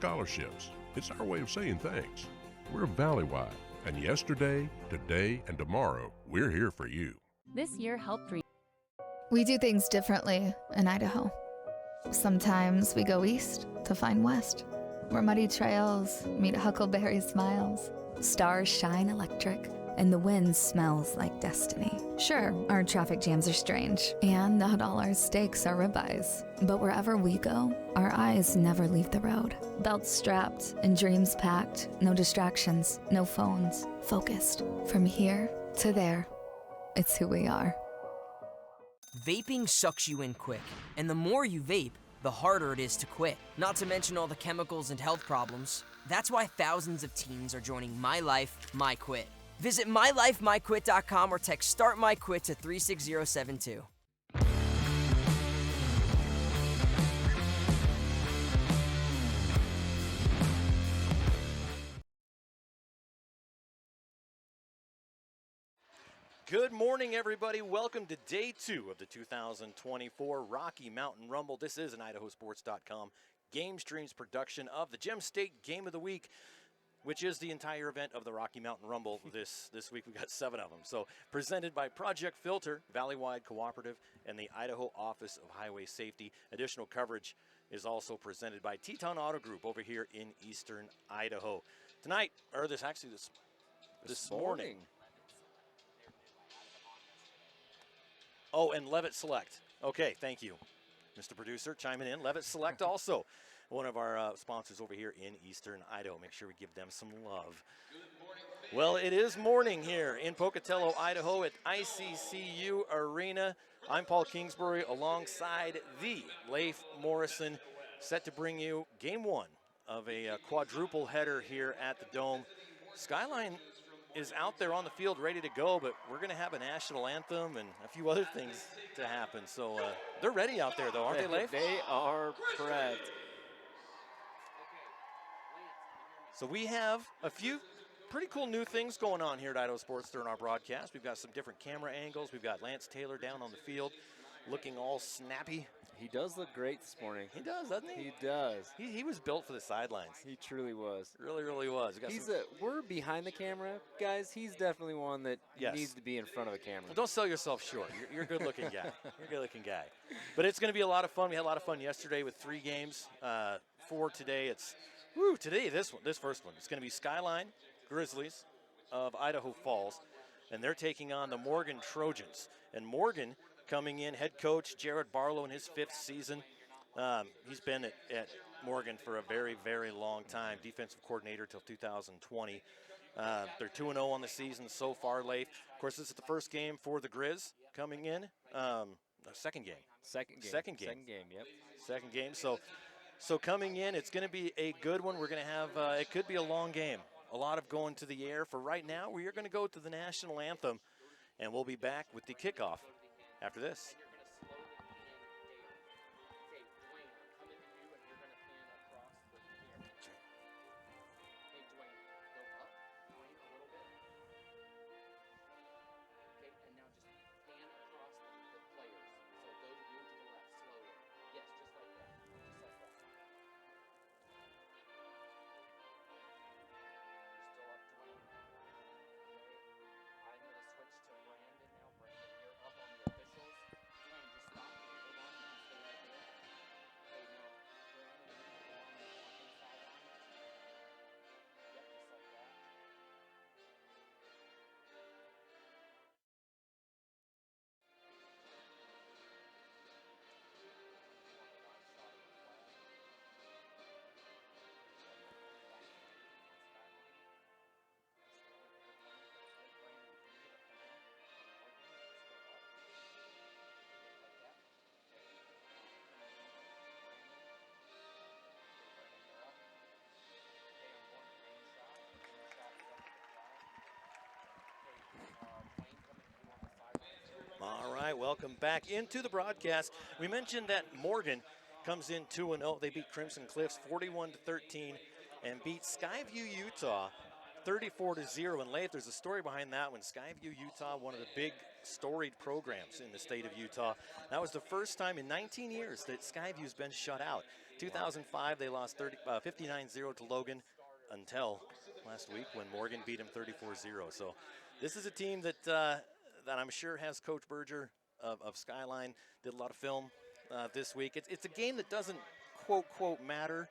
scholarships. It's our way of saying thanks. We're Valleywide, and yesterday, today, and tomorrow, we're here for you. This year helped We do things differently in Idaho. Sometimes we go east to find west, where muddy trails meet huckleberry smiles. Stars shine electric, and the wind smells like destiny. Sure, our traffic jams are strange, and not all our steaks are ribeyes. But wherever we go, our eyes never leave the road. Belts strapped and dreams packed, no distractions, no phones, focused. From here to there, it's who we are. Vaping sucks you in quick, and the more you vape, the harder it is to quit. Not to mention all the chemicals and health problems. That's why thousands of teens are joining My Life, My Quit. Visit mylifemyquit.com or text Start My Quit to 36072. Good morning, everybody. Welcome to day 2 of the 2024 Rocky Mountain Rumble. This is an IdahoSports.com GameStreams production of the Gem State Game of the Week, which is the entire event of the Rocky Mountain Rumble. This week we've got 7 of them. So presented by Project Filter, Valleywide Cooperative, and the Idaho Office of Highway Safety. Additional coverage is also presented by Teton Auto Group over here in eastern Idaho. Tonight, or this morning. Oh, and Levitt Select. Okay, thank you, Mr. Producer, chiming in. Levitt Select also one of our sponsors over here in eastern Idaho. Make sure we give them some love. Well, it is morning here in Pocatello, Idaho at ICCU Arena. I'm Paul Kingsbury alongside the Leif Morrison, set to bring you game 1 of a quadruple header here at the Dome. Skyline is out there on the field ready to go, but we're going to have a national anthem and a few other things to happen. So they're ready out there, though, aren't they, Leif? They are prepped. So we have a few pretty cool new things going on here at Idaho Sports during our broadcast. We've got some different camera angles. We've got Lance Taylor down on the field looking all snappy. He does look great this morning. He does, doesn't he? He does. He was built for the sidelines. He truly was. Really, really was. We're behind the camera, guys. He's definitely one that needs to be in front of a camera. Well, don't sell yourself short. You're a good-looking guy. You're a good-looking guy. But it's going to be a lot of fun. We had a lot of fun yesterday with 3 games. 4 today. This first one. It's going to be Skyline Grizzlies of Idaho Falls, and they're taking on the Morgan Trojans. And Morgan coming in, head coach Jared Barlow in his 5th season. He's been at Morgan for a very, very long time, defensive coordinator till 2020. They're 2-0 on the season so far, Leif. Of course, this is the first game for the Grizz coming in. Second game. Second game, yep. Second game. So coming in, it's going to be a good one. We're going to have, it could be a long game. A lot of going to the air. For right now, we are going to go to the national anthem, and we'll be back with the kickoff after this. All right, welcome back into the broadcast. We mentioned that Morgan comes in 2-0. They beat Crimson Cliffs 41-13 and beat Skyview, Utah 34-0. And Leif, there's a story behind that one. Skyview, Utah, one of the big storied programs in the state of Utah. That was the first time in 19 years that Skyview's been shut out. 2005, they lost 59-0 to Logan until last week when Morgan beat them 34-0. So this is a team that that I'm sure has Coach Berger of Skyline, did a lot of film this week. It's a game that doesn't quote matter,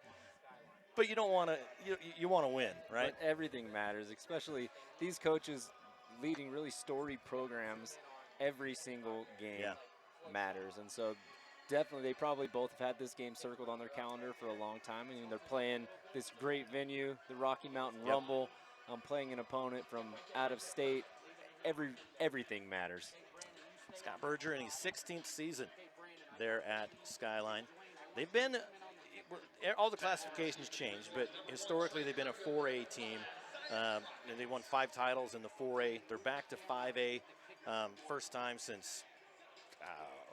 but you don't want to, you want to win, right? But everything matters, especially these coaches leading really storied programs. Every single game matters, and so definitely they probably both have had this game circled on their calendar for a long time. I mean, they're playing this great venue, the Rocky Mountain Rumble. Playing an opponent from out of state. Everything matters. Scott Berger in his 16th season there at Skyline. They've been, all the classifications changed, but historically they've been a 4A team. And they won 5 titles in the 4A. They're back to 5A, first time since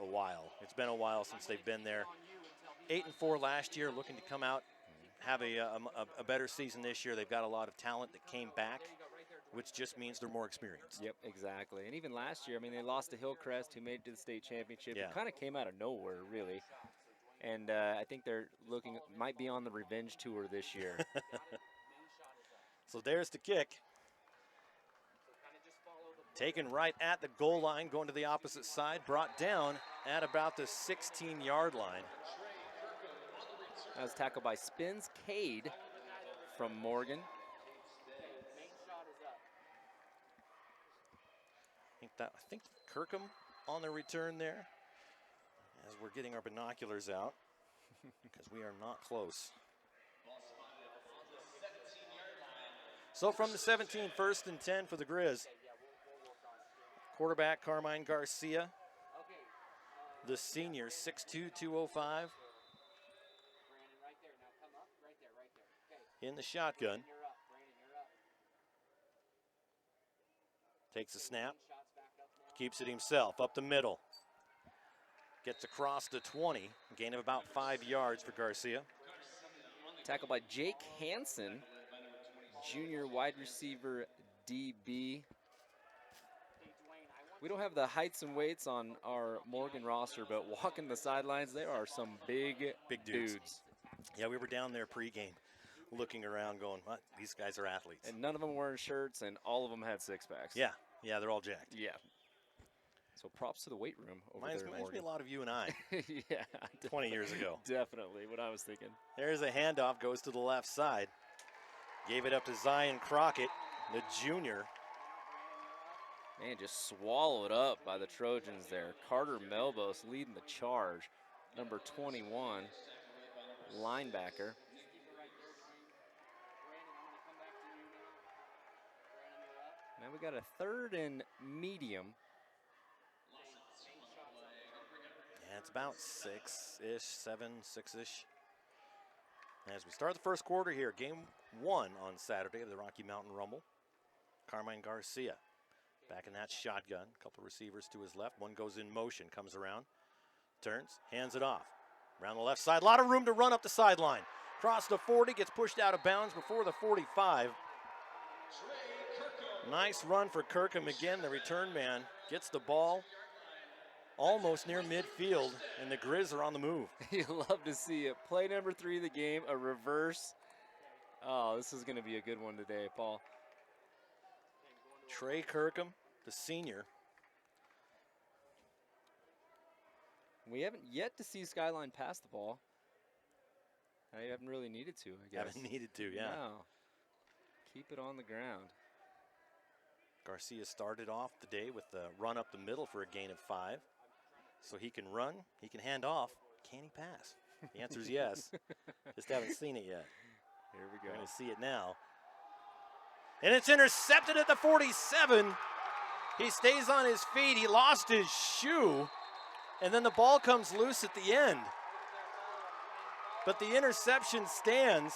a while. It's been a while since they've been there. 8-4 last year, looking to come out, have a better season this year. They've got a lot of talent that came back, which just means they're more experienced. Yep, exactly. And even last year, I mean, they lost to Hillcrest, who made it to the state championship. It kind of came out of nowhere, really. And I think they're might be on the revenge tour this year. So there's the kick. Taken right at the goal line, going to the opposite side, brought down at about the 16-yard line. That was tackled by Spins Cade from Morgan. I think Kirkham on the return there, as we're getting our binoculars out, because we are not close. So from the 17, 1st and 10 for the Grizz. Quarterback Carmine Garcia, the senior, 6'2", 205. In the shotgun. Takes a snap. Keeps it himself, up the middle. Gets across the 20, gain of about 5 yards for Garcia. Tackled by Jake Hansen, junior wide receiver DB. We don't have the heights and weights on our Morgan roster, but walking the sidelines, there are some big dudes. Yeah, we were down there pregame, looking around going, what? These guys are athletes. And none of them wearing shirts, and all of them had six-packs. Yeah, they're all jacked. Yeah. So props to the weight room over there. Reminds me a lot of you and I. Yeah. 20 years ago. Definitely what I was thinking. There's a handoff, goes to the left side. Gave it up to Zion Crockett, the junior. Man, just swallowed up by the Trojans there. Carter Melbos leading the charge. Number 21, linebacker. Now we got a 3rd and medium. Yeah, it's about 6-ish, 7, 6-ish. As we start the first quarter here, game 1 on Saturday of the Rocky Mountain Rumble. Carmine Garcia back in that shotgun. A couple receivers to his left. One goes in motion, comes around, turns, hands it off. Around the left side, a lot of room to run up the sideline. Across the 40, gets pushed out of bounds before the 45. Nice run for Kirkham again. The return man gets the ball almost near midfield, and the Grizz are on the move. You love to see it. Play number 3 of the game, a reverse. Oh, this is going to be a good one today, Paul. Trey Kirkham, the senior. We haven't yet to see Skyline pass the ball. I haven't really needed to, I guess. Haven't needed to, yeah. No. Keep it on the ground. Garcia started off the day with the run up the middle for a gain of 5. So he can run, he can hand off. Can he pass? The answer is yes. Just haven't seen it yet. Here we go. We're going to see it now. And it's intercepted at the 47. He stays on his feet. He lost his shoe. And then the ball comes loose at the end. But the interception stands.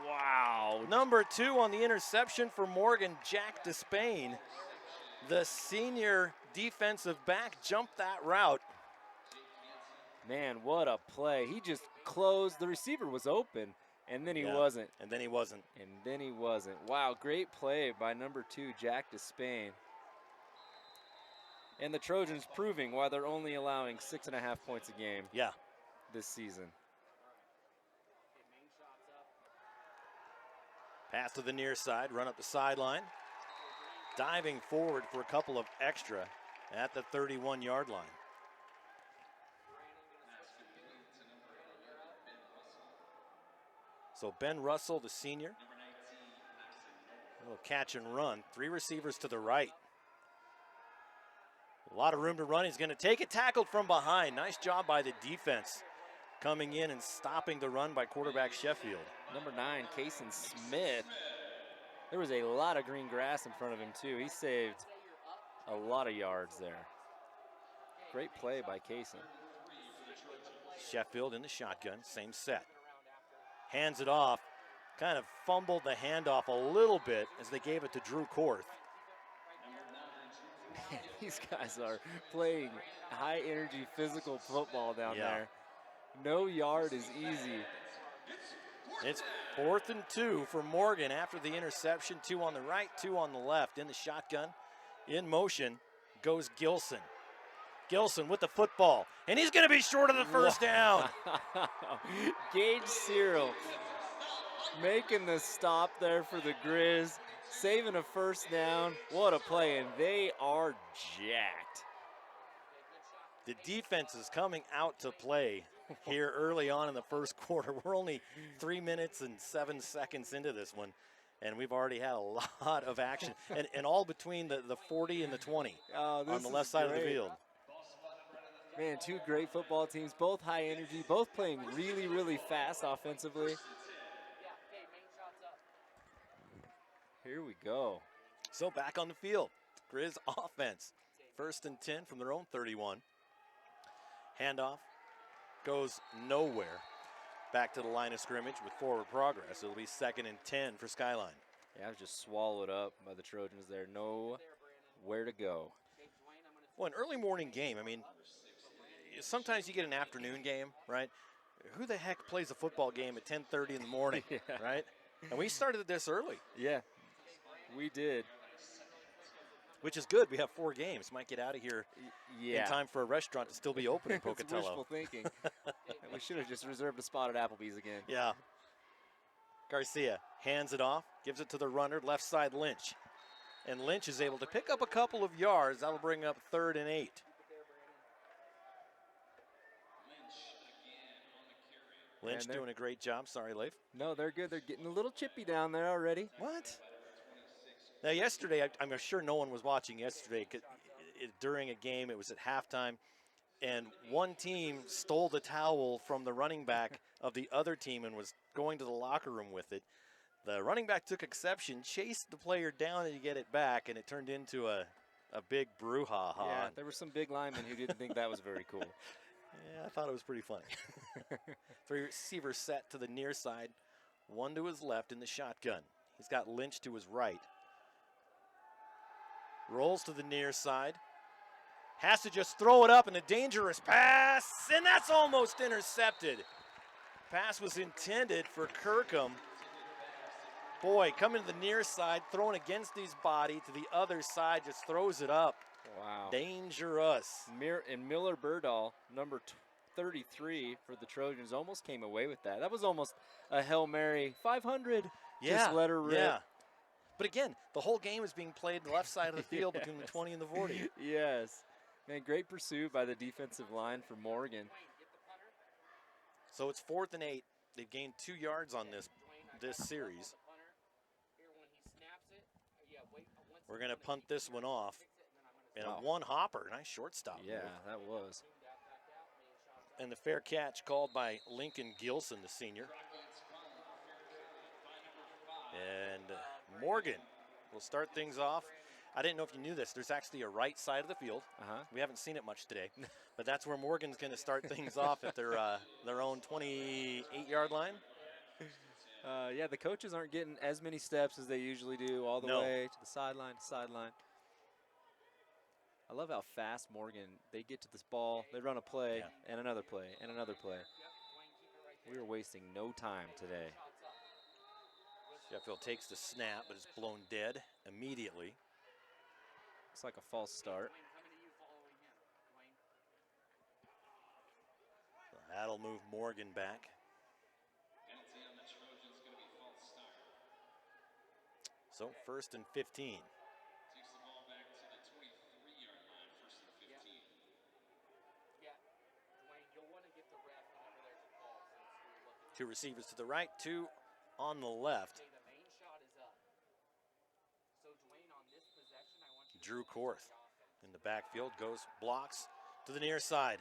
Wow. Number 2 on the interception for Morgan, Jack Despain. The senior defensive back jumped that route. Man, what a play. He just closed. The receiver was open, and then he wasn't. And then he wasn't. And then he wasn't. Wow, great play by number 2, Jack Despain. And the Trojans proving why they're only allowing 6.5 points a game this season. Pass to the near side, run up the sideline. Diving forward for a couple of extra at the 31-yard line. So Ben Russell, the senior. A little catch and run. 3 receivers to the right. A lot of room to run. He's going to take it, tackled from behind. Nice job by the defense coming in and stopping the run by quarterback Sheffield. Number 9, Kaysen Smith. There was a lot of green grass in front of him, too. He saved a lot of yards there. Great play by Kaysen. Sheffield in the shotgun, same set. Hands it off. Kind of fumbled the handoff a little bit as they gave it to Drew Korth. These guys are playing high-energy physical football down there. No yard is easy. It's 4th and 2 for Morgan after the interception. 2 on the right, 2 on the left. In the shotgun, in motion, goes Gilson. Gilson with the football, and he's going to be short of the first down. Gage Cyril making the stop there for the Grizz, saving a first down. What a play, and they are jacked. The defense is coming out to play here early on in the first quarter. We're only 3 minutes and 7 seconds into this one, and we've already had a lot of action, and all between the 40 and the 20 on the left side of the field. Man, 2 great football teams, both high energy, both playing really, really fast offensively. Here we go. So back on the field, Grizz offense. 1st and 10 from their own 31. Handoff goes nowhere. Back to the line of scrimmage with forward progress. It'll be 2nd and 10 for Skyline. Yeah, I was just swallowed up by the Trojans there. Nowhere to go. Well, an early morning game, I mean, sometimes you get an afternoon game, right? Who the heck plays a football game at 10:30 in the morning, right? And we started this early. Yeah, we did. Which is good. We have 4 games. Might get out of here in time for a restaurant to still be open in Pocatello. It's wishful thinking. We should have just reserved a spot at Applebee's again. Yeah. Garcia hands it off, gives it to the runner, left side Lynch. And Lynch is able to pick up a couple of yards. That'll bring up 3rd and 8. Lynch doing a great job. Sorry, Leif. No, they're good. They're getting a little chippy down there already. What? Now, yesterday, I'm sure no one was watching yesterday. 'Cause during a game, it was at halftime, and one team stole the towel from the running back of the other team and was going to the locker room with it. The running back took exception, chased the player down to get it back, and it turned into a big brouhaha. Yeah, there were some big linemen who didn't think that was very cool. Yeah, I thought it was pretty funny. 3 receivers set to the near side, 1 to his left in the shotgun. He's got Lynch to his right. Rolls to the near side. Has to just throw it up, and a dangerous pass, and that's almost intercepted. Pass was intended for Kirkham. Boy, coming to the near side, throwing against his body to the other side, just throws it up. Wow. Dangerous. And Miller Burdahl, number 33 for the Trojans, almost came away with that. That was almost a Hail Mary 500. Yeah, just let her rip. Yeah. But again, the whole game is being played on the left side of the field between the 20 and the 40. Yes. Man, great pursuit by the defensive line for Morgan. So it's 4th and 8. They've gained 2 yards on this series. We're going to punt this one off. And a one hopper, nice shortstop. Yeah, that was. And the fair catch called by Lincoln Gilson, the senior. And Morgan will start things off. I didn't know if you knew this. There's actually a right side of the field. We haven't seen it much today. But that's where Morgan's going to start things off at their own 28-yard line. Yeah, the coaches aren't getting as many steps as they usually do all the way to the sideline to sideline. I love how fast Morgan, they get to this ball, they run a play, and another play, and another play. We are wasting no time today. Sheffield takes the snap, but it's blown dead immediately. Looks like a false start. That'll move Morgan back. So 1st and 15. Two receivers to the right, two on the left. Drew Korth in the backfield, goes, blocks to the near side.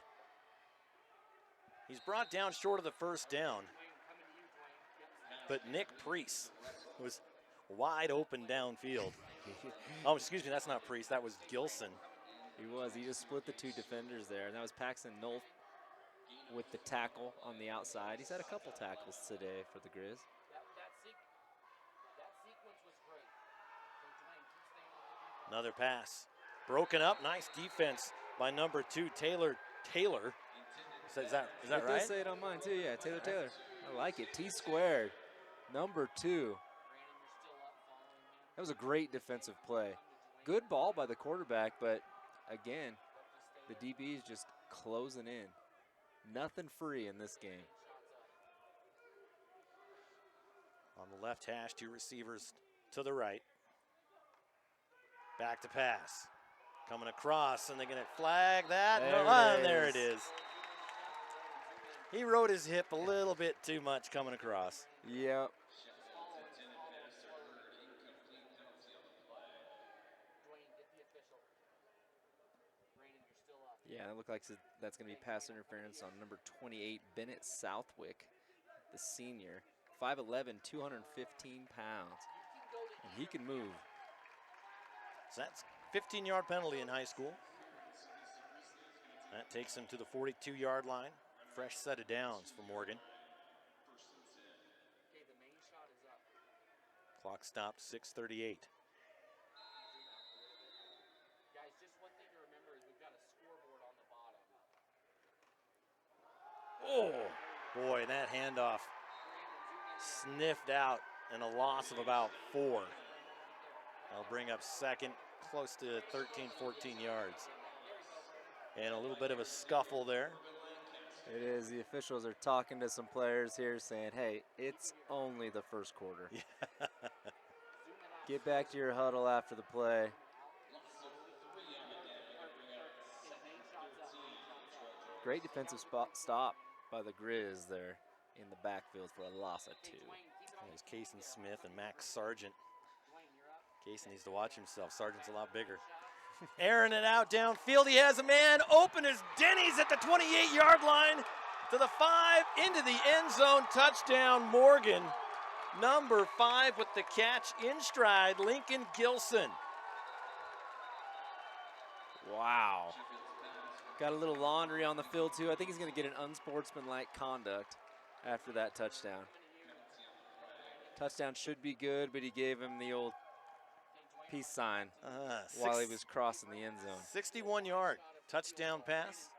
He's brought down short of the first down, but Nick Priest was wide open downfield. Oh, excuse me, that's not Priest, that was Gilson. He just split the two defenders there. And that was Paxton Nolf with the tackle on the outside. He's had a couple tackles today for the Grizz. Another pass, broken up, nice defense by number 2, Taylor. Is that It right? does say it on mine too, yeah, Taylor. I like it, T squared, number 2. That was a great defensive play. Good ball by the quarterback, but again, the DB is just closing in. Nothing free in this game. On the left hash, 2 receivers to the right. Back to pass. Coming across, and they're going to flag that. There it is. He rode his hip a little bit too much coming across. Yep. Yeah, it looks like that's going to be pass interference on number 28, Bennett Southwick, the senior. 5'11", 215 pounds. And he can move. So that's 15-yard penalty in high school. That takes him to the 42-yard line. Fresh set of downs for Morgan. Clock stopped, 6:38. Oh, boy, that handoff sniffed out and a loss of about 4. That'll bring up second, close to 13, 14 yards. And a little bit of a scuffle there. It is. The officials are talking to some players here saying, hey, it's only the first quarter. Yeah. Get back to your huddle after the play. Great defensive stop by the Grizz there in the backfield for a loss of 2. There's Kason Smith and Max Sargent. Kason needs to watch himself. Sargent's a lot bigger. Airing it out downfield. He has a man open as Denny's at the 28-yard line to the 5 into the end zone. Touchdown, Morgan. Number 5 with the catch in stride, Lincoln Gilson. Wow. Got a little laundry on the field, too. I think he's going to get an unsportsmanlike conduct after that touchdown. Touchdown should be good, but he gave him the old peace sign while he was crossing the end zone. 61-yard touchdown pass.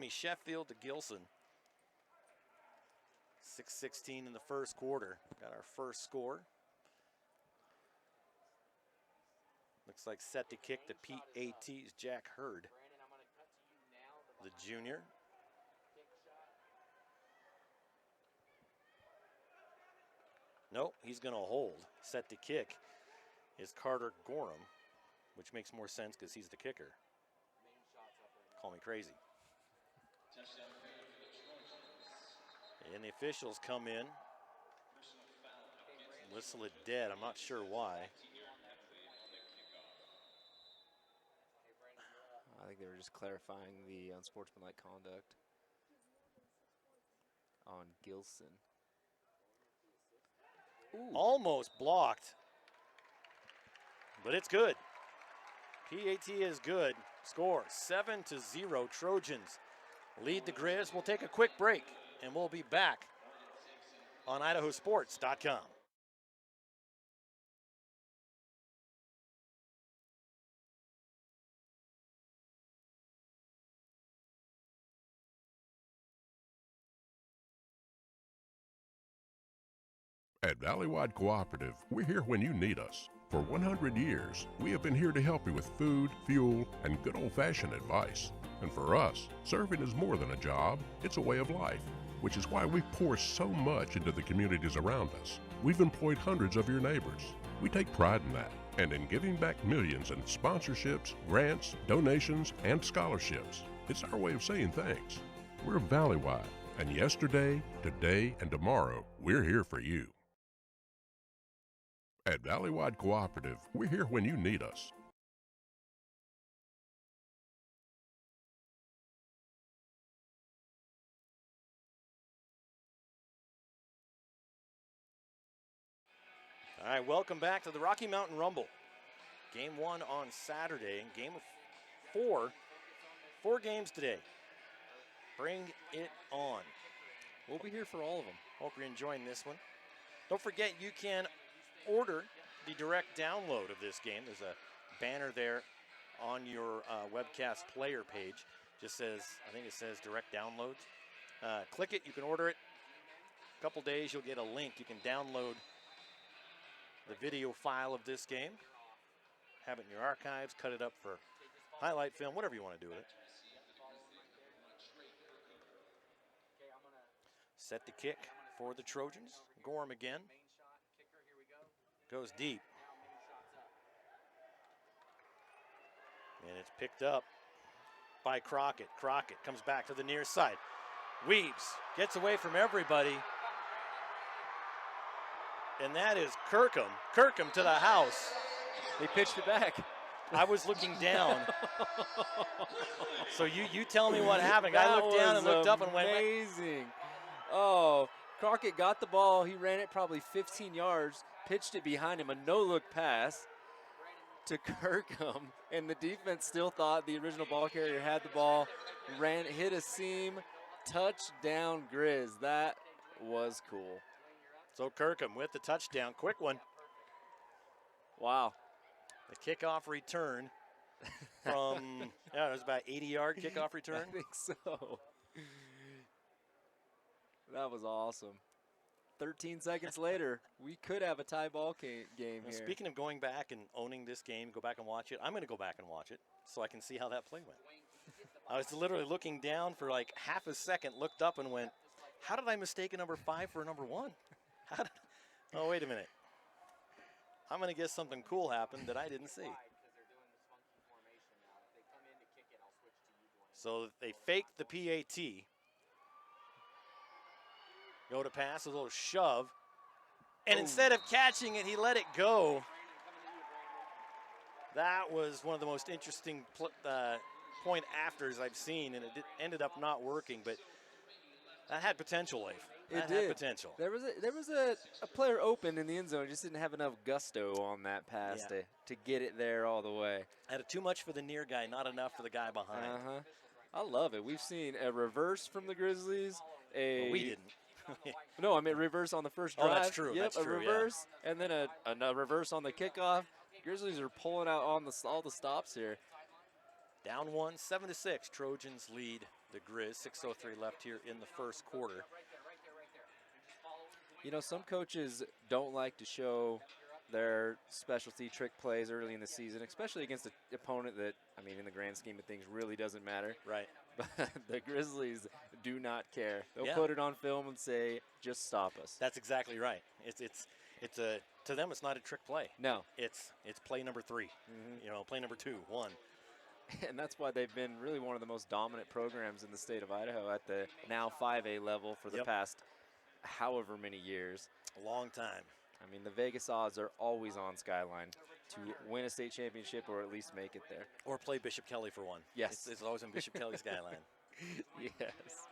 Sheffield to Gilson. 6:16 in the first quarter. Got our first score. Looks like set to kick the PAT's Jack Hurd, the junior. Nope, he's going to hold. Set to kick is Carter Gorham, which makes more sense because he's the kicker. Call me crazy. And the officials come in. Whistle it dead. I'm not sure why. I think they were just clarifying the unsportsmanlike conduct on Gilson. Ooh. Almost blocked, but it's good. PAT is good. Score 7-0. Trojans lead the Grizz. We'll take a quick break, and we'll be back on IdahoSports.com. At Valleywide Cooperative, we're here when you need us. For 100 years, we have been here to help you with food, fuel, and good old-fashioned advice. And for us, serving is more than a job, it's a way of life, which is why we pour so much into the communities around us. We've employed hundreds of your neighbors. We take pride in that, and in giving back millions in sponsorships, grants, donations, and scholarships. It's our way of saying thanks. We're Valleywide, and yesterday, today, and tomorrow, we're here for you. At Valleywide Cooperative, we're here when you need us. All right, welcome back to the Rocky Mountain Rumble. Game 1 on Saturday, and game of 4. 4 games today. Bring it on. We'll be here for all of them. Hope you're enjoying this one. Don't forget, you can order the direct download of this game. There's a banner there on your webcast player page. Just says, I think it says direct downloads. Click it, you can order it. A couple days, you'll get a link. You can download the video file of this game, have it in your archives, cut it up for highlight film, whatever you want to do with it. Set the kick for the Trojans. Gorham again. Goes deep. And it's picked up by Crockett. Crockett comes back to the near side. Weaves, gets away from everybody. And that is Kirkham. Kirkham to the house. They pitched it back. I was looking down. So you tell me what happened. I looked down and looked up and went. Amazing. Oh, Crockett got the ball. He ran it probably 15 yards, pitched it behind him, a no-look pass to Kirkham, and the defense still thought the original ball carrier had the ball, hit a seam, touchdown Grizz. That was cool. So Kirkham with the touchdown. Quick one. Wow. The kickoff return from, yeah, it was about 80-yard kickoff return. I think so. That was awesome. 13 seconds later, we could have a tie ball game here. Speaking of going back and owning this game, go back and watch it. I'm going to go back and watch it so I can see how that play went. I was literally looking down for like half a second, looked up and went, how did I mistake a number 5 for a number 1? Oh, wait a minute. I'm going to guess something cool happened that I didn't see. So they faked the PAT. Go to pass, a little shove. And instead of catching it, he let it go. That was one of the most interesting point afters I've seen, and it ended up not working, but that had potential, Leif. That had potential. There was a player open in the end zone, just didn't have enough gusto on that pass to get it there all the way. Had too much for the near guy, not enough for the guy behind. I love it. We've seen a reverse from the Grizzlies. Well, we didn't. No, I mean reverse on the first drive. Oh, that's true. Yep, that's a true, reverse, and then a reverse on the kickoff. Grizzlies are pulling out on all the stops here. Down 1, 7-6. Trojans lead the Grizz. 6:03 left here in the first quarter. You know, some coaches don't like to show their specialty trick plays early in the season, especially against an opponent that, I mean, in the grand scheme of things, really doesn't matter. Right. But the Grizzlies do not care. They'll put it on film and say, just stop us. That's exactly right. It's to them, it's not a trick play. No. It's play number 3. You know, play number 2, 1. And that's why they've been really one of the most dominant programs in the state of Idaho at the now 5A level for the past however many years. A long time. I mean, the Vegas odds are always on Skyline to win a state championship or at least make it there. Or play Bishop Kelly for one. Yes. It's always in Bishop Kelly Skyline. Yes.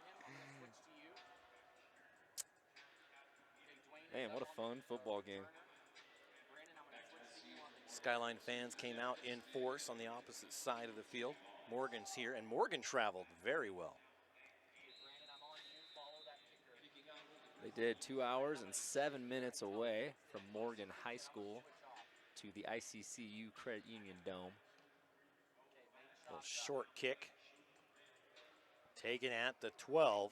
Man, what a fun football game. Skyline fans came out in force on the opposite side of the field. Morgan's here, and Morgan traveled very well. They did. 2 hours and 7 minutes away from Morgan High School to the ICCU Credit Union Dome. A short kick. Taken at the 12.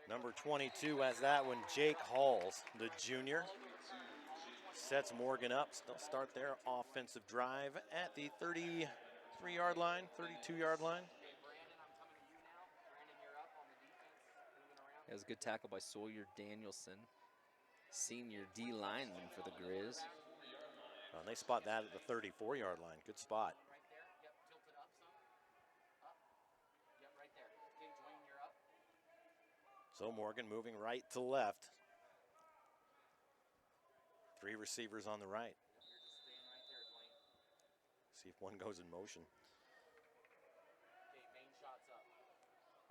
Number 22 has that one, Jake Halls, the junior. sets Morgan up. They'll start their offensive drive at the 33-yard line, 32-yard line. That was a good tackle by Sawyer Danielson, senior D lineman for the Grizz. And they spot that at the 34-yard line. Good spot. So Morgan moving right to left. 3 receivers on the right. See if one goes in motion.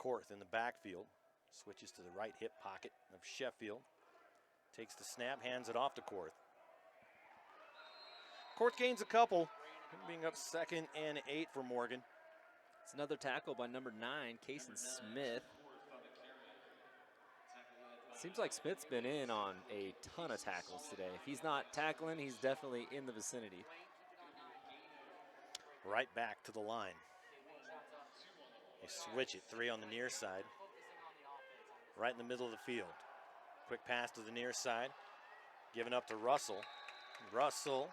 Korth in the backfield. Switches to the right hip pocket of Sheffield. Takes the snap, hands it off to Korth. Korth gains a couple, being up 2nd and 8 for Morgan. It's another tackle by number 9, Kason Smith. Seems like Smith's been in on a ton of tackles today. If he's not tackling, he's definitely in the vicinity. Right back to the line. They switch it, 3 on the near side. Right in the middle of the field. Quick pass to the near side. Given up to Russell. Russell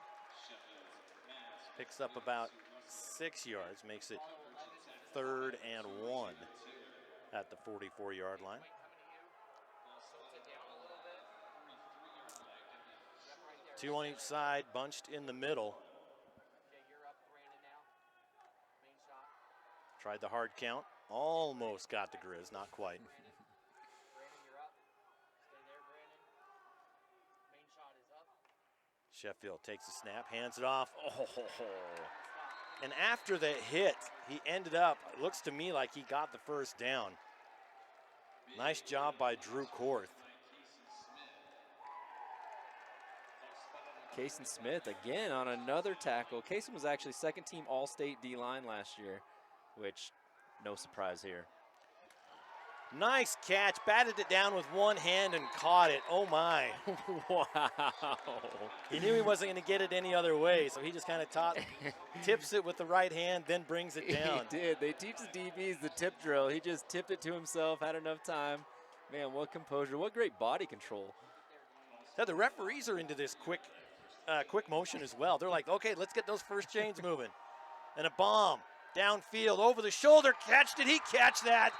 picks up about 6 yards, makes it 3rd and 1 at the 44-yard line. Two on each side, bunched in the middle. Tried the hard count, almost got the Grizz, not quite. Sheffield takes the snap, hands it off. Oh, and after the hit, he ended up, it looks to me like he got the first down. Nice job by Drew Korth. Kason Smith again on another tackle. Kason was actually 2nd team All-State D-line last year, which no surprise here. Nice catch, batted it down with one hand and caught it. Oh my. Wow. He knew he wasn't going to get it any other way, so he just kind of tips it with the right hand, then brings it down. He did. They teach the DBs the tip drill. He just tipped it to himself, had enough time. Man, what composure, what great body control. Now the referees are into this quick motion as well. They're like, okay, let's get those first chains moving. And a bomb downfield, over the shoulder catch. Did he catch that?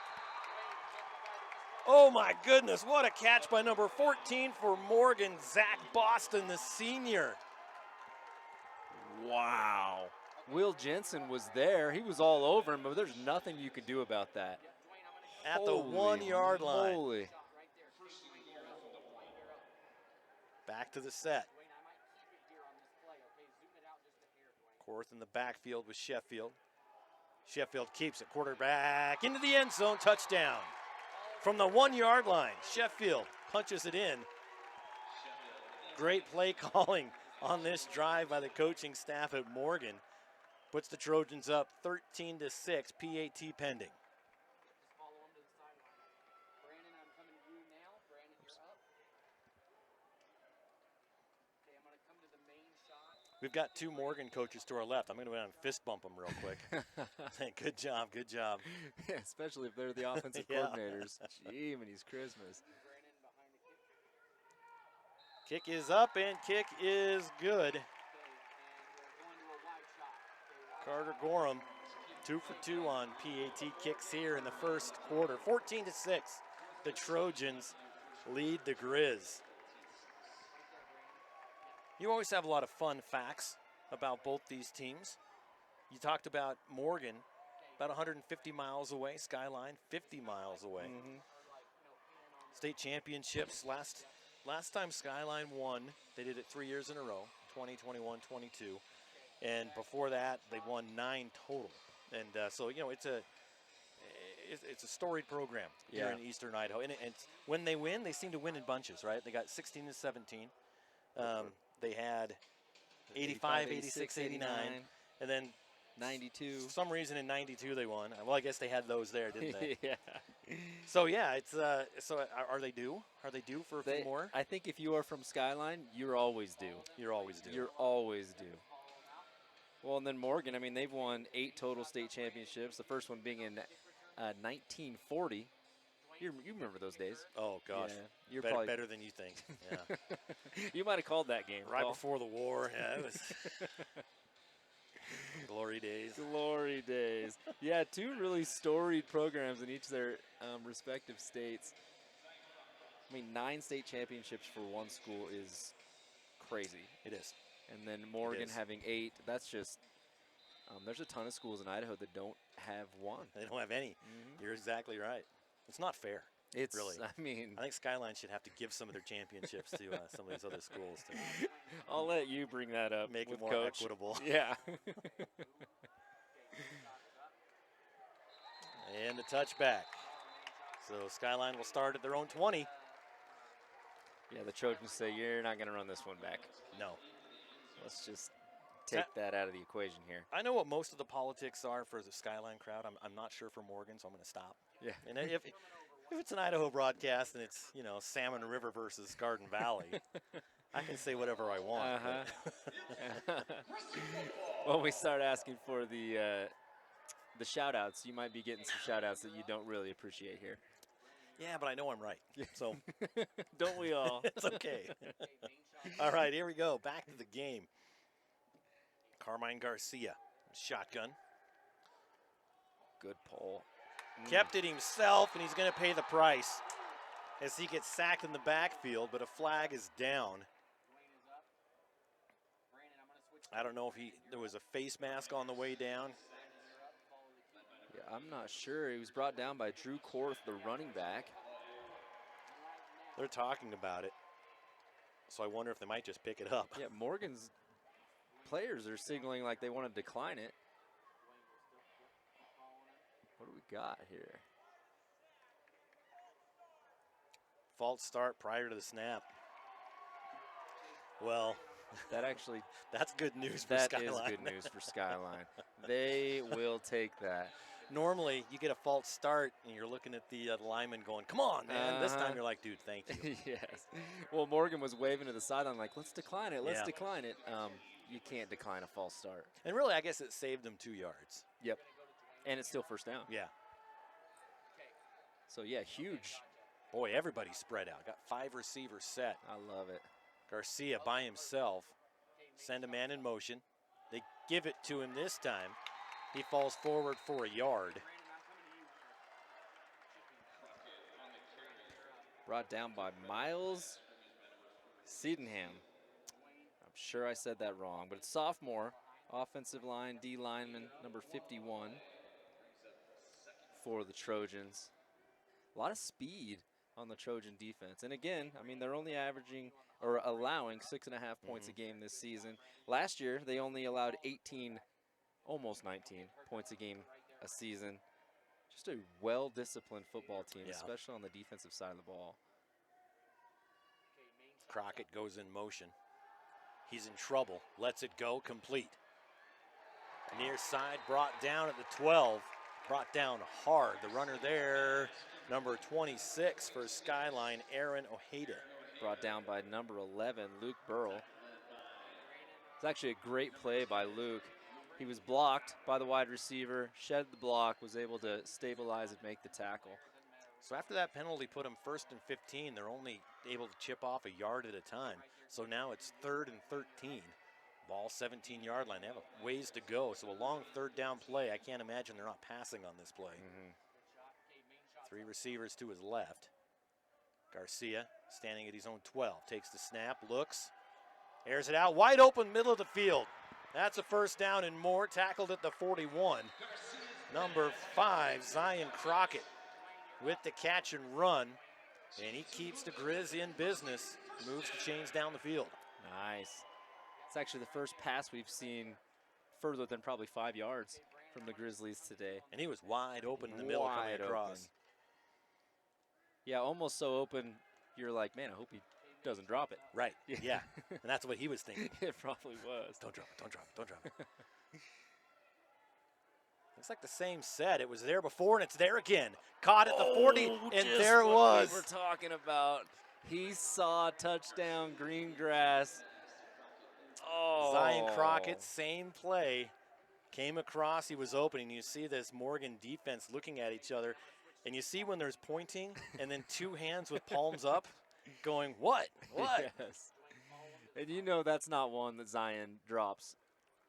Oh my goodness, what a catch by number 14 for Morgan, Zach Boston, the senior. Wow. Will Jensen was there. He was all over him, but there's nothing you could do about that. At the 1-yard line. Holy. Back to the set. Korth in the backfield with Sheffield. Sheffield keeps it, quarterback into the end zone, touchdown. From the 1-yard line, Sheffield punches it in. Great play calling on this drive by the coaching staff at Morgan. Puts the Trojans up 13-6, PAT pending. We've got 2 Morgan coaches to our left. I'm going to go down and fist bump them real quick. Good job, good job. Yeah, especially if they're the offensive coordinators. Gee, Minnie's Christmas. Kick is up and kick is good. Carter Gorham, 2 for 2 on PAT kicks here in the first quarter. 14-6, the Trojans lead the Grizz. You always have a lot of fun facts about both these teams. You talked about Morgan, about 150 miles away. Skyline, 50 miles away. State championships. Last time Skyline won, they did it 3 years in a row, 20, 21, 22. And before that, they won 9 total. And so, you know, it's a storied program here in Eastern Idaho. And when they win, they seem to win in bunches, right? They got 16 and 17. They had 85, 86, 89, and then 92. For some reason in 92 they won. Well, I guess they had those there, didn't they? Yeah. So yeah, it's so are they due? Are they due for a few more? I think if you are from Skyline, you're always due. You're always due. You're always due. Well, and then Morgan, I mean, they've won 8 total state championships. The first one being in 1940. You remember those days? Oh, gosh. Yeah, you're better, probably better than you think. Yeah. You might have called that game. Right Paul. before the war. Yeah, it was glory days. Glory days. Yeah, 2 really storied programs in each of their respective states. I mean, 9 state championships for one school is crazy. It is. And then Morgan having 8. That's just there's a ton of schools in Idaho that don't have one. They don't have any. You're exactly right. It's not fair. It's really. I mean, I think Skyline should have to give some of their championships to some of these other schools. I'll let you bring that up. Make with it more Coach. equitable. Yeah. And the touchback. So Skyline will start at their own 20. Yeah, the Trojans say you're not going to run this one back. No. Let's just take that out of the equation here. I know what most of the politics are for the Skyline crowd. I'm not sure for Morgan, so I'm going to stop. Yeah. And if it's an Idaho broadcast and it's, Salmon River versus Garden Valley, I can say whatever I want. When we start asking for the shout-outs, you might be getting some shout-outs that you don't really appreciate here. Yeah, but I know I'm right. So don't we all? It's okay. All right, here we go. Back to the game. Carmine Garcia, shotgun. Good pull. Kept it himself, and he's going to pay the price as he gets sacked in the backfield, but a flag is down. I don't know if there was a face mask on the way down. Yeah, I'm not sure. He was brought down by Drew Korth, the running back. They're talking about it, so I wonder if they might just pick it up. Yeah, Morgan's players are signaling like they want to decline it. What do we got here? False start prior to the snap. Well, that's good news for Skyline. That is good news for Skyline. They will take that. Normally, you get a false start, and you're looking at the lineman going, come on, man. This time, you're like, dude, thank you. Yes. Well, Morgan was waving to the sideline like, let's decline it. Let's decline it. You can't decline a false start. And really, I guess it saved them 2 yards. Yep. And it's still first down. Yeah. So, yeah, huge. Boy, everybody's spread out. Got 5 receivers set. I love it. Garcia by himself. Send a man in motion. They give it to him this time. He falls forward for a yard. Brought down by Miles Sydenham. I'm sure I said that wrong, but it's sophomore. Offensive line, D lineman, number 51 for the Trojans. A lot of speed on the Trojan defense. And again, I mean, they're only averaging or allowing 6.5 points a game this season. Last year, they only allowed 18, almost 19 points a game a season. Just a well-disciplined football team, especially on the defensive side of the ball. Crockett goes in motion. He's in trouble. Lets it go, complete. Near side, brought down at the 12. Brought down hard. The runner there, number 26 for Skyline, Aaron Ojeda. Brought down by number 11, Luke Burrell. It's actually a great play by Luke. He was blocked by the wide receiver, shed the block, was able to stabilize and make the tackle. So after that penalty put them 1st and 15, they're only able to chip off a yard at a time. So now it's 3rd and 13. Ball 17-yard line. They have a ways to go. So a long 3rd down play. I can't imagine they're not passing on this play. 3 receivers to his left. Garcia standing at his own 12. Takes the snap, looks, airs it out. Wide open, middle of the field. That's a 1st down and more. Tackled at the 41. Number 5, Zion Crockett with the catch and run. And he keeps the Grizz in business. Moves the chains down the field. Nice. It's actually the first pass we've seen further than probably 5 yards from the Grizzlies today. And he was wide open in the middle coming across. Open. Yeah, almost so open, you're like, man, I hope he doesn't drop it. Right, yeah. And that's what he was thinking. It probably was. Don't drop it, don't drop it, don't drop it. Looks like the same set. It was there before, and it's there again. Caught at the 40, and there it was. We were talking about. He saw touchdown, green grass. Oh. Zion Crockett, same play. Came across, he was open, and you see this Morgan defense looking at each other. And you see when there's pointing and then two hands with palms up going, what? What? Yes. And you know that's not one that Zion drops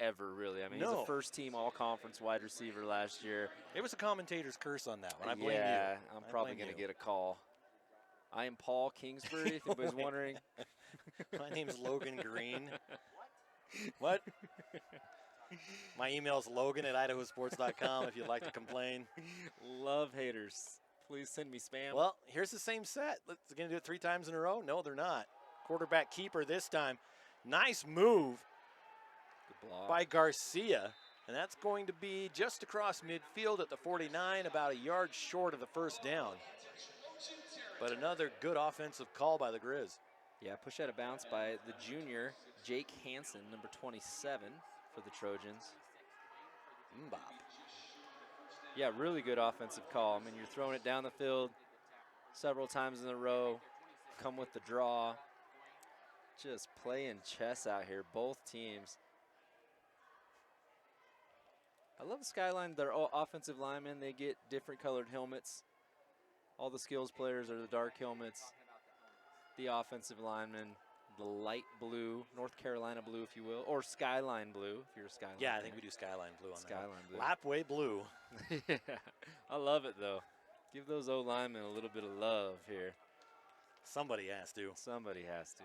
ever, really. I mean, he's a first-team all-conference wide receiver last year. It was a commentator's curse on that one. I blame you. Yeah, I'm probably going to get a call. I am Paul Kingsbury, if anybody's wondering. My name's Logan Green. What? My email's Logan at IdahoSports.com if you'd like to complain. Love haters. Please send me spam. Well, here's the same set. They're going to do it 3 times in a row? No, they're not. Quarterback keeper this time. Nice move by Garcia. And that's going to be just across midfield at the 49, about a yard short of the first down. But another good offensive call by the Grizz. Yeah, push out of bounds by the junior, Jake Hansen, number 27 for the Trojans. Mbop. Yeah, really good offensive call. I mean, you're throwing it down the field several times in a row, come with the draw. Just playing chess out here, both teams. I love the Skyline. They're all offensive linemen. They get different colored helmets. All the skills players are the dark helmets. The offensive linemen, the light blue, North Carolina blue, if you will, or Skyline blue, if you're a Skyline. Yeah, I think we do Skyline blue on Skyline that. blue. Lapway blue. Yeah, I love it, though. Give those O-linemen a little bit of love here. Somebody has to. Somebody has to.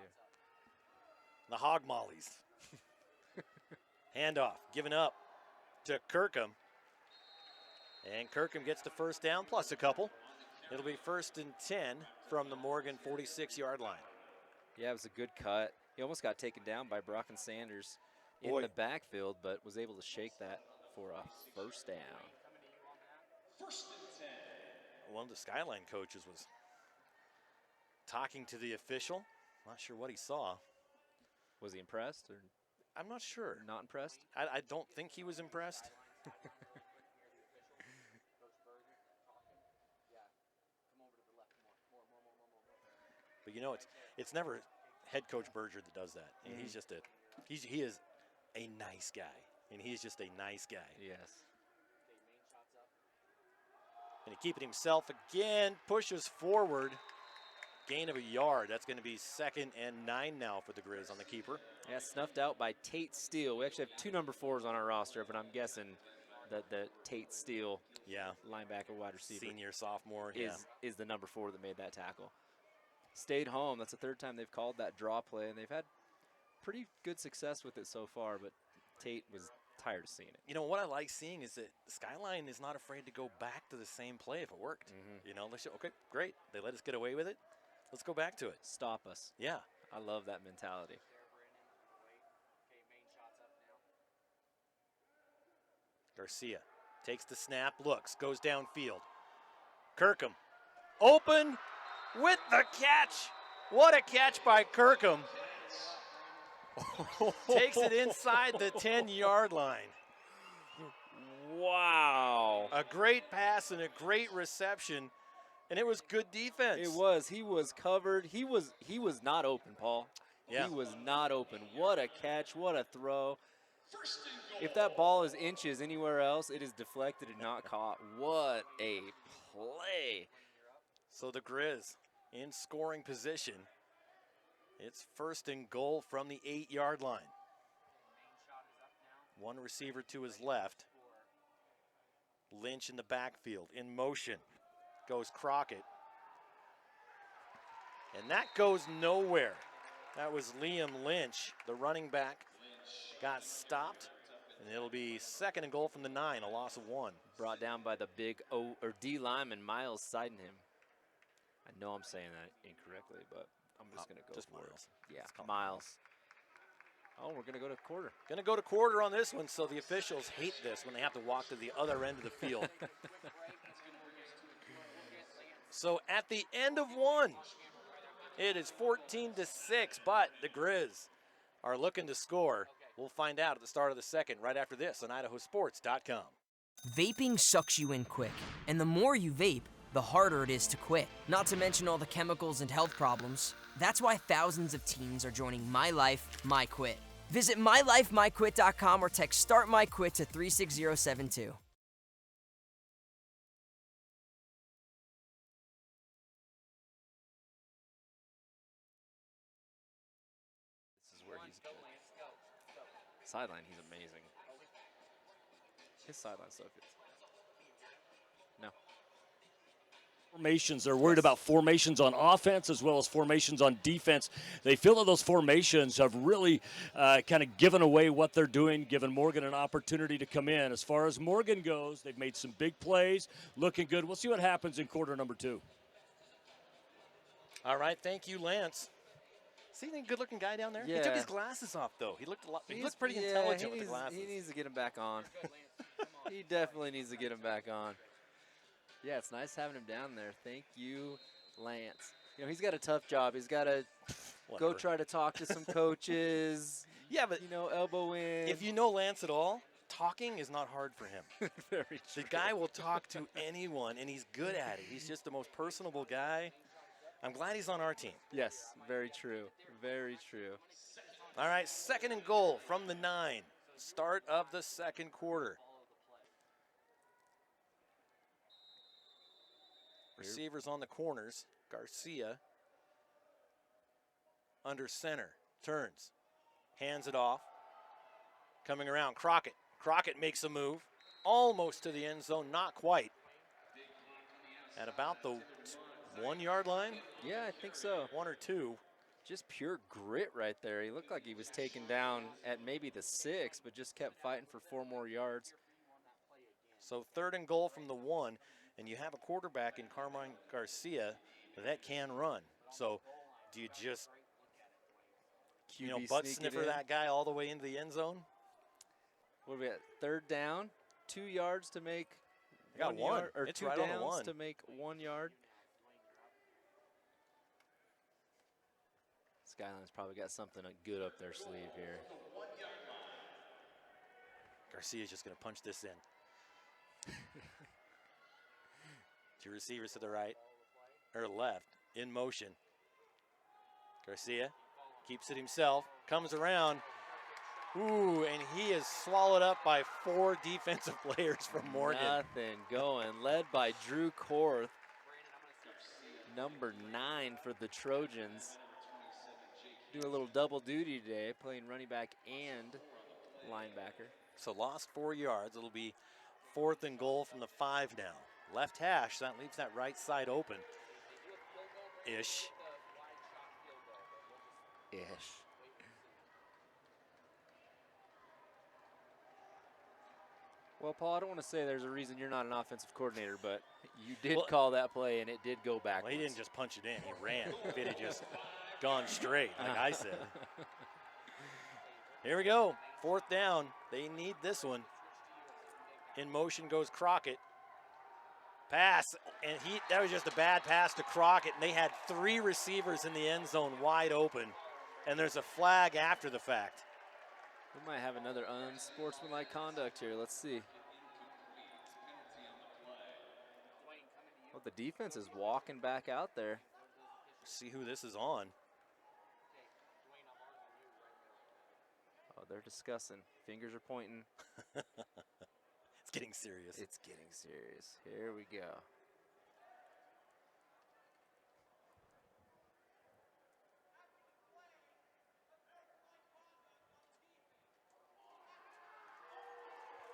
The Hog Mollies. Handoff, given up to Kirkham. And Kirkham gets the first down, plus a couple. It'll be 1st and 10 from the Morgan 46-yard line. Yeah, it was a good cut. He almost got taken down by Brocken Sanders in the backfield, but was able to shake that for a first down. One of the Skyline coaches was talking to the official. Not sure what he saw. Was he impressed or I'm not sure. not impressed? I don't think he was impressed. But you know, it's never head coach Berger that does that. And he's just he is a nice guy. And he's just a nice guy. Yes. And to keep it himself again, pushes forward. Gain of a yard. That's going to be 2nd and 9 now for the Grizz on the keeper. Yeah, snuffed out by Tate Steele. We actually have 2 number 4s on our roster, but I'm guessing that the Tate Steele, linebacker, wide receiver, senior, sophomore, is the number 4 that made that tackle. Stayed home. That's the 3rd time they've called that draw play, and they've had pretty good success with it so far, but Tate was tired of seeing it. You know, what I like seeing is that Skyline is not afraid to go back to the same play if it worked. You know, they say, okay, great. They let us get away with it. Let's go back to it. Stop us. Yeah. I love that mentality. Garcia takes the snap, looks, goes downfield. Kirkham open with the catch. What a catch by Kirkham. Takes it inside the 10-yard line. Wow. A great pass and a great reception. And it was good defense. It was. He was covered. He was not open, Paul. Yeah. He was not open. What a catch. What a throw. If that ball is inches anywhere else, it is deflected and not caught. What a play. So the Grizz in scoring position. It's 1st and goal from the 8-yard line. One receiver to his left. Lynch in the backfield, in motion. Goes Crockett. And that goes nowhere. That was Liam Lynch, the running back, got stopped. And it'll be 2nd and goal from the 9, a loss of 1. Brought down by the big D lineman, Miles Sydenham. I know I'm saying that incorrectly, but I'm just going to go just for Miles. it. Yeah, Miles. Oh, we're going to go to quarter. Going to go to quarter on this one, so the officials hate this when they have to walk to the other end of the field. So at the end of 1, it is 14-6, but the Grizz are looking to score. We'll find out at the start of the 2nd, right after this on IdahoSports.com. Vaping sucks you in quick, and the more you vape, the harder it is to quit. Not to mention all the chemicals and health problems. That's why thousands of teens are joining My Life, My Quit. Visit mylifemyquit.com or text Start My Quit to 36072. He's good. Sideline, he's amazing. His sideline stuff is. No. Formations. They're worried about formations on offense as well as formations on defense. They feel that those formations have really kind of given away what they're doing, given Morgan an opportunity to come in. As far as Morgan goes, they've made some big plays, looking good. We'll see what happens in quarter number 2. All right, thank you, Lance. See any good-looking guy down there? Yeah. He took his glasses off, though. He looked pretty intelligent with the glasses. He needs to get them back on. He definitely needs to get them back on. Yeah, it's nice having him down there. Thank you, Lance. You know, he's got a tough job. He's got to go try to talk to some coaches. Yeah, but you know, elbow in. If you know Lance at all, talking is not hard for him. Very true. The guy will talk to anyone, and he's good at it. He's just the most personable guy. I'm glad he's on our team. Yes, very true. Very true. All right, 2nd and goal from the 9. Start of the 2nd quarter. Receivers on the corners. Garcia under center. Turns. Hands it off. Coming around. Crockett. Crockett makes a move. Almost to the end zone. Not quite. At about the 1-yard line? Yeah, I think so. 1 or 2. Just pure grit right there. He looked like he was taken down at maybe the 6, but just kept fighting for 4 more yards. So 3rd and goal from the 1. And you have a quarterback in Carmine Garcia that can run. So do you just, butt sniffer that guy all the way into the end zone? What are we at? 3rd down, 2 yards to make. I got 1. Or it's 2 right downs on the 1 to make 1 yard. Skyline's probably got something good up their sleeve here. Garcia's just going to punch this in. 2 receivers to the right, or left, in motion. Garcia keeps it himself, comes around. Ooh, and he is swallowed up by 4 defensive players from Morgan. Nothing going, led by Drew Korth, number 9 for the Trojans. Doing a little double duty today, playing running back and linebacker. So lost 4 yards. It'll be 4th and goal from the 5 now. Left hash, that leaves that right side open. Ish. Well, Paul, I don't want to say there's a reason you're not an offensive coordinator, but you did call that play, and it did go backwards. Well, he didn't just punch it in. He ran. If it had just gone straight, like I said. Here we go. 4th down. They need this one. In motion goes Crockett. Pass, and that was just a bad pass to Crockett, and they had 3 receivers in the end zone wide open, and there's a flag after the fact. We might have another unsportsmanlike conduct here. Let's see. Well, the defense is walking back out there. See who this is on. Oh, they're discussing. Fingers are pointing. It's getting serious. It's getting serious. Here we go.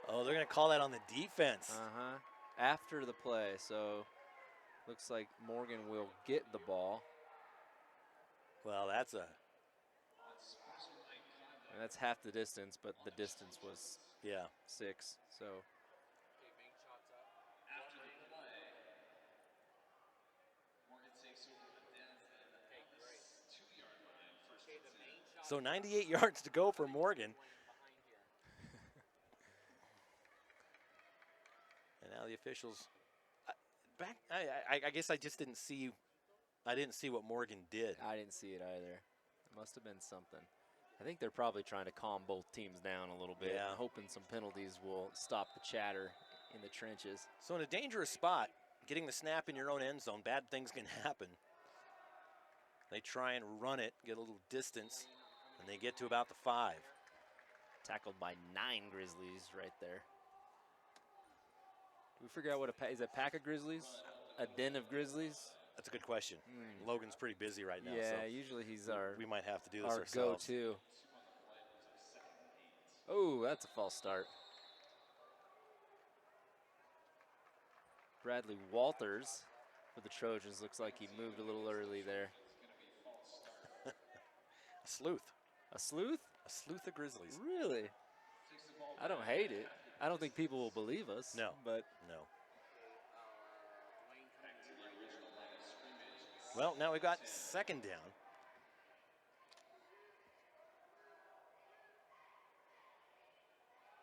Oh, they're going to call that on the defense. After the play, so looks like Morgan will get the ball. Well, that's a... And that's half the distance, but the distance was 6, so... So 98 yards to go for Morgan. And now the officials I guess I just didn't see what Morgan did. I didn't see it either. It must have been something. I think they're probably trying to calm both teams down a little bit, and hoping some penalties will stop the chatter in the trenches. So in a dangerous spot, getting the snap in your own end zone, bad things can happen. They try and run it, get a little distance, and they get to about the 5. Tackled by 9 Grizzlies right there. Do we figure out what is a pack of Grizzlies? A den of Grizzlies? That's a good question. Logan's pretty busy right now. Yeah, so usually he's we might have to do this our ourselves. go-to. Oh, that's a false start. Bradley Walters for the Trojans. Looks like he moved a little early there. A sleuth. A sleuth? A sleuth of Grizzlies. Really? I don't hate it. I don't think people will believe us. No. But no. Well, now we've got second down.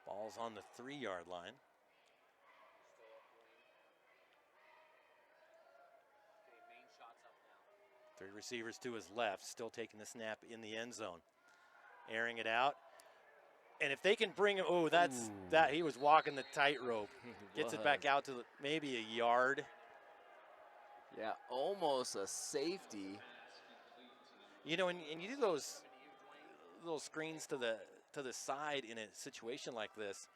Ball's on the 3-yard line. Three receivers to his left, still taking the snap in the end zone. Airing it out. And if they can bring him, he was walking the tightrope. Gets it back out to maybe a yard. yeah, almost a safety. You know, and you do those little screens to the side in a situation like this.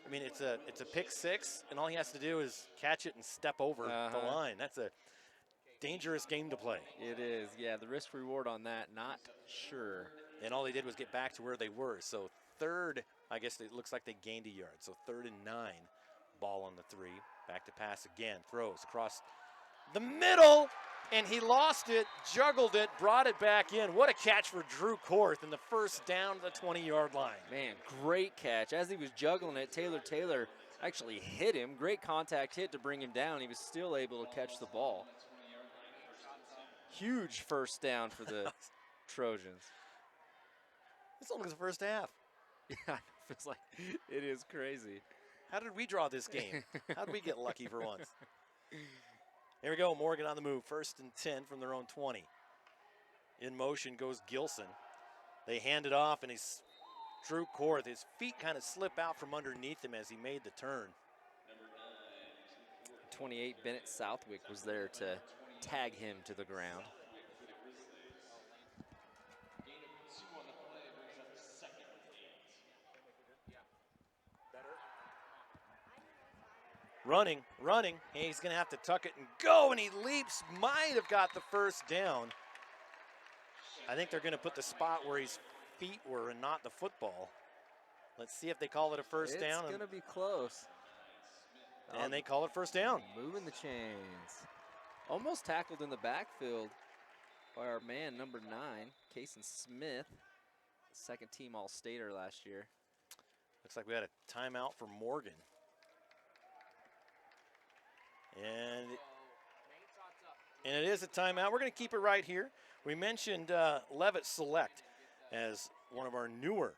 I mean, it's a pick six, and all he has to do is catch it and step over the line. That's a dangerous game to play. It is, yeah. The risk reward on that, not sure. And all they did was get back to where they were. So third, I guess it looks like they gained a yard. So 3rd and 9, ball on the 3. Back to pass again, throws across the middle, and he lost it, juggled it, brought it back in. What a catch for Drew Korth in the first down to the 20-yard line. Man, great catch. As he was juggling it, Taylor actually hit him. Great contact hit to bring him down. He was still able to catch the ball. Huge first down for the Trojans. It's only the first half. Yeah, it feels like it is crazy. How did we draw this game? How did we get lucky for once? Here we go, Morgan on the move. 1st and 10 from their own 20. In motion goes Gilson. They hand it off, and he's Drew Korth. His feet kind of slip out from underneath him as he made the turn. 28, Bennett Southwick was there to tag him to the ground. Running. He's going to have to tuck it and go, and he leaps. Might have got the first down. I think they're going to put the spot where his feet were and not the football. Let's see if they call it a first down. It's going to be close. And they call it first down. Moving the chains. Almost tackled in the backfield by our man, number 9, Kason Smith, second team All-Stater last year. Looks like we had a timeout for Morgan. And it is a timeout. We're going to keep it right here. We mentioned Levitt Select as one of our newer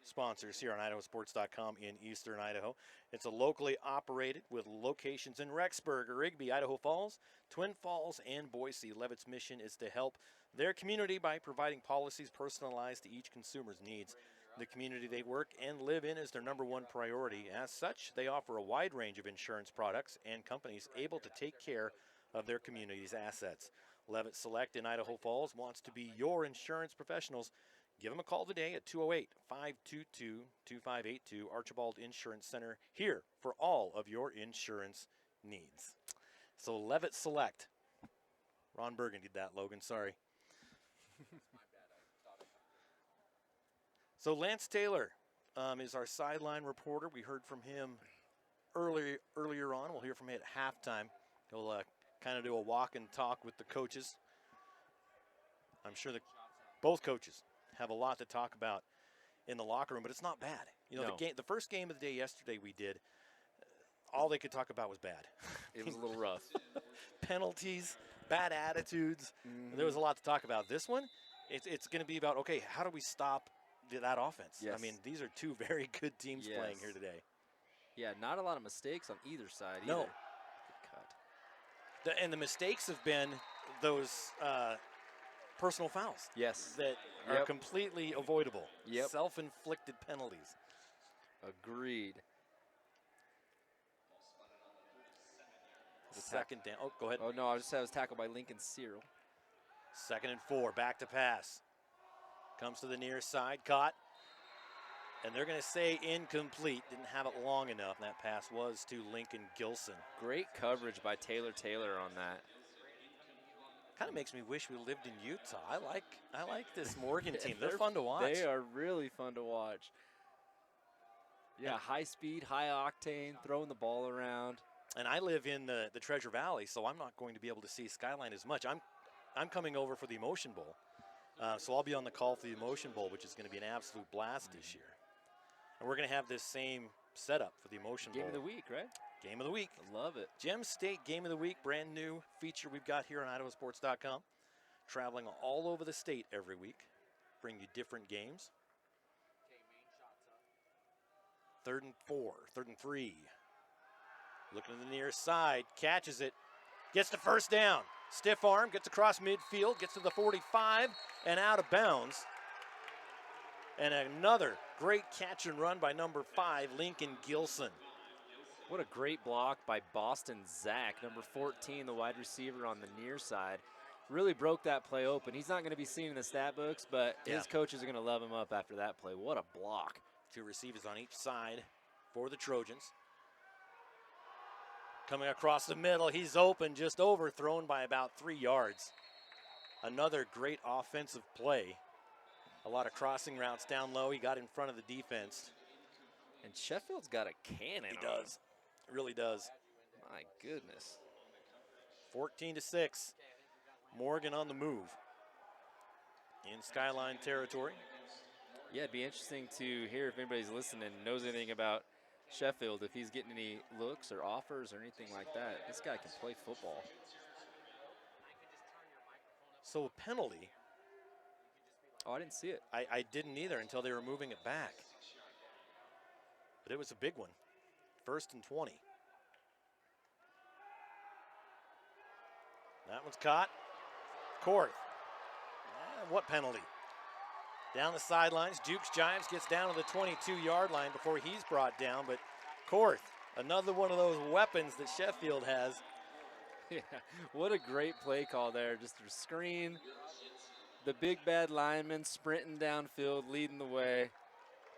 sponsors here on IdahoSports.com in Eastern Idaho. It's a locally operated with locations in Rexburg, Rigby, Idaho Falls, Twin Falls, and Boise. Levitt's mission is to help their community by providing policies personalized to each consumer's needs. The community they work and live in is their #1 priority. As such, they offer a wide range of insurance products and companies able to take care of their community's assets. Levitt Select in Idaho Falls wants to be your insurance professionals. Give them a call today at 208-522-2582, Archibald Insurance Center, here for all of your insurance needs. So Levitt Select. Ron Bergen did that, Logan, sorry. So Lance Taylor is our sideline reporter. We heard from him earlier on. We'll hear from him at halftime. He'll kind of do a walk and talk with the coaches. I'm sure that both coaches have a lot to talk about in the locker room, but it's not bad. You know, the first game of the day yesterday we did, all they could talk about was bad. It was a little rough. Penalties, bad attitudes. There was a lot to talk about. This one, it's going to be about, okay, how do we stop that offense? Yes. I mean, these are two very good teams playing here today. Yeah, not a lot of mistakes on either side No. either. Good cut. And the mistakes have been those personal fouls. Yes. That are completely avoidable. Yep. Self-inflicted penalties. Agreed. Second down. Oh, go ahead. Oh, no, I just said it was tackled by Lincoln Cyril. 2nd and 4. Back to pass. Comes to the near side. Caught. And they're going to say incomplete. Didn't have it long enough. And that pass was to Lincoln Gilson. Great coverage by Taylor on that. Kind of makes me wish we lived in Utah. I like this Morgan team. They're fun to watch. They are really fun to watch. Yeah, high speed, high octane, throwing the ball around. And I live in the Treasure Valley, so I'm not going to be able to see Skyline as much. I'm coming over for the Emotion Bowl, so I'll be on the call for the Emotion Bowl, which is going to be an absolute blast this year. And we're going to have this same setup for the Emotion Bowl. Game of the week, right? Game of the week. I love it. Gem State Game of the Week, brand new feature we've got here on IdahoSports.com. Traveling all over the state every week, bring you different games. 3rd and 4, 3rd and 3. Looking to the near side, catches it, gets the first down. Stiff arm, gets across midfield, gets to the 45, and out of bounds. And another great catch and run by number 5, Lincoln Gilson. What a great block by Boston Zach, number 14, the wide receiver on the near side. Really broke that play open. He's not going to be seen in the stat books, but his coaches are going to love him up after that play. What a block. 2 receivers on each side for the Trojans. Coming across the middle, he's open, just overthrown by about 3 yards. Another great offensive play. A lot of crossing routes down low. He got in front of the defense. And Sheffield's got a cannon. He does. Really does. My goodness. 14-6. Morgan on the move in Skyline territory. Yeah, it'd be interesting to hear if anybody's listening and knows anything about Sheffield, if he's getting any looks or offers or anything like that. This guy can play football. So a penalty. Oh, I didn't see it. I didn't either until they were moving it back. But it was a big one. 1st and 20. That one's caught. Korth. What penalty? Down the sidelines, Jukes Giants gets down to the 22-yard line before he's brought down, but Korth, another one of those weapons that Sheffield has. Yeah, what a great play call there. Just a screen, the big bad lineman sprinting downfield, leading the way,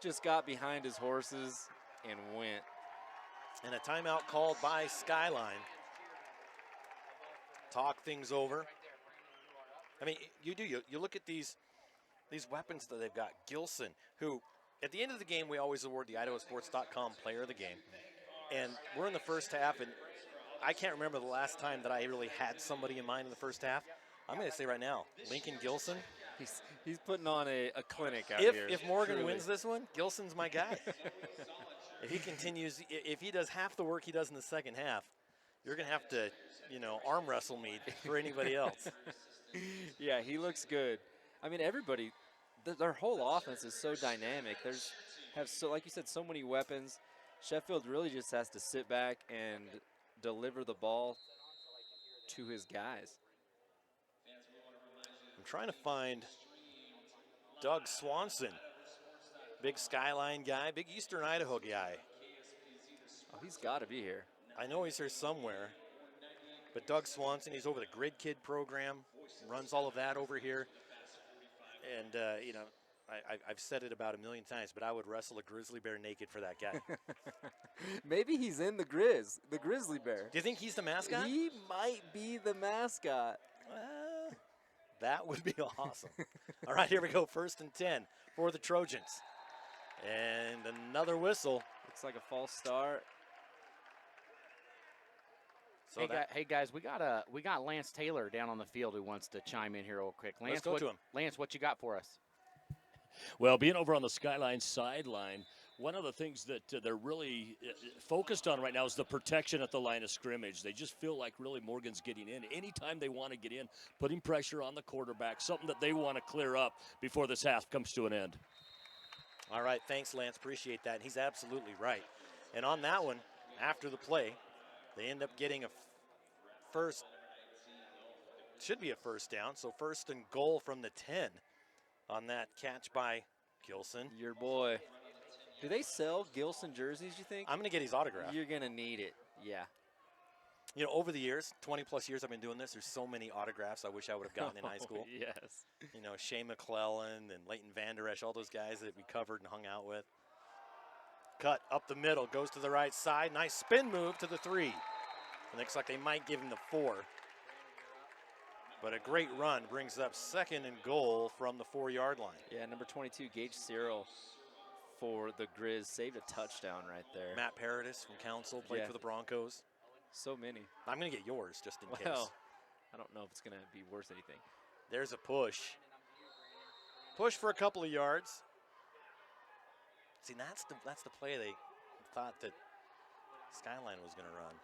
just got behind his horses and went. And a timeout called by Skyline. Talk things over. I mean, you look at these weapons that they've got. Gilson, who at the end of the game, we always award the IdahoSports.com player of the game. And we're in the first half, and I can't remember the last time that I really had somebody in mind in the first half. I'm going to say right now, Lincoln Gilson. He's putting on a clinic out here. If Morgan truly wins this one, Gilson's my guy. If he continues, if he does half the work he does in the second half, you're going to have to, arm wrestle me for anybody else. Yeah, he looks good. I mean, everybody, their whole offense is so dynamic. Like you said, so many weapons. Sheffield really just has to sit back and deliver the ball to his guys. I'm trying to find Doug Swanson, big Skyline guy, big Eastern Idaho guy. Oh, he's got to be here. I know he's here somewhere, but Doug Swanson, he's over the Grid Kid program, runs all of that over here. And, I've said it about 1 million times, but I would wrestle a grizzly bear naked for that guy. Maybe he's in the grizzly bear. Do you think he's the mascot? He might be the mascot. That would be awesome. All right, here we go. 1st and 10 for the Trojans. And another whistle. Looks like a false start. So hey guys, we got Lance Taylor down on the field who wants to chime in here real quick. Lance, let's go to him. Lance, what you got for us? Well, being over on the Skyline sideline, one of the things that they're really focused on right now is the protection at the line of scrimmage. They just feel like really Morgan's getting in. Anytime they want to get in, putting pressure on the quarterback, something that they want to clear up before this half comes to an end. All right, thanks, Lance. Appreciate that. He's absolutely right. And on that one, after the play, they end up getting should be a first down, so 1st and goal from the 10 on that catch by Gilson. Your boy. Do they sell Gilson jerseys, you think? I'm going to get his autograph. You're going to need it, yeah. Over the years, 20-plus years I've been doing this, there's so many autographs I wish I would have gotten in high school. Yes. Shea McClellan and Leighton Vander Esch, all those guys that we covered and hung out with. Cut up the middle, goes to the right side. Nice spin move to the 3. It looks like they might give him the 4. But a great run brings up 2nd and goal from the 4-yard line. Yeah, number 22, Gage Cyril, for the Grizz. Saved a touchdown right there. Matt Paradis from Council played for the Broncos. So many. I'm going to get yours just in case. Well, I don't know if it's going to be worth anything. There's a push. Push for a couple of yards. See, that's the play they thought that Skyline was going to run.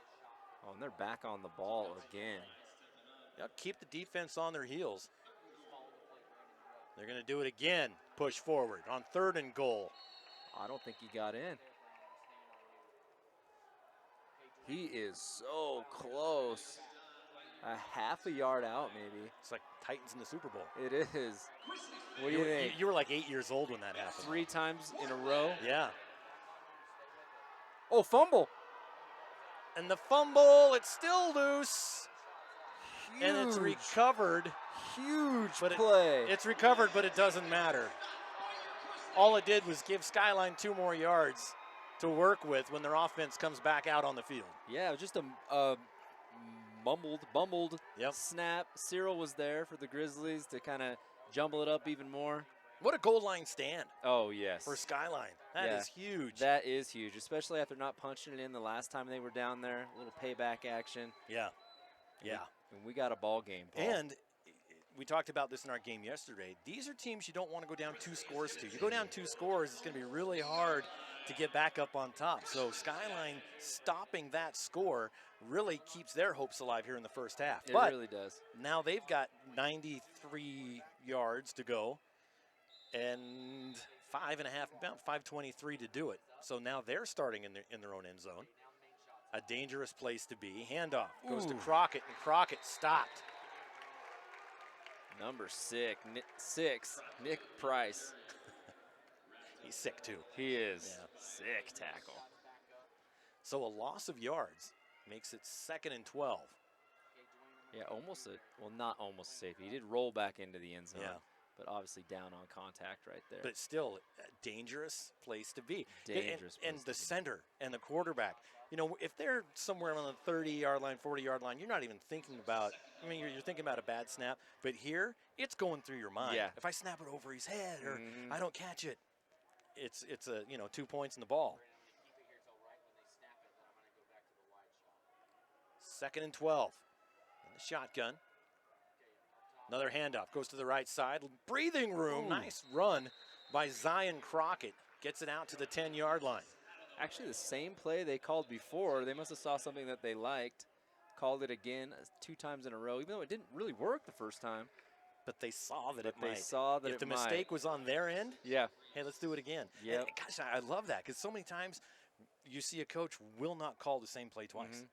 Oh, and they're back on the ball again. Yep, keep the defense on their heels. They're going to do it again. Push forward on 3rd and goal. I don't think he got in. He is so close. A half a yard out, maybe. It's like Titans in the Super Bowl. It is. What do you think? You were like 8 years old when that happened. 3 times in a row? Yeah. Oh, fumble. And the fumble, it's still loose. Huge. And it's recovered. Huge but play. It's recovered, but it doesn't matter. All it did was give Skyline 2 more yards to work with when their offense comes back out on the field. Yeah, it was just a bumbled snap. Cyril was there for the Grizzlies to kind of jumble it up even more. What a goal line stand. Oh, yes. For Skyline. That is huge. That is huge, especially after not punching it in the last time they were down there. A little payback action. Yeah. Yeah. And we got a ball game, Paul. And we talked about this in our game yesterday. These are teams you don't want to go down 2 scores to. You go down 2 scores, it's going to be really hard to get back up on top. So Skyline stopping that score really keeps their hopes alive here in the first half. It really does. Now they've got 93 yards to go and 5.5, about 5:23 to do it. So now they're starting in their own end zone. A dangerous place to be. Handoff goes to Crockett, and Crockett stopped. Number 6, Nick Price. He's sick too. He is. Yeah. Sick tackle. So a loss of yards makes it 2nd and 12. Yeah, not almost safe. He did roll back into the end zone. Yeah. But obviously down on contact right there. But still, a dangerous place to be. Dangerous and the center and the quarterback. You know, if they're somewhere on the 30-yard line, 40-yard line, you're not even thinking about, you're thinking about a bad snap. But here, it's going through your mind. Yeah. If I snap it over his head or I don't catch it, it's 2 points in the ball. 2nd and 12. And the shotgun. Another handoff, goes to the right side. Breathing room, nice run by Zion Crockett. Gets it out to the 10-yard line. Actually, the same play they called before. They must have saw something that they liked. Called it again 2 times in a row, even though it didn't really work the first time. But they saw that it might. They saw that if the mistake was on their end, yeah. Hey, let's do it again. Yeah. Gosh, I love that because so many times you see a coach will not call the same play twice.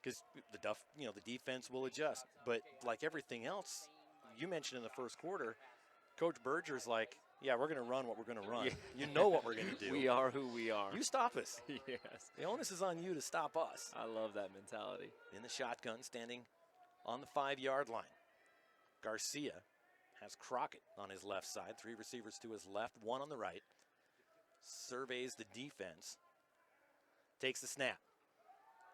Because the defense will adjust. But like everything else, you mentioned in the first quarter, Coach Berger's like, yeah, we're going to run what we're going to run. Yeah. You know what we're going to do. We are who we are. You stop us. Yes. The onus is on you to stop us. I love that mentality. In the shotgun, standing on the 5-yard line. Garcia has Crockett on his left side. 3 receivers to his left, 1 on the right. Surveys the defense. Takes the snap.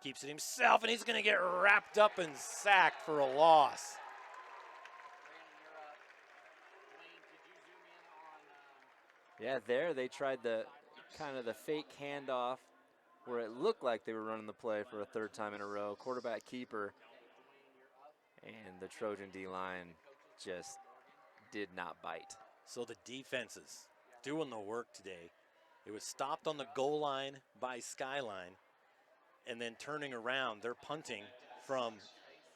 Keeps it himself, and he's going to get wrapped up and sacked for a loss. Yeah, there they tried the fake handoff where it looked like they were running the play for a 3rd time in a row. Quarterback keeper, and the Trojan D-line just did not bite. So the defenses doing the work today. It was stopped on the goal line by Skyline, and then turning around, they're punting from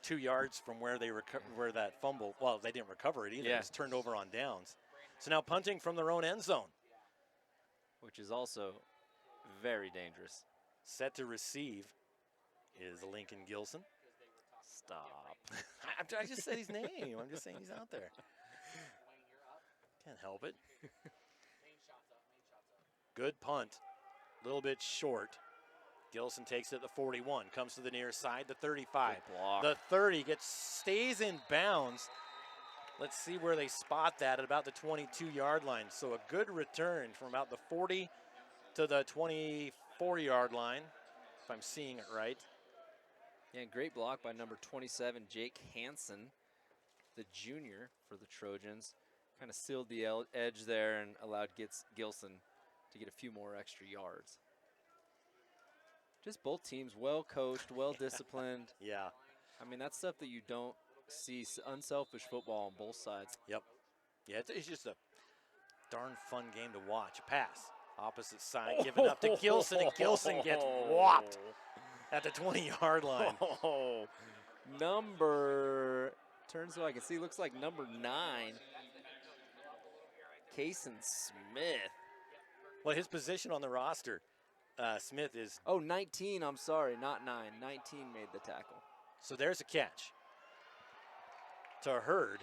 2 yards from where they where that fumble. Well, they didn't recover it either. Yeah. It was turned over on downs. So now punting from their own end zone, which is also very dangerous. Set to receive is Lincoln Gilson. Stop. I just said his name. I'm just saying he's out there. Can't help it. Good punt. A little bit short. Gilson takes it at the 41. Comes to the near side, the 35. Good block. The 30 stays in bounds. Let's see where they spot that at about the 22-yard line. So a good return from about the 40 to the 24-yard line, if I'm seeing it right. Yeah, great block by number 27, Jake Hansen, the junior for the Trojans. Kind of sealed the edge there and allowed Gilson to get a few more extra yards. Just both teams well coached, well disciplined. Yeah. I mean, that's stuff that you don't see, unselfish football on both sides. Yep. Yeah, it's just a darn fun game to watch. Pass. Opposite side, given up to Gilson, and Gilson gets whopped at the 20-yard line. Number, turns so I can see, looks like number 9, Kason Smith. Well, his position on the roster, Smith is... Oh, 19, I'm sorry, not 9. 19 made the tackle. So there's a catch to Hurd.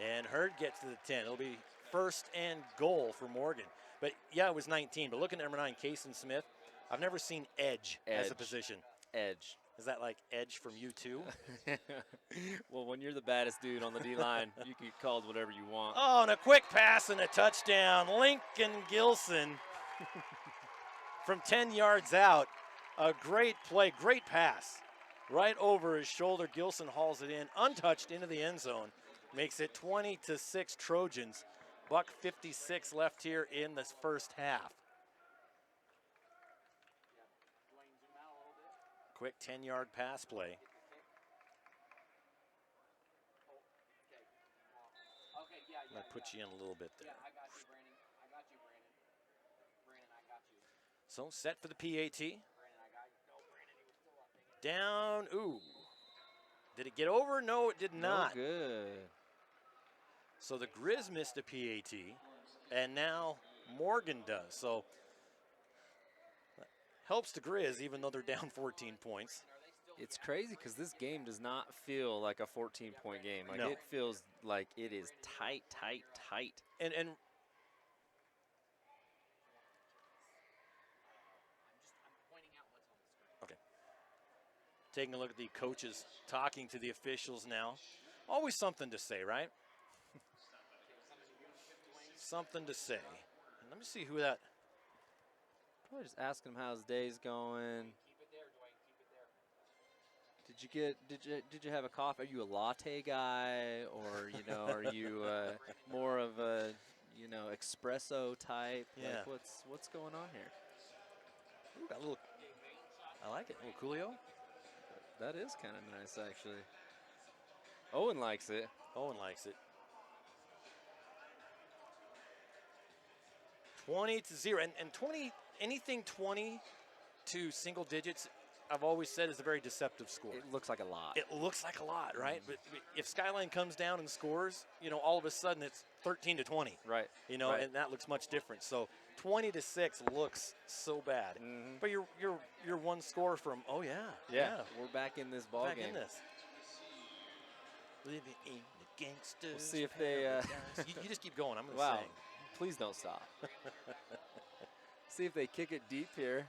And Hurd gets to the 10. It'll be first and goal for Morgan. But, yeah, it was 19. But looking at number 9, Kason Smith, I've never seen edge as a position. Edge. Is that like Edge from U2? Well, when you're the baddest dude on the D-line, you can get called whatever you want. Oh, and a quick pass and a touchdown. Lincoln Gilson from 10 yards out. A great play, great pass. Right over his shoulder, Gilson hauls it in, untouched into the end zone. Makes it 20-6 Trojans. $1:56 left here in this first half. Quick 10-yard pass play. I'm going to put you in a little bit there. So set for the PAT. Down, ooh. Did it get over? No, it did not. No good. So the Grizz missed a PAT, and now Morgan does. So helps the Grizz, even though they're down 14 points. It's crazy because this game does not feel like a 14-point game. Like No. It feels like it is tight. And okay. Taking a look at the coaches talking to the officials now. Always something to say, right? Something to say. And let me see who that. Probably just asking him how his day's going. Did you have a coffee? Are you a latte guy, or are you more of a espresso type? Yeah. Like what's going on here? Ooh, got a little. I like it. A little Coolio. That is kind of nice, actually. Owen likes it. Owen likes it. 20-0, and 20, anything 20 to single digits, I've always said is a very deceptive score. It looks like a lot. It looks like a lot, right? But if Skyline comes down and scores, all of a sudden it's 13-20. Right. Right. And that looks much different. So 20-6 looks so bad. Mm-hmm. But you're one score from Yeah. We're back in this ball back game. in this. Living in the gangsters. We'll see if they. you just keep going. I'm going to Wow. sing. Please don't stop. See if they kick it deep here,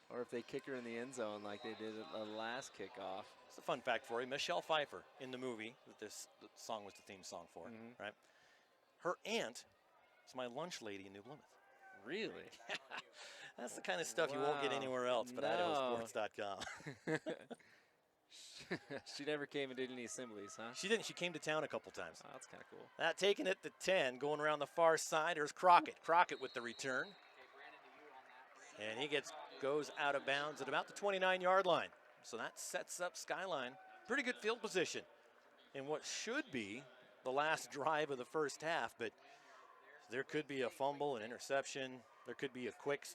or if they kick her in the end zone like they did at the last kickoff. It's a fun fact for you. Michelle Pfeiffer in the movie that the song was the theme song for, right? Her aunt is my lunch lady in New Plymouth. Really? That's the kind of stuff you won't get Wow. anywhere else but No. IdahoSports.com. She never came and did any assemblies, huh? She didn't. She came to town a couple times. Oh, that's kind of cool. Taking it to 10, going around the far side. There's Crockett. Crockett with the return. And he goes out of bounds at about the 29-yard line. So that sets up Skyline. Pretty good field position in what should be the last drive of the first half, but there could be a fumble, an interception. There could be a quick,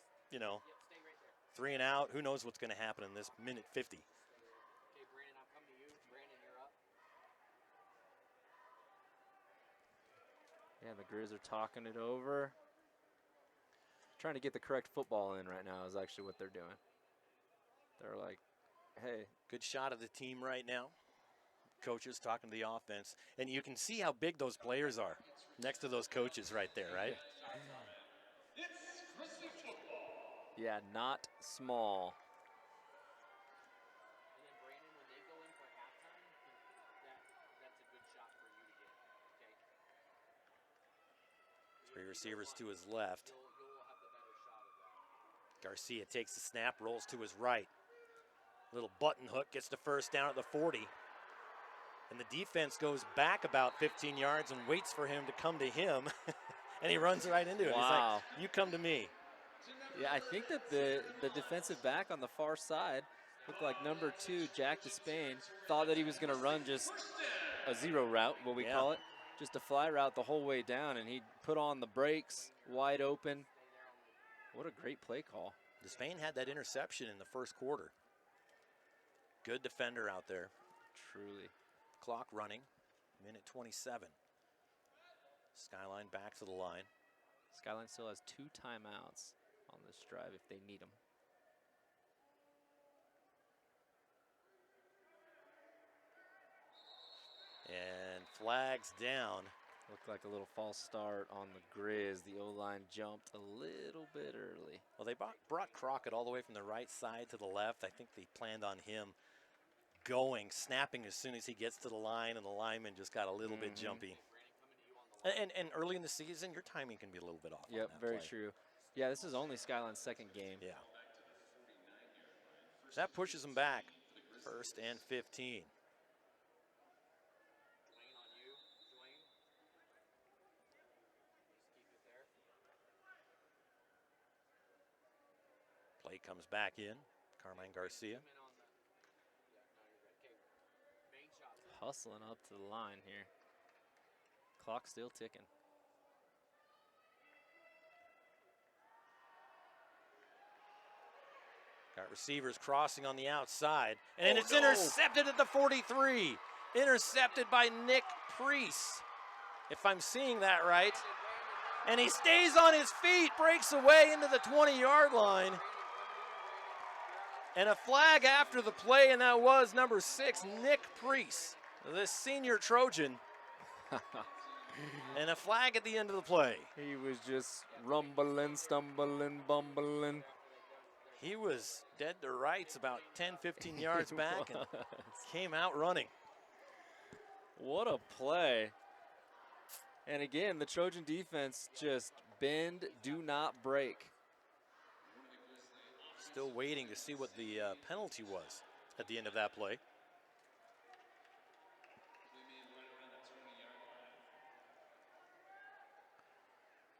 3 and out. Who knows what's going to happen in this minute 50. Yeah, the Grizz are talking it over. Trying to get the correct football in right now is actually what they're doing. They're like, hey. Good shot of the team right now. Coaches talking to the offense. And you can see how big those players are next to those coaches right there, right? Yeah, not small. Three receivers to his left. Garcia takes the snap, rolls to his right. Little button hook, gets the first down at the 40. And the defense goes back about 15 yards and waits for him to come to him And he runs right into it. Wow. He's like, you come to me. Yeah, I think that the defensive back on the far side looked like number 2, Jack Despain, thought that he was going to run just a zero route, what we call it, just a fly route the whole way down, and he put on the brakes, wide open. What a great play call. Despain had that interception in the first quarter. Good defender out there. Truly. Clock running, minute 27. Skyline back to the line. Skyline still has 2 timeouts on this drive if they need them. And flags down. Looked like a little false start on the Grizz. The O-line jumped a little bit early. Well, they brought Crockett all the way from the right side to the left. I think they planned on him snapping as soon as he gets to the line, and the lineman just got a little bit jumpy. And early in the season, your timing can be a little bit off. Yep, very true. Yeah, this is only Skyline's second game. Yeah. So that pushes them back. 1st and 15. Play comes back in. Carmine Garcia. Hustling up to the line here. Clock still ticking. Got receivers crossing on the outside. And it's intercepted at the 43. Intercepted by Nick Priest, if I'm seeing that right. And he stays on his feet, breaks away into the 20-yard line. And a flag after the play, and that was number 6, Nick Priest, the senior Trojan. And a flag at the end of the play. He was just rumbling, stumbling, bumbling. He was dead to rights about 10, 15 yards back and came out running. What a play. And again, the Trojan defense just bend, do not break. Still waiting to see what the penalty was at the end of that play.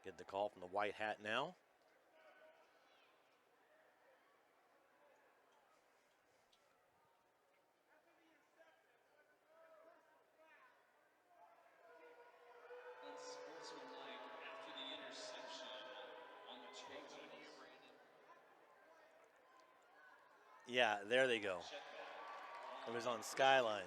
Get the call from the white hat now. Yeah, there they go. It was on Skyline.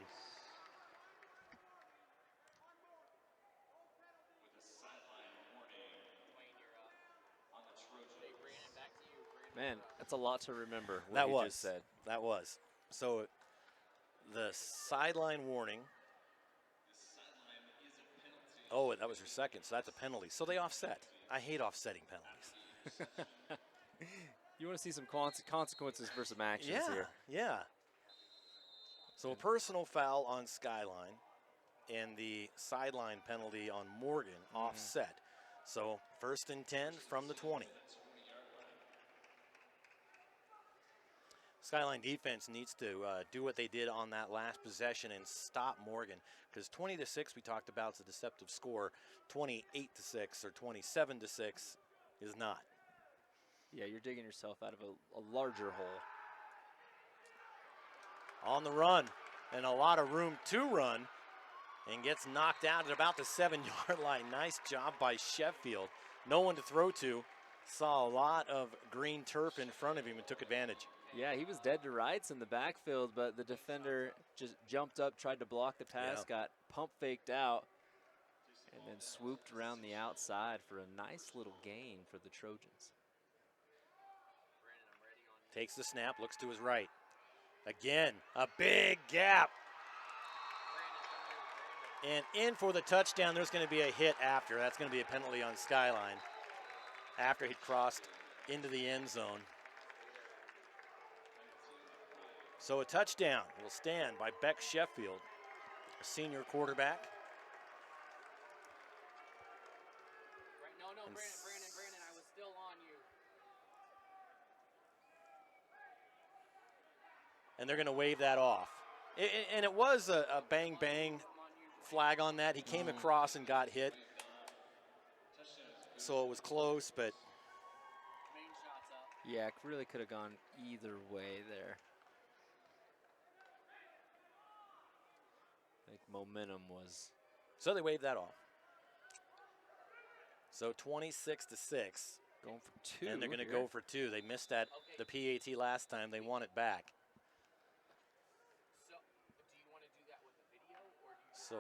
Man, that's a lot to remember. What That you was. just said. That was. So the sideline warning. Oh, that was her second, so that's a penalty. So they offset. I hate offsetting penalties. You want to see some consequences for some actions here. Yeah. So a personal foul on Skyline and the sideline penalty on Morgan offset. So 1st and 10 from the 20. Skyline defense needs to do what they did on that last possession and stop Morgan, because 20-6 we talked about is a deceptive score. 28-6 or 27-6 is not. Yeah, you're digging yourself out of a larger hole. On the run, and a lot of room to run, and gets knocked out at about the 7-yard line. Nice job by Sheffield. No one to throw to. Saw a lot of green turf in front of him and took advantage. Yeah, he was dead to rights in the backfield, but the defender just jumped up, tried to block the pass, got pump faked out, and then swooped around the outside for a nice little gain for the Trojans. Takes the snap, looks to his right. Again, a big gap. And in for the touchdown. There's going to be a hit after. That's going to be a penalty on Skyline after he crossed into the end zone. So a touchdown will stand by Beck Sheffield, a senior quarterback. No, Brandon, I was still on you. And they're going to wave that off. And it was a bang-bang flag on that. He came across and got hit. so it was close, but Yeah, it really could have gone either way there. I think momentum was. So they waved that off. So 26-6. Going for 2. And they're going to here. go for 2. They missed that the PAT last time. They want it back. So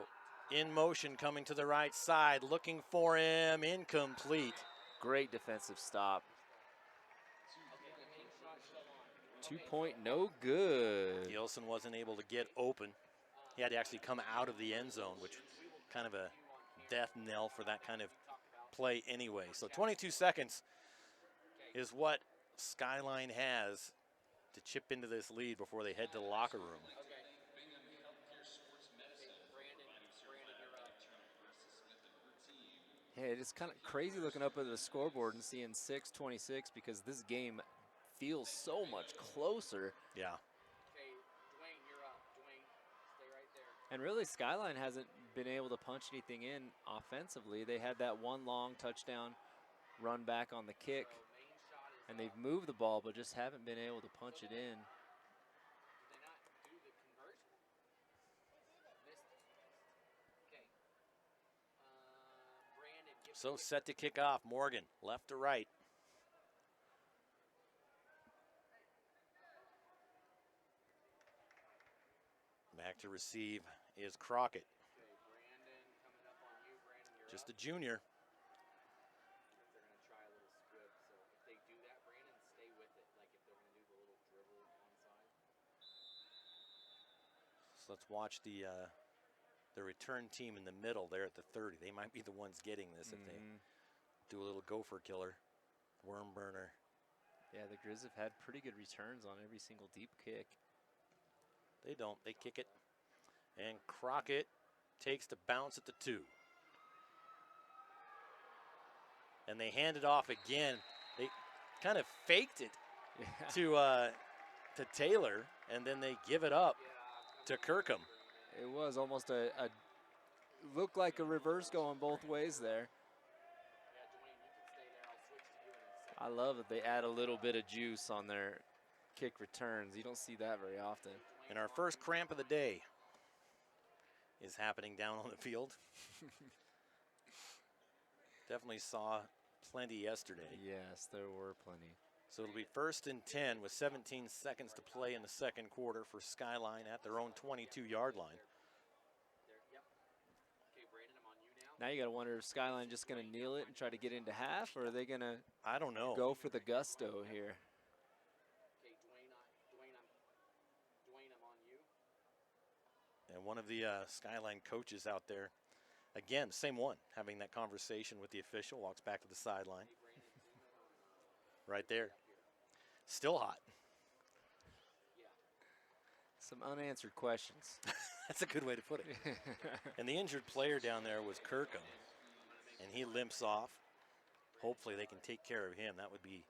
in motion, coming to the right side, looking for him, incomplete. Great defensive stop. 2-point, no good. Gilson wasn't able to get open. He had to actually come out of the end zone, which kind of a death knell for that kind of play anyway. So 22 seconds is what Skyline has to chip into this lead before they head to the locker room. Yeah, it is kind of crazy looking up at the scoreboard and seeing 6:26 because this game feels so much closer. Yeah. And really, Skyline hasn't been able to punch anything in offensively. They had that one long touchdown run back on the kick, and they've moved the ball, but just haven't been able to punch it in. So set to kick off. Morgan, left to right. Back to receive is Crockett. Just a junior. So let's watch the return team in the middle there at the 30. They might be the ones getting this if they do a little gopher killer, worm burner. Yeah, the Grizz have had pretty good returns on every single deep kick. They don't. They kick it. And Crockett takes the bounce at the 2. And they hand it off again. They kind of faked it to Taylor, and then they give it up to Kirkham. It was almost a looked like a reverse going both ways there. I love that they add a little bit of juice on their kick returns. You don't see that very often. And our first cramp of the day is happening down on the field. Definitely saw plenty yesterday. Yes, there were plenty. So it'll be 1st and 10 with 17 seconds to play in the second quarter for Skyline at their own 22-yard line. Now you got to wonder if Skyline just going to kneel it and try to get into half, or are they going to I don't know. Go for the gusto here? And one of the Skyline coaches out there, again, same one, having that conversation with the official, walks back to the sideline. Right there. Still hot. Some unanswered questions. That's a good way to put it. And the injured player down there was Kirkham, and he limps off. Hopefully they can take care of him. That would be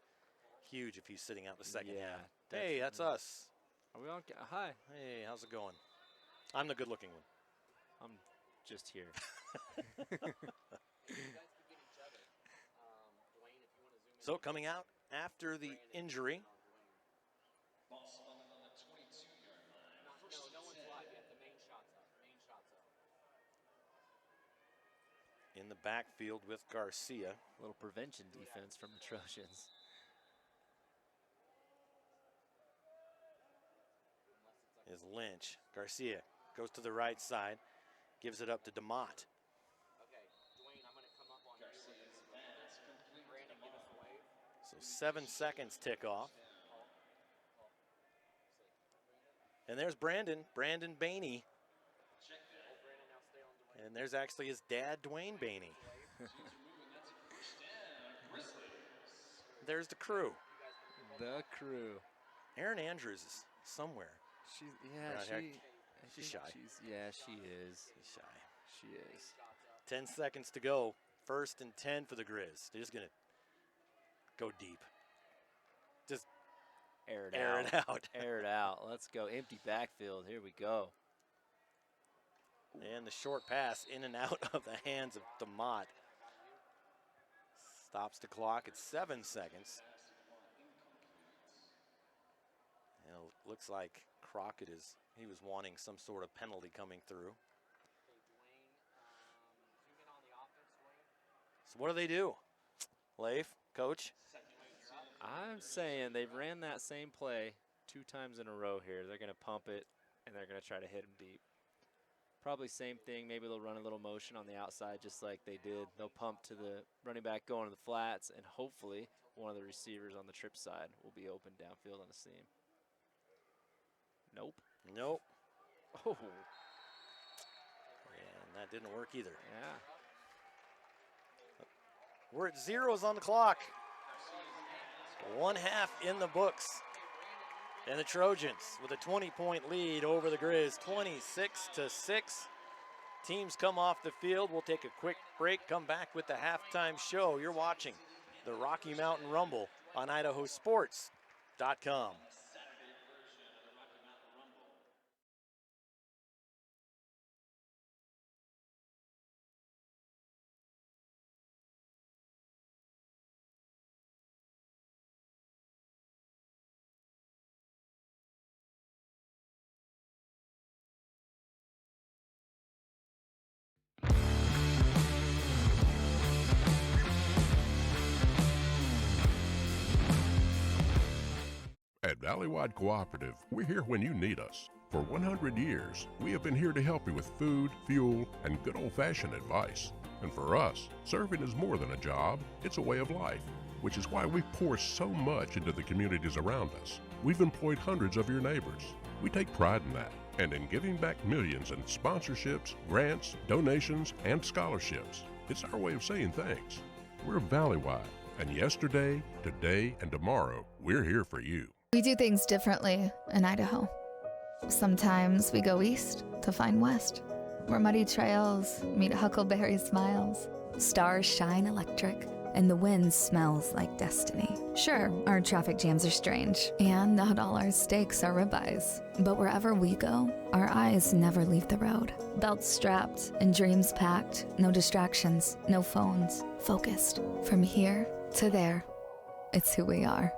huge if he's sitting out the second half. Hey, that's us. Are we on? Hi. Hey, how's it going? I'm the good-looking one. I'm just here. So coming out after the injury. In the backfield with Garcia. A little prevention defense from the Trojans. Is Lynch. Garcia goes to the right side, gives it up to DeMott. So 7 seconds tick off. And there's Brandon Baney. And there's actually his dad, Dwayne Baney. There's the crew. The crew. Erin Andrews is somewhere. She's shy. She is. She's shy. She is. 10 seconds to go. 1st and 10 for the Grizz. They're just going to go deep. Just air it out. Air it out. Let's go. Empty backfield. Here we go. And the short pass in and out of the hands of DeMott. Stops the clock at 7 seconds. And it looks like Crockett he was wanting some sort of penalty coming through. So what do they do? Leif, coach? I'm saying they've ran that same play 2 times in a row here. They're going to pump it, and they're going to try to hit him deep. Probably same thing. Maybe they'll run a little motion on the outside just like they did. They'll pump to the running back going to the flats, and hopefully one of the receivers on the trip side will be open downfield on the seam. Nope. Nope. Oh. And that didn't work either. Yeah. We're at zeros on the clock. 1/2 in the books. And the Trojans with a 20-point lead over the Grizz, 26-6. Teams come off the field. We'll take a quick break, come back with the halftime show. You're watching the Rocky Mountain Rumble on IdahoSports.com. At Valleywide Cooperative, we're here when you need us. For 100 years, we have been here to help you with food, fuel, and good old-fashioned advice. And for us, serving is more than a job, it's a way of life, which is why we pour so much into the communities around us. We've employed hundreds of your neighbors. We take pride in that, and in giving back millions in sponsorships, grants, donations, and scholarships. It's our way of saying thanks. We're Valleywide, and yesterday, today, and tomorrow, we're here for you. We do things differently in Idaho. Sometimes we go east to find west, where muddy trails meet huckleberry smiles. Stars shine electric, and the wind smells like destiny. Sure, our traffic jams are strange, and not all our steaks are ribeyes. But wherever we go, our eyes never leave the road. Belts strapped and dreams packed, no distractions, no phones, focused. From here to there, it's who we are.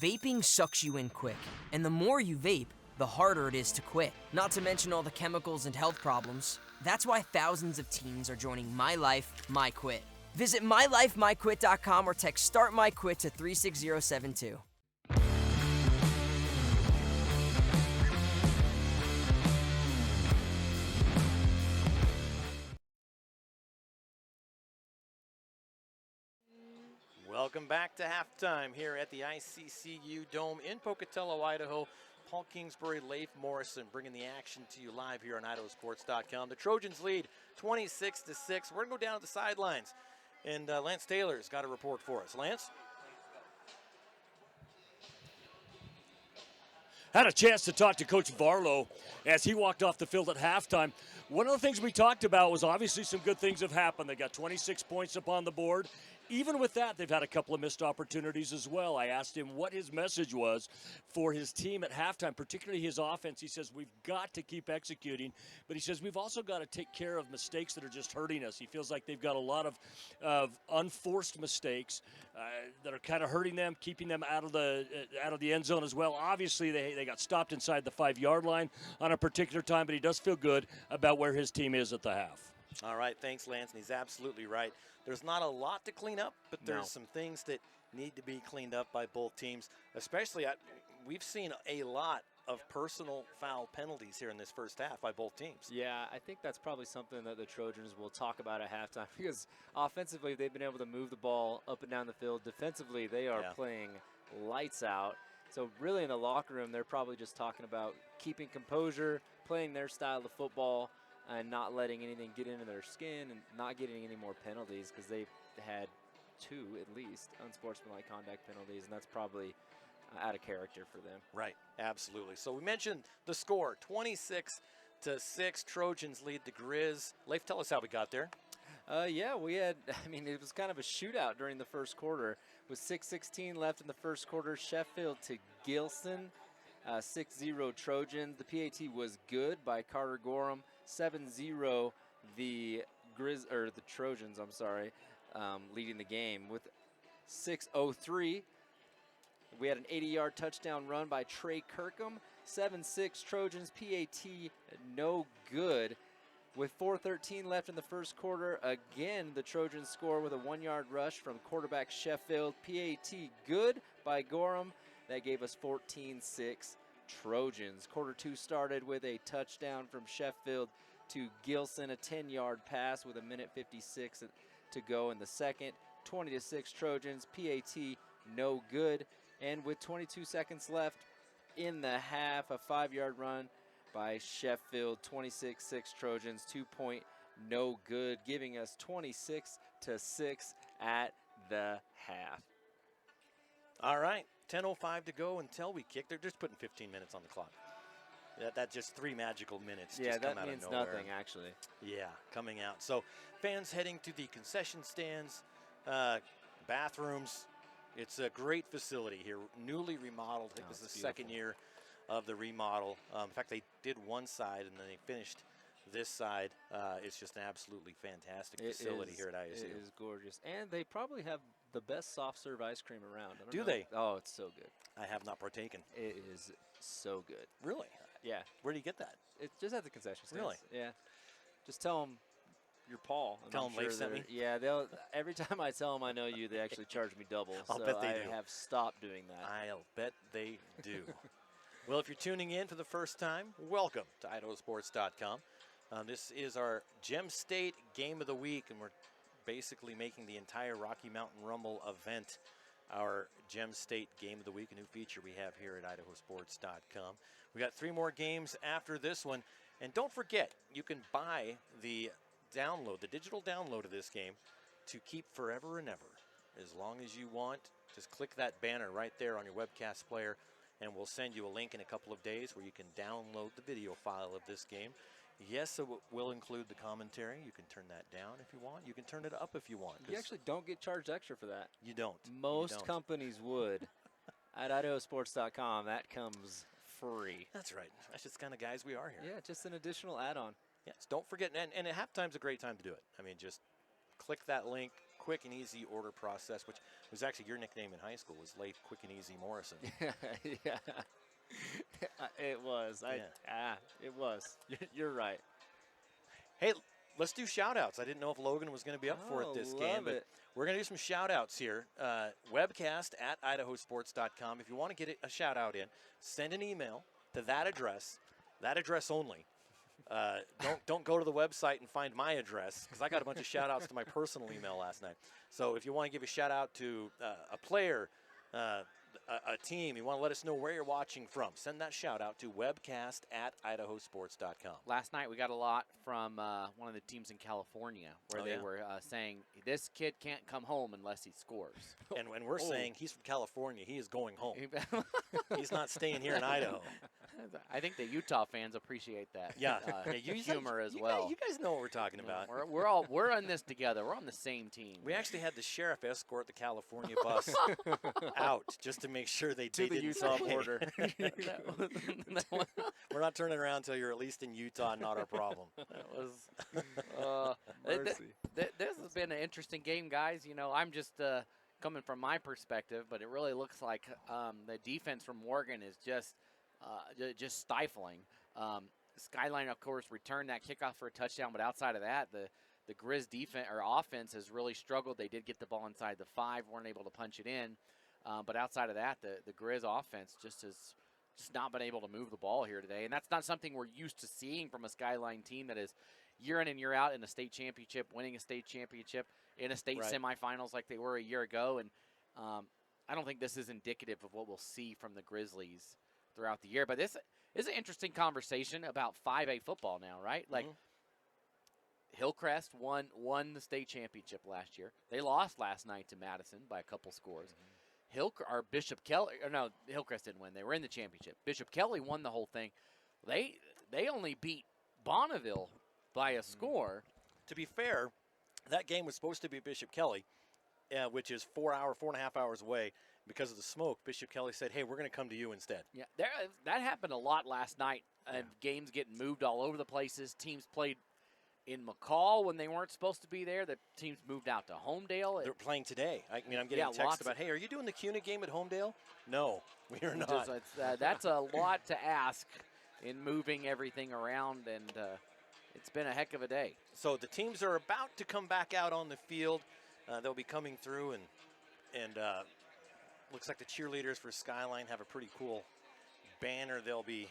Vaping sucks you in quick, and the more you vape, the harder it is to quit. Not to mention all the chemicals and health problems. That's why thousands of teens are joining My Life, My Quit. Visit mylifemyquit.com or text Start My Quit to 36072. Welcome back to halftime here at the ICCU Dome in Pocatello, Idaho. Paul Kingsbury, Leif Morrison bringing the action to you live here on IdahoSports.com. The Trojans lead 26-6. We're going to go down to the sidelines, and Lance Taylor's got a report for us. Lance? Had a chance to talk to Coach Varlow as he walked off the field at halftime. One of the things we talked about was obviously some good things have happened. They got 26 points up on the board. Even with that, they've had a couple of missed opportunities as well. I asked him what his message was for his team at halftime, particularly his offense. He says, we've got to keep executing, but he says, we've also got to take care of mistakes that are just hurting us. He feels like they've got a lot of unforced mistakes that are kind of hurting them, keeping them out of the end zone as well. Obviously, they got stopped inside the 5-yard line on a particular time, but he does feel good about where his team is at the half. All right, thanks, Lance, and he's absolutely right. There's not a lot to clean up, but there's some things that need to be cleaned up by both teams, especially we've seen a lot of personal foul penalties here in this first half by both teams. Yeah, I think that's probably something that the Trojans will talk about at halftime, because offensively they've been able to move the ball up and down the field. Defensively, they are playing lights out. So really in the locker room, they're probably just talking about keeping composure, playing their style of football, and not letting anything get into their skin and not getting any more penalties, because they've had 2 at least unsportsmanlike conduct penalties, and that's probably out of character for them. Right, absolutely. So we mentioned the score, 26-6. Trojans lead the Grizz. Leif, tell us how we got there. Yeah, we had, it was kind of a shootout during the first quarter. With 6:16 left in the first quarter, Sheffield to Gilson, 6-0 Trojans. The PAT was good by Carter Gorham. 7-0 the Trojans, I'm sorry. leading the game with 6:03. We had an 80-yard touchdown run by Trey Kirkham. 7-6 Trojans, PAT no good. With 4:13 left in the first quarter, again, the Trojans score with a 1-yard rush from quarterback Sheffield. PAT good by Gorham. That gave us 14-6 Trojans. Quarter 2 started with a touchdown from Sheffield to Gilson, a 10-yard pass with 1:56 to go in the second. 20-6 Trojans, PAT no good. And with 22 seconds left in the half, a 5-yard run by Sheffield. 26-6 Trojans, 2-point no good, giving us 26-6 at the half. All right, 10:05 to go until we kick. They're just putting 15 minutes on the clock. That's just 3 magical minutes. Yeah, just that come means out of nowhere. nothing, actually. Yeah, coming out. So fans heading to the concession stands, bathrooms. It's a great facility here, newly remodeled. I think this is the second year of the remodel. In fact, they did one side and then they finished this side. It's just an absolutely fantastic facility here at ISU. It is gorgeous. And they probably have the best soft serve ice cream around. I don't Do know. they? Oh, it's so good. I have not partaken. It is so good. Really? Yeah. Where do you get that? It's just at the concession stands. Really? Yeah. Just tell them you're Paul. And Tell I'm them Leif sent me? Yeah, they'll. Every time I tell them I know you, they actually charge me double. I'll so bet they I do. have stopped doing that. I'll bet they do. Well, if you're tuning in for the first time, welcome to IdahoSports.com. This is our Gem State Game of the Week, and we're basically making the entire Rocky Mountain Rumble event our Gem State Game of the Week, a new feature we have here at IdahoSports.com. We got 3 more games after this one, and don't forget, you can buy the download, the digital download of this game to keep forever and ever, as long as you want. Just click that banner right there on your webcast player, and we'll send you a link in a couple of days where you can download the video file of this game. Yes, it will include the commentary. You can turn that down if you want. You can turn it up if you want. You actually don't get charged extra for that. You don't. Most companies would. At IdahoSports.com, that comes free. That's right. That's just the kind of guys we are here. Yeah, just an additional add-on. Yes, don't forget, and at halftime's a great time to do it. I mean, just click that link, quick and easy order process, which was actually your nickname in high school, was Leif Quick and Easy Morrison. Yeah. It was. It was. You're right. Hey, let's do shout-outs. I didn't know if Logan was going to be up for it this game, but we're going to do some shout-outs here. Webcast at IdahoSports.com. If you want to get a shout-out in, send an email to that address only. Don't go to the website and find my address, because I got a bunch of shout-outs to my personal email last night. So if you want to give a shout-out to a player, a team, you want to let us know where you're watching from, send that shout-out to webcast at IdahoSports.com. Last night we got a lot from one of the teams in California where they were saying, this kid can't come home unless he scores. And when we're saying he's from California, he is going home. He's not staying here in Idaho. I think the Utah fans appreciate that. Yeah, humor as well. You guys know what we're talking about. We're in this together. We're on the same team. We actually had the sheriff escort the California bus out just to make sure they to the Utah border. We're not turning around until you're at least in Utah. Not our problem. That was mercy. This has been an interesting game, guys. You know, I'm just coming from my perspective, but it really looks like the defense from Morgan is just stifling. Skyline, of course, returned that kickoff for a touchdown, but outside of that, the Grizz defense or offense has really struggled. They did get the ball inside the 5, weren't able to punch it in, but outside of that, the Grizz offense just has not been able to move the ball here today, and that's not something we're used to seeing from a Skyline team that is year in and year out in a state championship, winning a state championship, in a state semifinals like they were a year ago, and I don't think this is indicative of what we'll see from the Grizzlies throughout the year. But this is an interesting conversation about 5A football now, right? Like, Hillcrest won the state championship last year. They lost last night to Madison by a couple scores. Bishop Kelly, or no, Hillcrest didn't win. They were in the championship. Bishop Kelly won the whole thing. They only beat Bonneville by a score. To be fair, that game was supposed to be Bishop Kelly, which is 4.5 hours away. Because of the smoke, Bishop Kelly said, hey, we're going to come to you instead. Yeah, that happened a lot last night. Games getting moved all over the places. Teams played in McCall when they weren't supposed to be there. The teams moved out to Homedale. They're playing today. I mean, I'm getting a text about, hey, are you doing the CUNA game at Homedale? No, we are not. That's a lot to ask in moving everything around, and it's been a heck of a day. So the teams are about to come back out on the field. They'll be coming through, and looks like the cheerleaders for Skyline have a pretty cool banner they'll be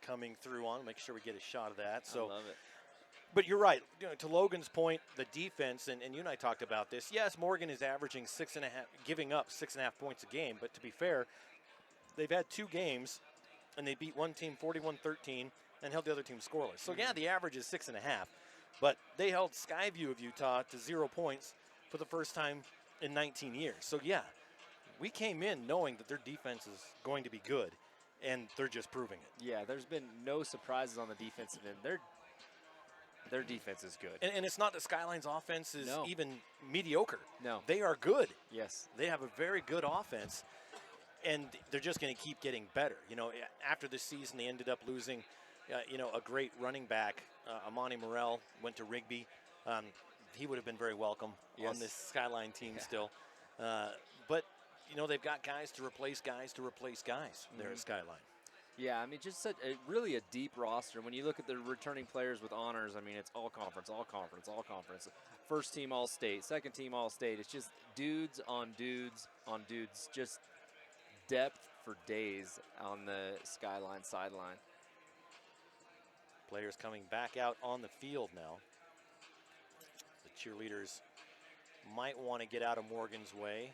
coming through on. Make sure we get a shot of that. So, I love it. But you're right. To Logan's point, the defense, and you and I talked about this. Yes, Morgan is averaging 6.5, giving up 6.5 points a game. But to be fair, they've had 2 games, and they beat one team 41-13 and held the other team scoreless. So yeah, the average is 6.5, but they held Skyview of Utah to 0 points for the first time in 19 years. So yeah, we came in knowing that their defense is going to be good, and they're just proving it. Yeah, there's been no surprises on the defensive end. Their defense is good. And it's not that Skyline's offense is No. even mediocre. No. They are good. Yes. They have a very good offense, and they're just going to keep getting better. You know, after this season, they ended up losing, a great running back. Amani Morrell went to Rigby. He would have been very welcome on this Skyline team still. But, they've got guys to replace guys there at Skyline. Yeah, I mean, just really a deep roster. When you look at the returning players with honors, I mean, it's all conference. First team All-State, second team All-State. It's just dudes on dudes on dudes. Just depth for days on the Skyline sideline. Players coming back out on the field now. The cheerleaders might want to get out of Morgan's way.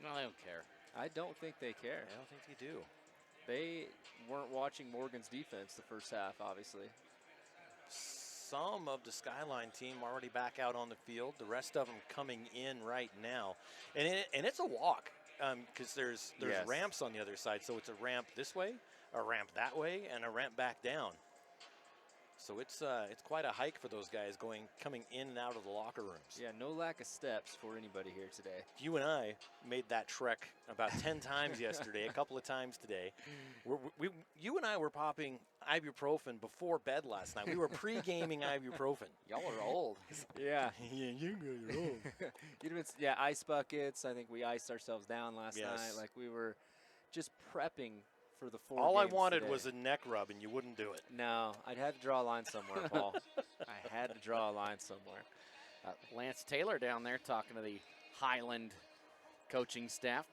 No, they don't care. I don't think they care. I don't think they do. They weren't watching Morgan's defense the first half, obviously. Some of the Skyline team already back out on the field. The rest of them coming in right now. And it's a walk because there's ramps on the other side. So it's a ramp this way, a ramp that way, and a ramp back down. So it's quite a hike for those guys coming in and out of the locker rooms. Yeah, no lack of steps for anybody here today. You and I made that trek about 10 times yesterday, a couple of times today. You and I were popping ibuprofen before bed last night. We were pre-gaming ibuprofen. Y'all are old. Yeah. Yeah, you guys are old. Ice buckets. I think we iced ourselves down last night. Like we were just prepping for the 4 All I games wanted today. was a neck rub, and you wouldn't do it. No, I'd had to draw a line somewhere, Paul. I had to draw a line somewhere. Lance Taylor down there talking to the Highland coaching staff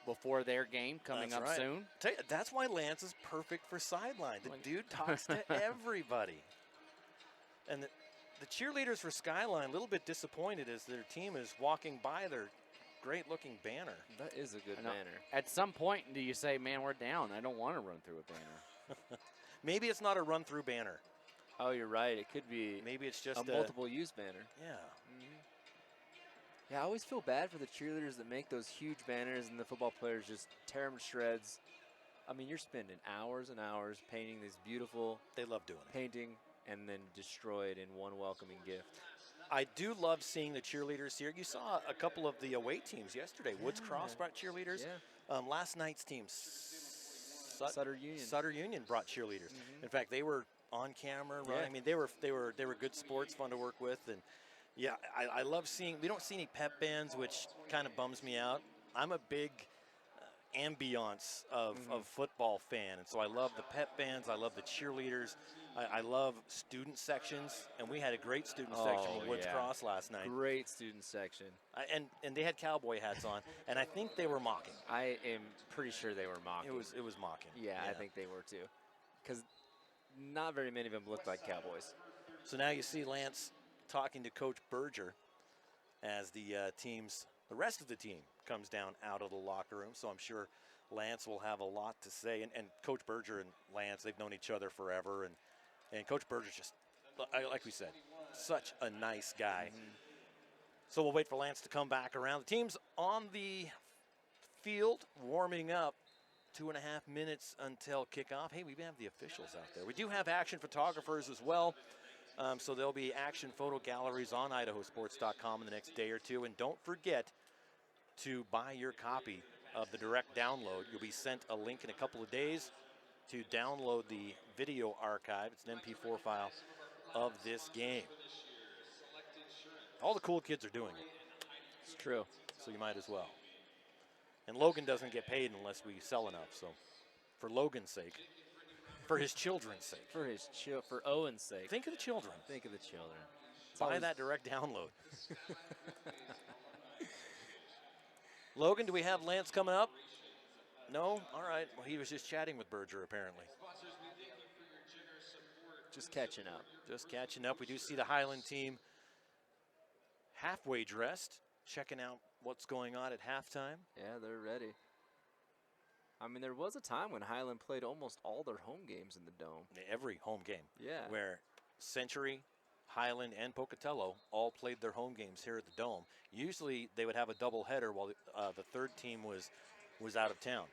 before their game coming up soon. That's why Lance is perfect for sideline. The dude talks to everybody. And the cheerleaders for Skyline, a little bit disappointed as their team is walking by their great-looking banner. That is a good banner. At some point, do you say, man, we're down. I don't want to run through a banner. Maybe it's not a run-through banner. Oh, you're right. It could be. Maybe it's just a multiple-use banner. Yeah. Yeah, I always feel bad for the cheerleaders that make those huge banners and the football players just tear them to shreds. I mean, you're spending hours and hours painting these beautiful. They love doing it. Painting and then destroy it in one welcoming gift. I do love seeing the cheerleaders here. You saw a couple of the away teams yesterday. Woods Cross brought cheerleaders. Yeah. Last night's team, Sutter Union. Sutter Union brought cheerleaders. In fact, they were on camera. Right? I mean, they were good sports, fun to work with, and yeah, I love seeing. We don't see any pep bands, which kind of bums me out. I'm a big ambiance of football fan, and so I love the pep bands. I love the cheerleaders. I love student sections, and we had a great student section at Woods Cross last night. Great student section. And they had cowboy hats on, and I think they were mocking. I am pretty sure they were mocking. It was mocking. Yeah, I think they were too, because not very many of them looked like cowboys. So now you see Lance talking to Coach Berger as the rest of the team comes down out of the locker room. So I'm sure Lance will have a lot to say. And Coach Berger and Lance, they've known each other forever. And Coach Berger's just, like we said, such a nice guy. So we'll wait for Lance to come back around. The team's on the field warming up. 2.5 minutes until kickoff. Hey, we have the officials out there. We do have action photographers as well. So there'll be action photo galleries on IdahoSports.com in the next day or two. And don't forget to buy your copy of the direct download. You'll be sent a link in a couple of days to download the video archive. It's an MP4 file of this game. All the cool kids are doing it. It's true. So you might as well. And Logan doesn't get paid unless we sell enough. So for Logan's sake, for his children's sake. For Owen's sake. Think of the children. Think of the children. Buy that direct download. Logan, do we have Lance coming up? No? All right. Well, he was just chatting with Berger, apparently. Just catching up. Just catching up. We do see the Highland team halfway dressed, checking out what's going on at halftime. Yeah, they're ready. I mean, there was a time when Highland played almost all their home games in the Dome. Every home game. Yeah. Where Century, Highland, and Pocatello all played their home games here at the Dome. Usually they would have a doubleheader while the third team was out of town.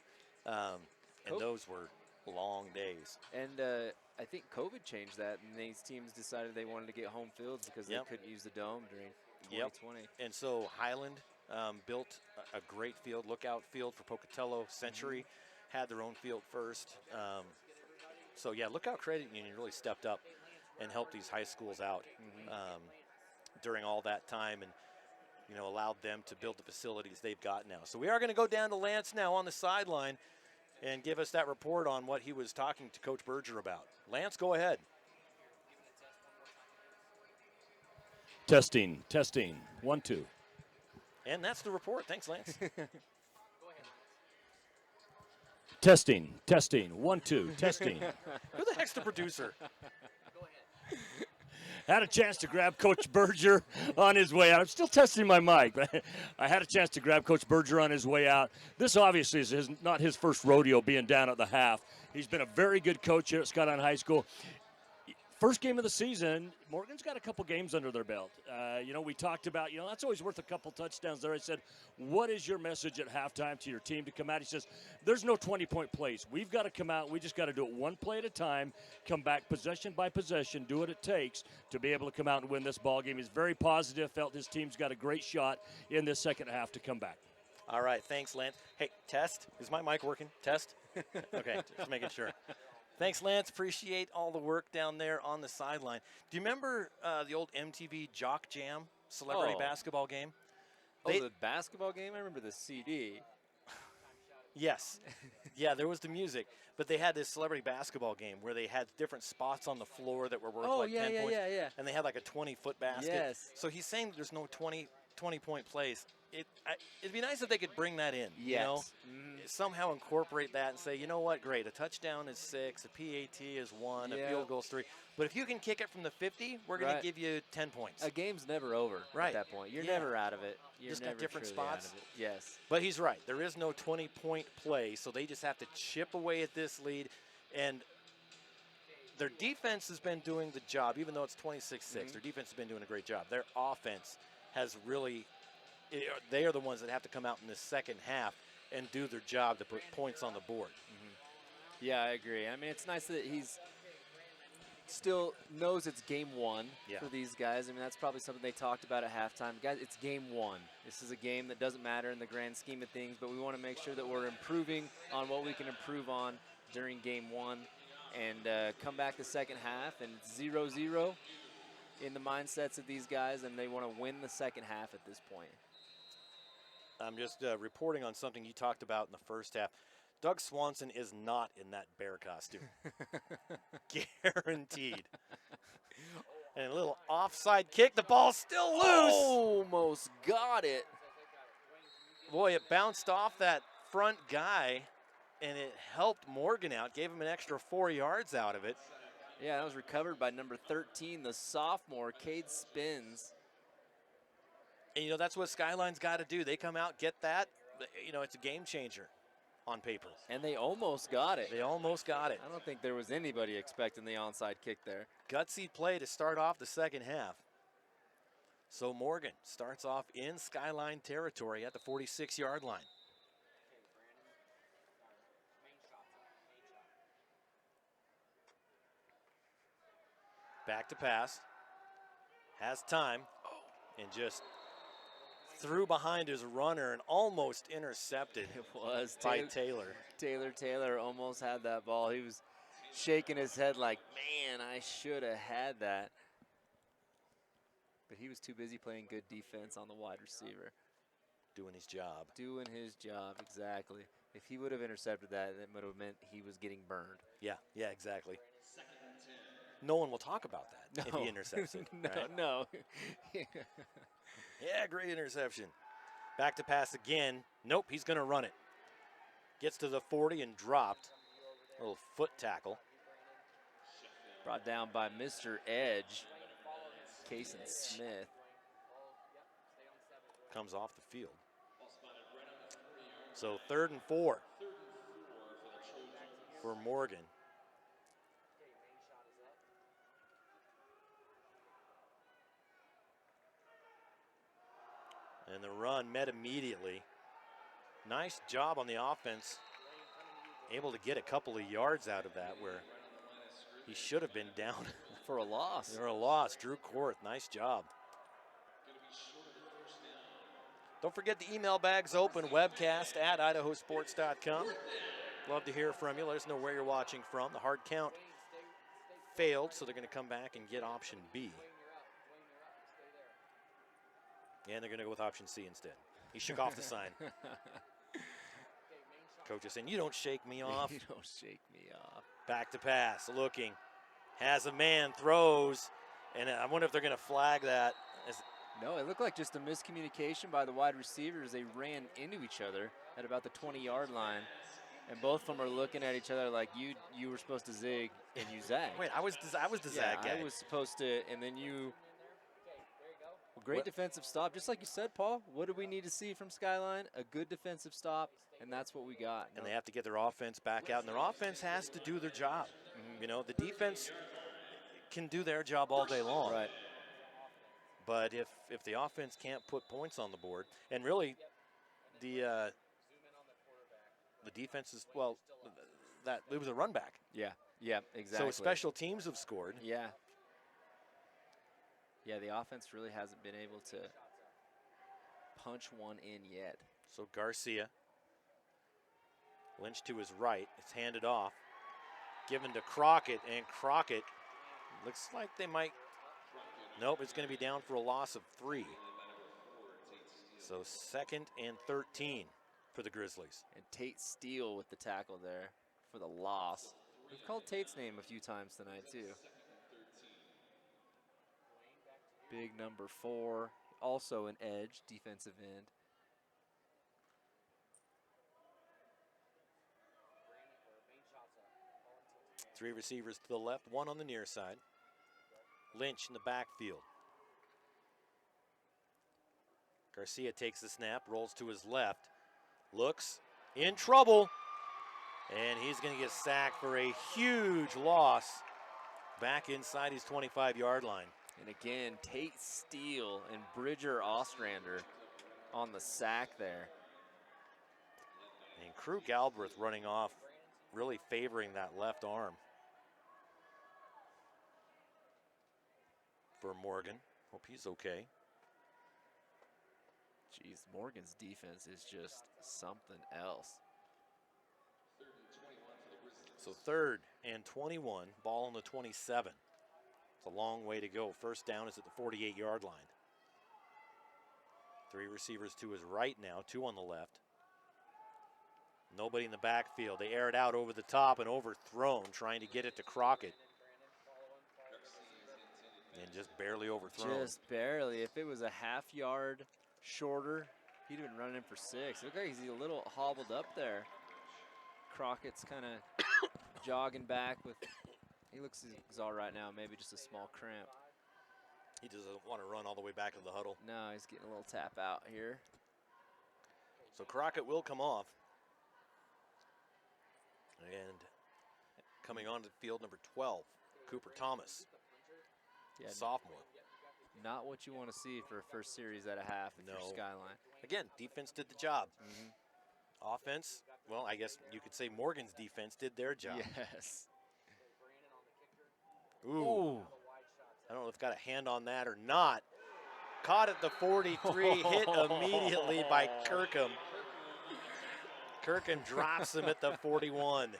And those were long days. And I think COVID changed that, and these teams decided they wanted to get home fields because they couldn't use the Dome during 2020. And so Highland built a great field, lookout field for Pocatello. Century had their own field first. So yeah, Lookout Credit Union really stepped up and helped these high schools out during all that time, and allowed them to build the facilities they've got now. So we are going to go down to Lance now on the sideline and give us that report on what he was talking to Coach Berger about. Lance, go ahead. Testing, 1, 2. And that's the report. Thanks, Lance. Testing, 1, 2, testing. Who the heck's the producer? Had a chance to grab Coach Berger on his way out. I'm still testing my mic, but I had a chance to grab Coach Berger on his way out. This obviously is not his first rodeo being down at the half. He's been a very good coach here at Skyline High School. First game of the season, Morgan's got a couple games under their belt. We talked about, that's always worth a couple touchdowns there. I said, what is your message at halftime to your team to come out? He says, there's no 20-point plays. We've got to come out. We just got to do it one play at a time, come back possession by possession, do what it takes to be able to come out and win this ball game. He's very positive, felt his team's got a great shot in this second half to come back. All right, thanks, Lance. Hey, test. Is my mic working? Test? Okay, just making sure. Thanks, Lance. Appreciate all the work down there on the sideline. Do you remember the old MTV Jock Jam celebrity basketball game? The basketball game? I remember the CD. Yes. Yeah, there was the music. But they had this celebrity basketball game where they had different spots on the floor that were worth 10 points. Yeah. And they had like a 20-foot basket. Yes. So he's saying that there's no 20-point plays. It'd be nice if they could bring that in. Yes. Somehow incorporate that and say, you know what, great, a touchdown is 6, a PAT is 1, a field goal is 3. But if you can kick it from the 50, we're going to give you 10 points. A game's never over at that point. You're never out of it. You're just never got different truly spots. out of it. Yes. But he's right. There is no 20-point play, so they just have to chip away at this lead. And their defense has been doing the job, even though it's 26-6. Their defense has been doing a great job. Their offense has really – they are the ones that have to come out in the second half and do their job to put points on the board. Yeah, I agree. I mean, it's nice that he's still knows it's game one for these guys. I mean, that's probably something they talked about at halftime. Guys, it's game one. This is a game that doesn't matter in the grand scheme of things, but we want to make sure that we're improving on what we can improve on during game one and come back the second half and 0-0 in the mindsets of these guys, and they want to win the second half at this point. I'm just reporting on something you talked about in the first half. Doug Swanson is not in that bear costume. Guaranteed. And a little offside kick. The ball's still loose. Almost got it. Boy, it bounced off that front guy, and it helped Morgan out. Gave him an extra 4 yards out of it. Yeah, that was recovered by number 13, the sophomore, Cade Spins. And, that's what Skyline's got to do. They come out, get that. It's a game changer on paper. And they almost got it. They almost got it. I don't think there was anybody expecting the onside kick there. Gutsy play to start off the second half. So Morgan starts off in Skyline territory at the 46-yard line. Back to pass. Has time. And just threw behind his runner and almost intercepted. It was by Taylor. Taylor almost had that ball. He was shaking his head like, man, I should have had that. But he was too busy playing good defense on the wide receiver. Doing his job. Doing his job, exactly. If he would have intercepted that, that would have meant he was getting burned. Yeah, exactly. No one will talk about that if he intercepts it. No. Yeah, great interception. Back to pass again. Nope, he's going to run it. Gets to the 40 and dropped. A little foot tackle. Brought down by Mr. Edge, Kason Smith. Comes off the field. So 3rd and 4 for Morgan. And the run met immediately. Nice job on the offense. Able to get a couple of yards out of that where he should have been down. For a loss. For a loss. Drew Korth, nice job. Don't forget the email bag's open, webcast at IdahoSports.com. Love to hear from you. Let us know where you're watching from. The hard count failed, so they're going to come back and get option B. And they're going to go with option C instead. He shook off the sign. Coach is saying, you don't shake me off. You don't shake me off. Back to pass, looking. Has a man, throws. And I wonder if they're going to flag that. No, it looked like just a miscommunication by the wide receivers. They ran into each other at about the 20-yard line. And both of them are looking at each other like you were supposed to zig and you zagged. Wait, I was the zag guy. I was supposed to, and then you. Well, great defensive stop, just like you said, Paul. What do we need to see from Skyline? A good defensive stop, and that's what we got. And they have to get their offense back out, and their offense has to do their job. You know, the defense can do their job all day long. Right. But if the offense can't put points on the board, and really the defense is, well, that it was a run back. Yeah, exactly. So special teams have scored. Yeah, the offense really hasn't been able to punch one in yet. So Garcia, Lynch to his right, it's handed off, given to Crockett, and Crockett looks like they might. Nope, it's going to be down for a loss of 3. So 2nd and 13 for the Grizzlies. And Tate Steele with the tackle there for the loss. We've called Tate's name a few times tonight too. Big number 4, also an edge, defensive end. Three receivers to the left, one on the near side. Lynch in the backfield. Garcia takes the snap, rolls to his left, looks in trouble, and he's going to get sacked for a huge loss back inside his 25-yard line. And again, Tate Steele and Bridger Ostrander on the sack there. And Crew Galbraith running off, really favoring that left arm for Morgan. Hope he's okay. Jeez, Morgan's defense is just something else. So 3rd and 21, ball on the 27. It's a long way to go. First down is at the 48-yard line. 3 receivers to his right now, 2 on the left. Nobody in the backfield. They air it out over the top and overthrown, trying to get it to Crockett. And just barely overthrown. Just barely. If it was a half yard shorter, he'd have been running in for 6. It looks like he's a little hobbled up there. Crockett's kind of jogging back with, he looks he's all right now, maybe just a small cramp. He doesn't want to run all the way back to the huddle. No, he's getting a little tap out here. So Crockett will come off. And coming onto the field, number 12, Cooper Thomas, sophomore. Not what you want to see for a first series at a half if you're Skyline. Again, defense did the job. Offense, well, I guess you could say Morgan's defense did their job. Yes. Ooh. I don't know if got a hand on that or not. caught at the 43, hit immediately by Kirkham. Kirkham drops him at the 41.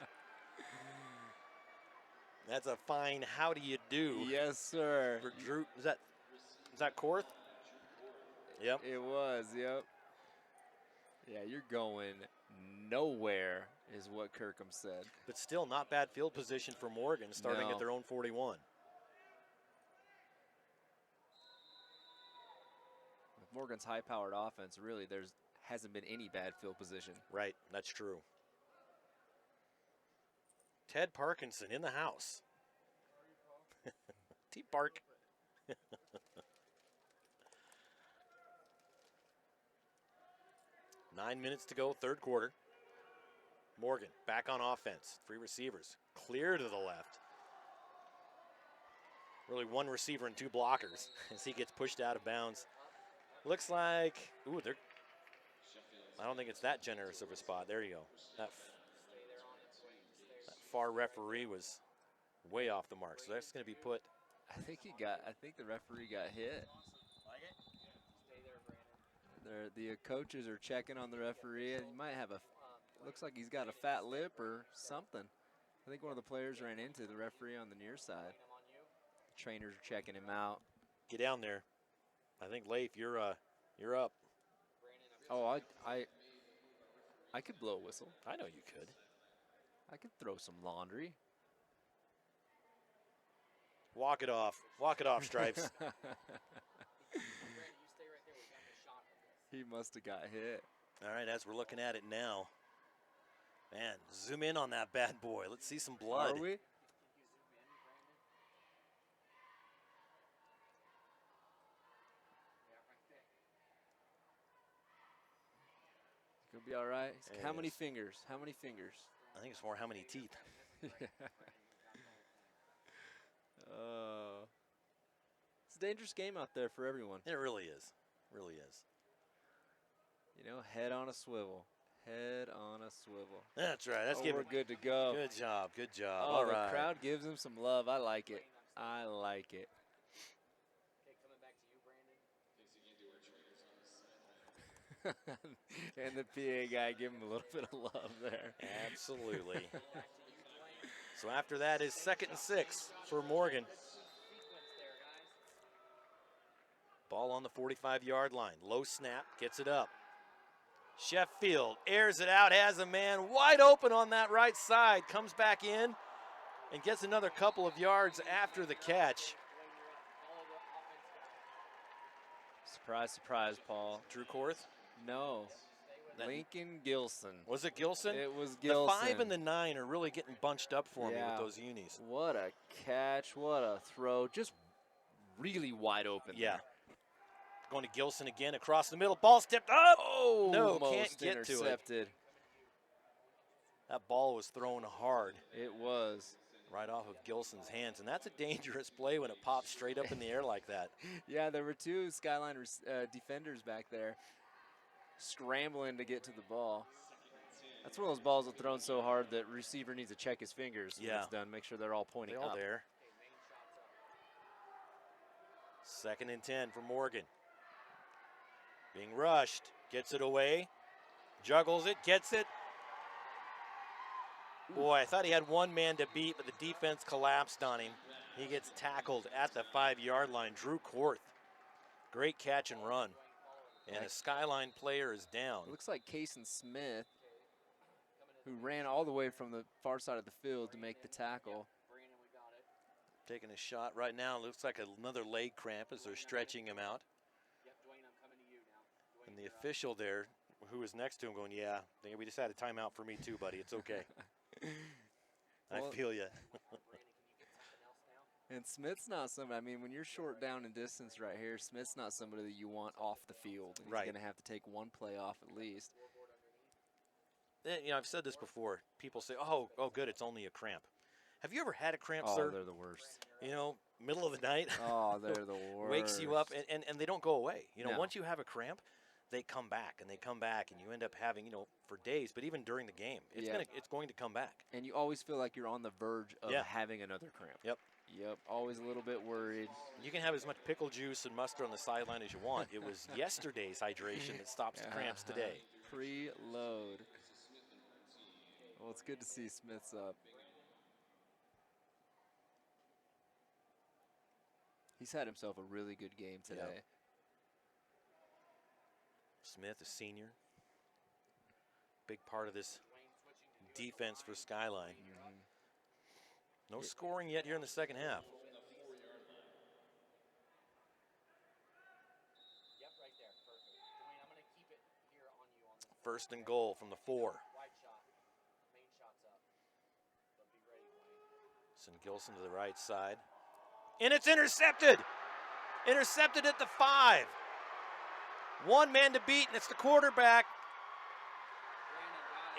That's a fine how do you do. Yes, sir. For Drew, is that Korth? Yep. It was, yep. Yeah, you're going nowhere is what Kirkham said. But still not bad field position for Morgan starting at their own 41. With Morgan's high-powered offense, really, hasn't been any bad field position. Right, that's true. Ted Parkinson in the house. T-Park. 9 minutes to go, third quarter. Morgan back on offense. 3 receivers. Clear to the left. Really 1 receiver and 2 blockers as he gets pushed out of bounds. Looks like, ooh, I don't think it's that generous of a spot. There you go. That far referee was way off the mark. So that's going to be put. I think the referee got hit. The coaches are checking on the referee, and he might have looks like he's got a fat lip or something. I think one of the players ran into the referee on the near side. The trainers are checking him out. Get down there. I think Leif, you're up. Oh, I could blow a whistle. I know you could. I could throw some laundry. Walk it off, Stripes. He must have got hit. All right, as we're looking at it now. Man, zoom in on that bad boy. Let's see some blood. Are we? Could be all right. How many fingers? How many fingers? I think it's more how many teeth. It's a dangerous game out there for everyone. It really is. Really is. You know, head on a swivel. Head on a swivel. That's right. We're good to go. Good job. Good job. Oh, all right. The crowd gives him some love. I like it. I like it. And the PA guy give him a little bit of love there. Absolutely. So after that is 2nd and 6 for Morgan. Ball on the 45-yard line. Low snap, gets it up. Sheffield airs it out, has a man wide open on that right side, comes back in and gets another couple of yards after the catch. Surprise, surprise, Paul. Drew Korth? No. Lincoln Gilson. Was it Gilson? It was Gilson. The 5 and the 9 are really getting bunched up for me with those unis. What a catch, what a throw. Just really wide open. Yeah. Going to Gilson again across the middle. Ball stepped up. Oh, no, can't get intercepted. To it. That ball was thrown hard. It was. Right off of Gilson's hands. And that's a dangerous play when it pops straight up in the air like that. Yeah, there were 2 Skyline defenders back there scrambling to get to the ball. That's one of those balls that thrown so hard that receiver needs to check his fingers when it's done. Make sure they're all pointing all up. There. 2nd and 10 for Morgan. Being rushed, gets it away, juggles it, gets it. Boy, I thought he had one man to beat, but the defense collapsed on him. He gets tackled at the 5-yard line. Drew Korth, great catch and run. And a Skyline player is down. It looks like Kason Smith, who ran all the way from the far side of the field to make the tackle. Taking a shot right now. Looks like another leg cramp as they're stretching him out. And the official there, who was next to him, going, yeah, we just had a timeout for me too, buddy. It's okay. I feel you. And Smith's not somebody, I mean, when you're short down in distance right here, Smith's not somebody that you want off the field. He's going to have to take one play off at least. You know, I've said this before. People say, oh, good, it's only a cramp. Have you ever had a cramp, sir? Oh, they're the worst. You know, middle of the night. Oh, they're the worst. Wakes you up, and they don't go away. You know, once you have a cramp, they come back, and you end up having, for days, but even during the game, it's going to come back. And you always feel like you're on the verge of having another cramp. Yep. Yep, always a little bit worried. You can have as much pickle juice and mustard on the sideline as you want. It was yesterday's hydration that stops the cramps today. Preload. Well, it's good to see Smith's up. He's had himself a really good game today. Yep. Smith, a senior. Big part of this defense for Skyline. No scoring yet here in the second half. First and goal from the 4. St. Gilson to the right side. And it's intercepted! Intercepted at the 5. One man to beat, and it's the quarterback.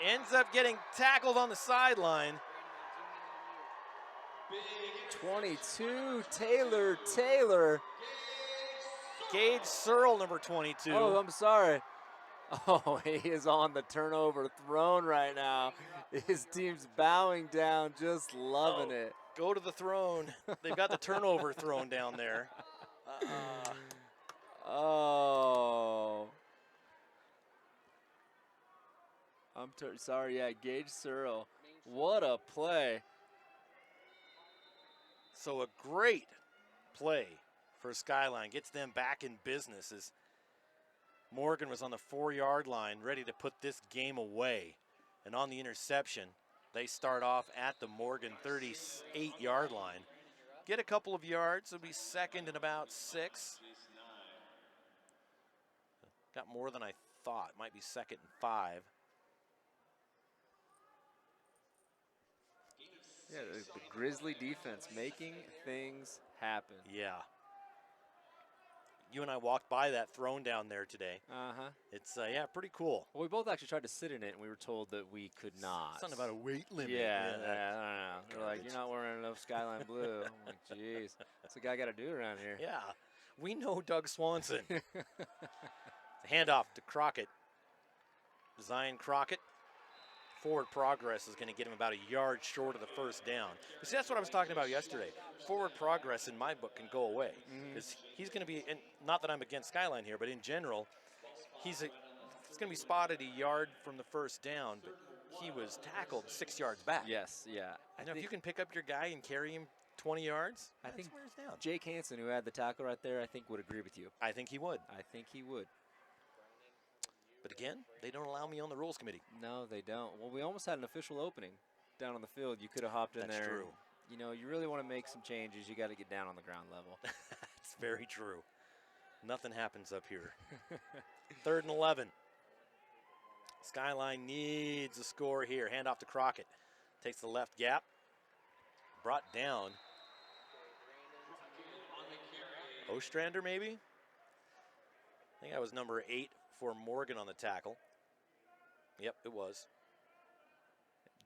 Ends up getting tackled on the sideline. 22, Taylor. Gage Searle, number 22. Oh, I'm sorry. Oh, he is on the turnover throne right now. His team's bowing down, just loving it. Go to the throne. They've got the turnover throne down there. Oh. I'm sorry, yeah, Gage Searle. What a play. So a great play for Skyline. Gets them back in business as Morgan was on the 4-yard line, ready to put this game away. And on the interception, they start off at the Morgan 38-yard line. Get a couple of yards. It'll be second and about 6. Got more than I thought. Might be second and 5. Yeah, the Grizzly defense making things happen. Yeah. You and I walked by that throne down there today. Uh-huh. It's, yeah, pretty cool. Well, we both actually tried to sit in it, and we were told that we could not. Something about a weight limit. Yeah, I don't know. They're like, you're not wearing enough Skyline blue. I'm like, jeez, what's the guy got to do around here? Yeah, we know Doug Swanson. Handoff to Crockett. Zion Crockett. Forward progress is going to get him about a yard short of the first down. But see, that's what I was talking about yesterday. Forward progress in my book can go away. Because he's going to be, and not that I'm against Skyline here, but in general, he's going to be spotted a yard from the first down, but he was tackled 6 yards back. Yes, yeah. I know if you can pick up your guy and carry him 20 yards, I think wears down. Jake Hansen, who had the tackle right there, I think would agree with you. I think he would. I think he would. But again, they don't allow me on the rules committee. No, they don't. Well, we almost had an official opening down on the field. You could have hopped in there. That's true. You know, you really want to make some changes, you got to get down on the ground level. It's very true. Nothing happens up here. 3rd and 11. Skyline needs a score here. Hand off to Crockett. Takes the left gap. Brought down. Ostrander, maybe? I think that was number 8 for Morgan on the tackle. Yep, it was.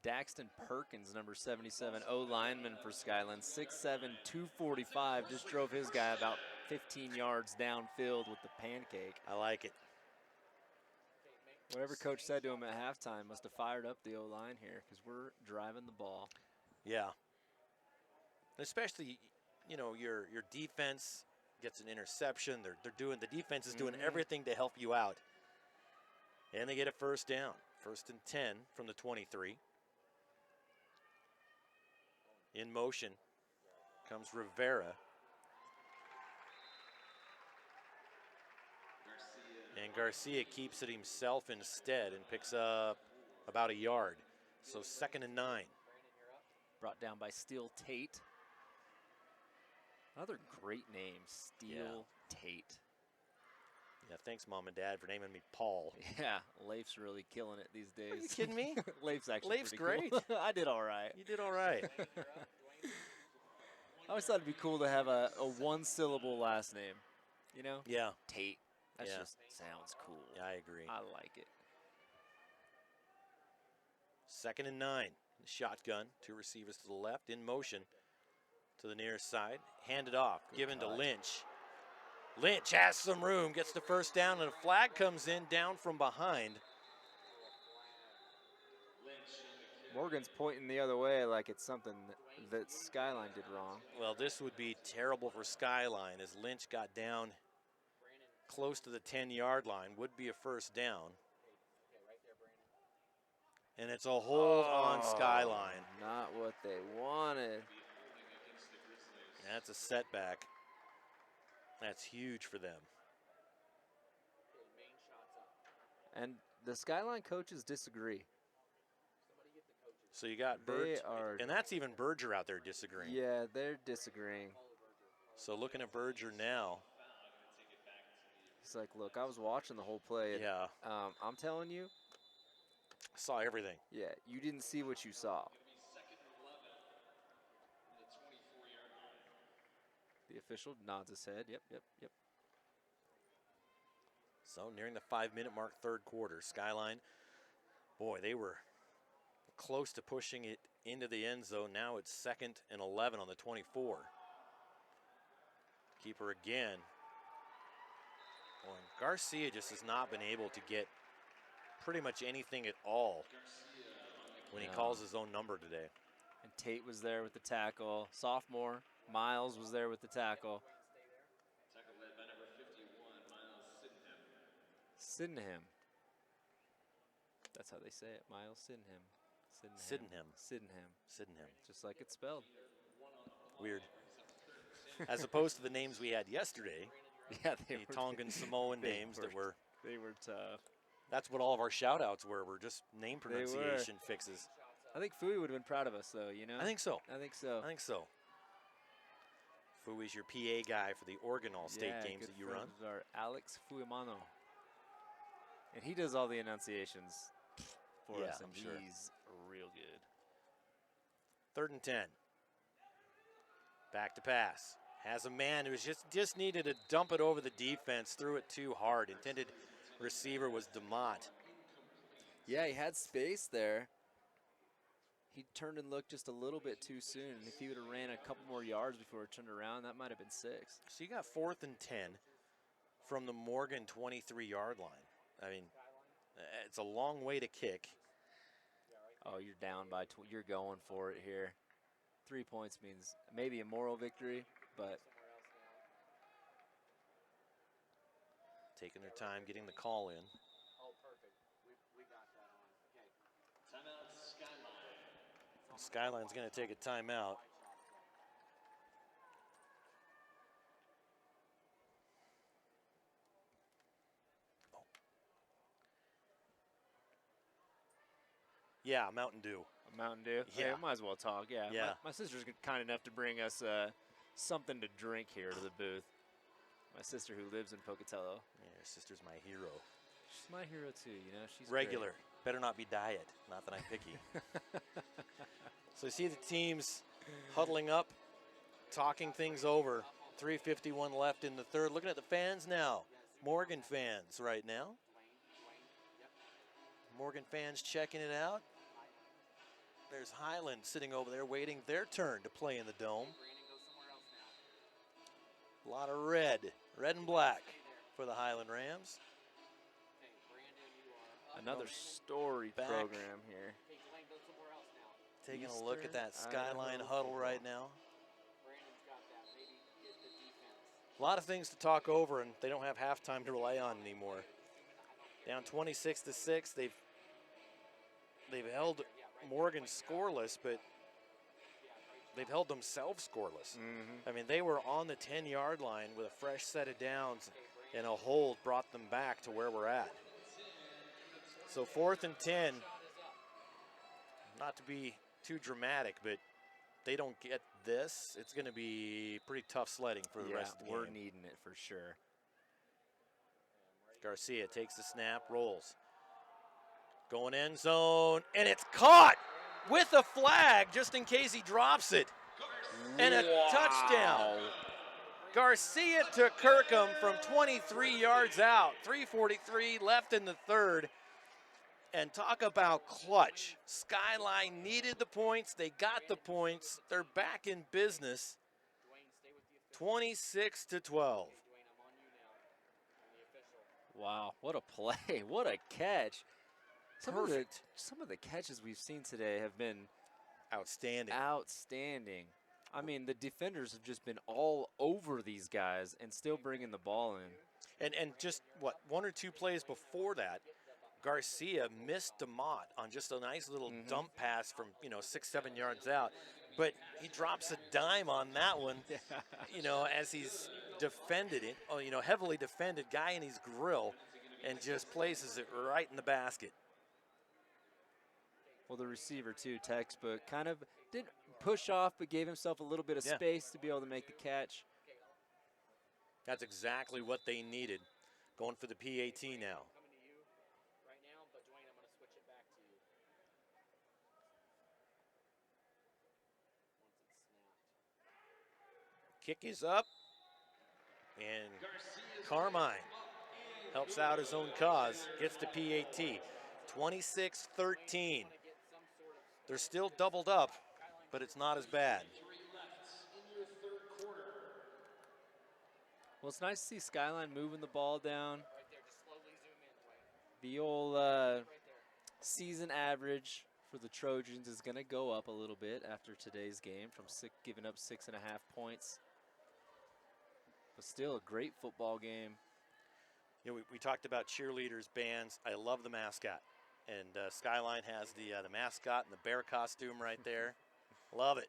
Daxton Perkins, number 77, O-lineman for Skyline, 6'7", 245, just drove his guy about 15 yards downfield with the pancake. I like it. Whatever coach said to him at halftime must have fired up the O-line here because we're driving the ball. Yeah. Especially, you know, your defense gets an interception. The defense is doing everything to help you out. And they get a first down. 1st and 10 from the 23. In motion comes Rivera. And Garcia keeps it himself instead and picks up about a yard. So 2nd and 9. Brought down by Steele Tate. Another great name, Steele Tate. Yeah, thanks, Mom and Dad, for naming me Paul. Yeah, Leif's really killing it these days. Are you kidding me? Leif's actually Leif's pretty great. Cool. I did all right. You did all right. I always thought it'd be cool to have a one-syllable last name, you know? Yeah. Tate. That Yeah. just sounds cool. Yeah, I agree. I like it. 2nd and 9. Shotgun. 2 receivers to the left. In motion to the near side. Handed off. Given to Lynch. Lynch has some room. Gets the first down, and a flag comes in down from behind. Morgan's pointing the other way like it's something that Skyline did wrong. Well, this would be terrible for Skyline as Lynch got down close to the 10-yard line. Would be a first down. And it's a hold on Skyline. Not what they wanted. That's a setback. That's huge for them. And the Skyline coaches disagree. So you got and that's even Berger out there disagreeing. Yeah, they're disagreeing. So looking at Berger now. He's like, look, I was watching the whole play. And, Yeah. I'm telling you. Saw everything. Yeah, you didn't see what you saw. The official nods his head. Yep. So nearing the 5-minute mark, third quarter. Skyline, boy, they were close to pushing it into the end zone. Now it's 2nd and 11 on the 24. Keeper again. Boy, Garcia just has not been able to get pretty much anything at all when he calls his own number today. And Tate was there with the tackle. Sophomore, Miles was there with the tackle. Sydenham. That's how they say it. Miles Sydenham. Sydenham. Just like it's spelled. Weird. As opposed to the names we had yesterday. Yeah, the Tongan Samoan names that were. They were tough. That's what all of our shout-outs were just name pronunciation fixes. I think Fui would have been proud of us, though, you know? I think so. I think so. Fui's your PA guy for the Oregon All-State games that you run. Our Alex Fuimano. And he does all the enunciations for us, and I'm sure. he's real good. 3rd and 10. Back to pass. Has a man who just needed to dump it over the defense, threw it too hard. Intended receiver was DeMott. Yeah, he had space there. He turned and looked just a little bit too soon. And if he would have ran a couple more yards before it turned around, that might have been 6. So you got 4th and 10 from the Morgan 23-yard line. I mean, it's a long way to kick. Oh, you're down by you're going for it here. 3 points means maybe a moral victory, but taking their time getting the call in. Oh, perfect. We got that on. Okay. Timeout, Skyline. Skyline's going to take a timeout. Yeah, Mountain Dew. A Mountain Dew? Yeah. Might as well talk, yeah. Yeah. My sister's kind enough to bring us something to drink here to the booth. My sister who lives in Pocatello. Yeah, your sister's my hero. She's my hero too, you know. She's regular. Great. Better not be diet. Not that I'm picky. So you see the teams huddling up, talking things over. 3:51 left in the third. Looking at the fans now. Morgan fans right now. Morgan fans checking it out. There's Highland sitting over there waiting their turn to play in the dome. A lot of red and black for the Highland Rams. Another story program here. Taking a look at that Skyline huddle right now. A lot of things to talk over, and they don't have halftime to rely on anymore. Down 26-6. They've held Morgan scoreless, but they've held themselves scoreless. I mean, they were on the 10-yard line with a fresh set of downs, and a hold brought them back to where we're at. So 4th and 10, not to be too dramatic, but they don't get this, it's going to be pretty tough sledding for the rest of the game. We're needing it for sure. Garcia takes the snap, rolls. Going end zone, and it's caught with a flag just in case he drops it. And a touchdown. Garcia to Kirkham from 23 yards out. 3:43 left in the third. And talk about clutch. Skyline needed the points. They got the points. They're back in business. 26-12. Wow, what a play. What a catch. Some of the catches we've seen today have been outstanding. Outstanding. I mean, the defenders have just been all over these guys and still bringing the ball in. And just, what, 1 or 2 plays before that, Garcia missed DeMott on just a nice little dump pass from, 6-7 yards out. But he drops a dime on that one, as he's defended it, heavily defended guy in his grill, and just places it right in the basket. Well, the receiver, too, textbook, kind of didn't push off, but gave himself a little bit of space to be able to make the catch. That's exactly what they needed. Going for the PAT now. Kick is up, and Carmine helps out his own cause, gets the PAT. 26-13. They're still doubled up, but it's not as bad. Well, it's nice to see Skyline moving the ball down. The old season average for the Trojans is going to go up a little bit after today's game from giving up 6.5 points. But still a great football game. We talked about cheerleaders, bands. I love the mascot. And Skyline has the mascot and the bear costume right there. Love it.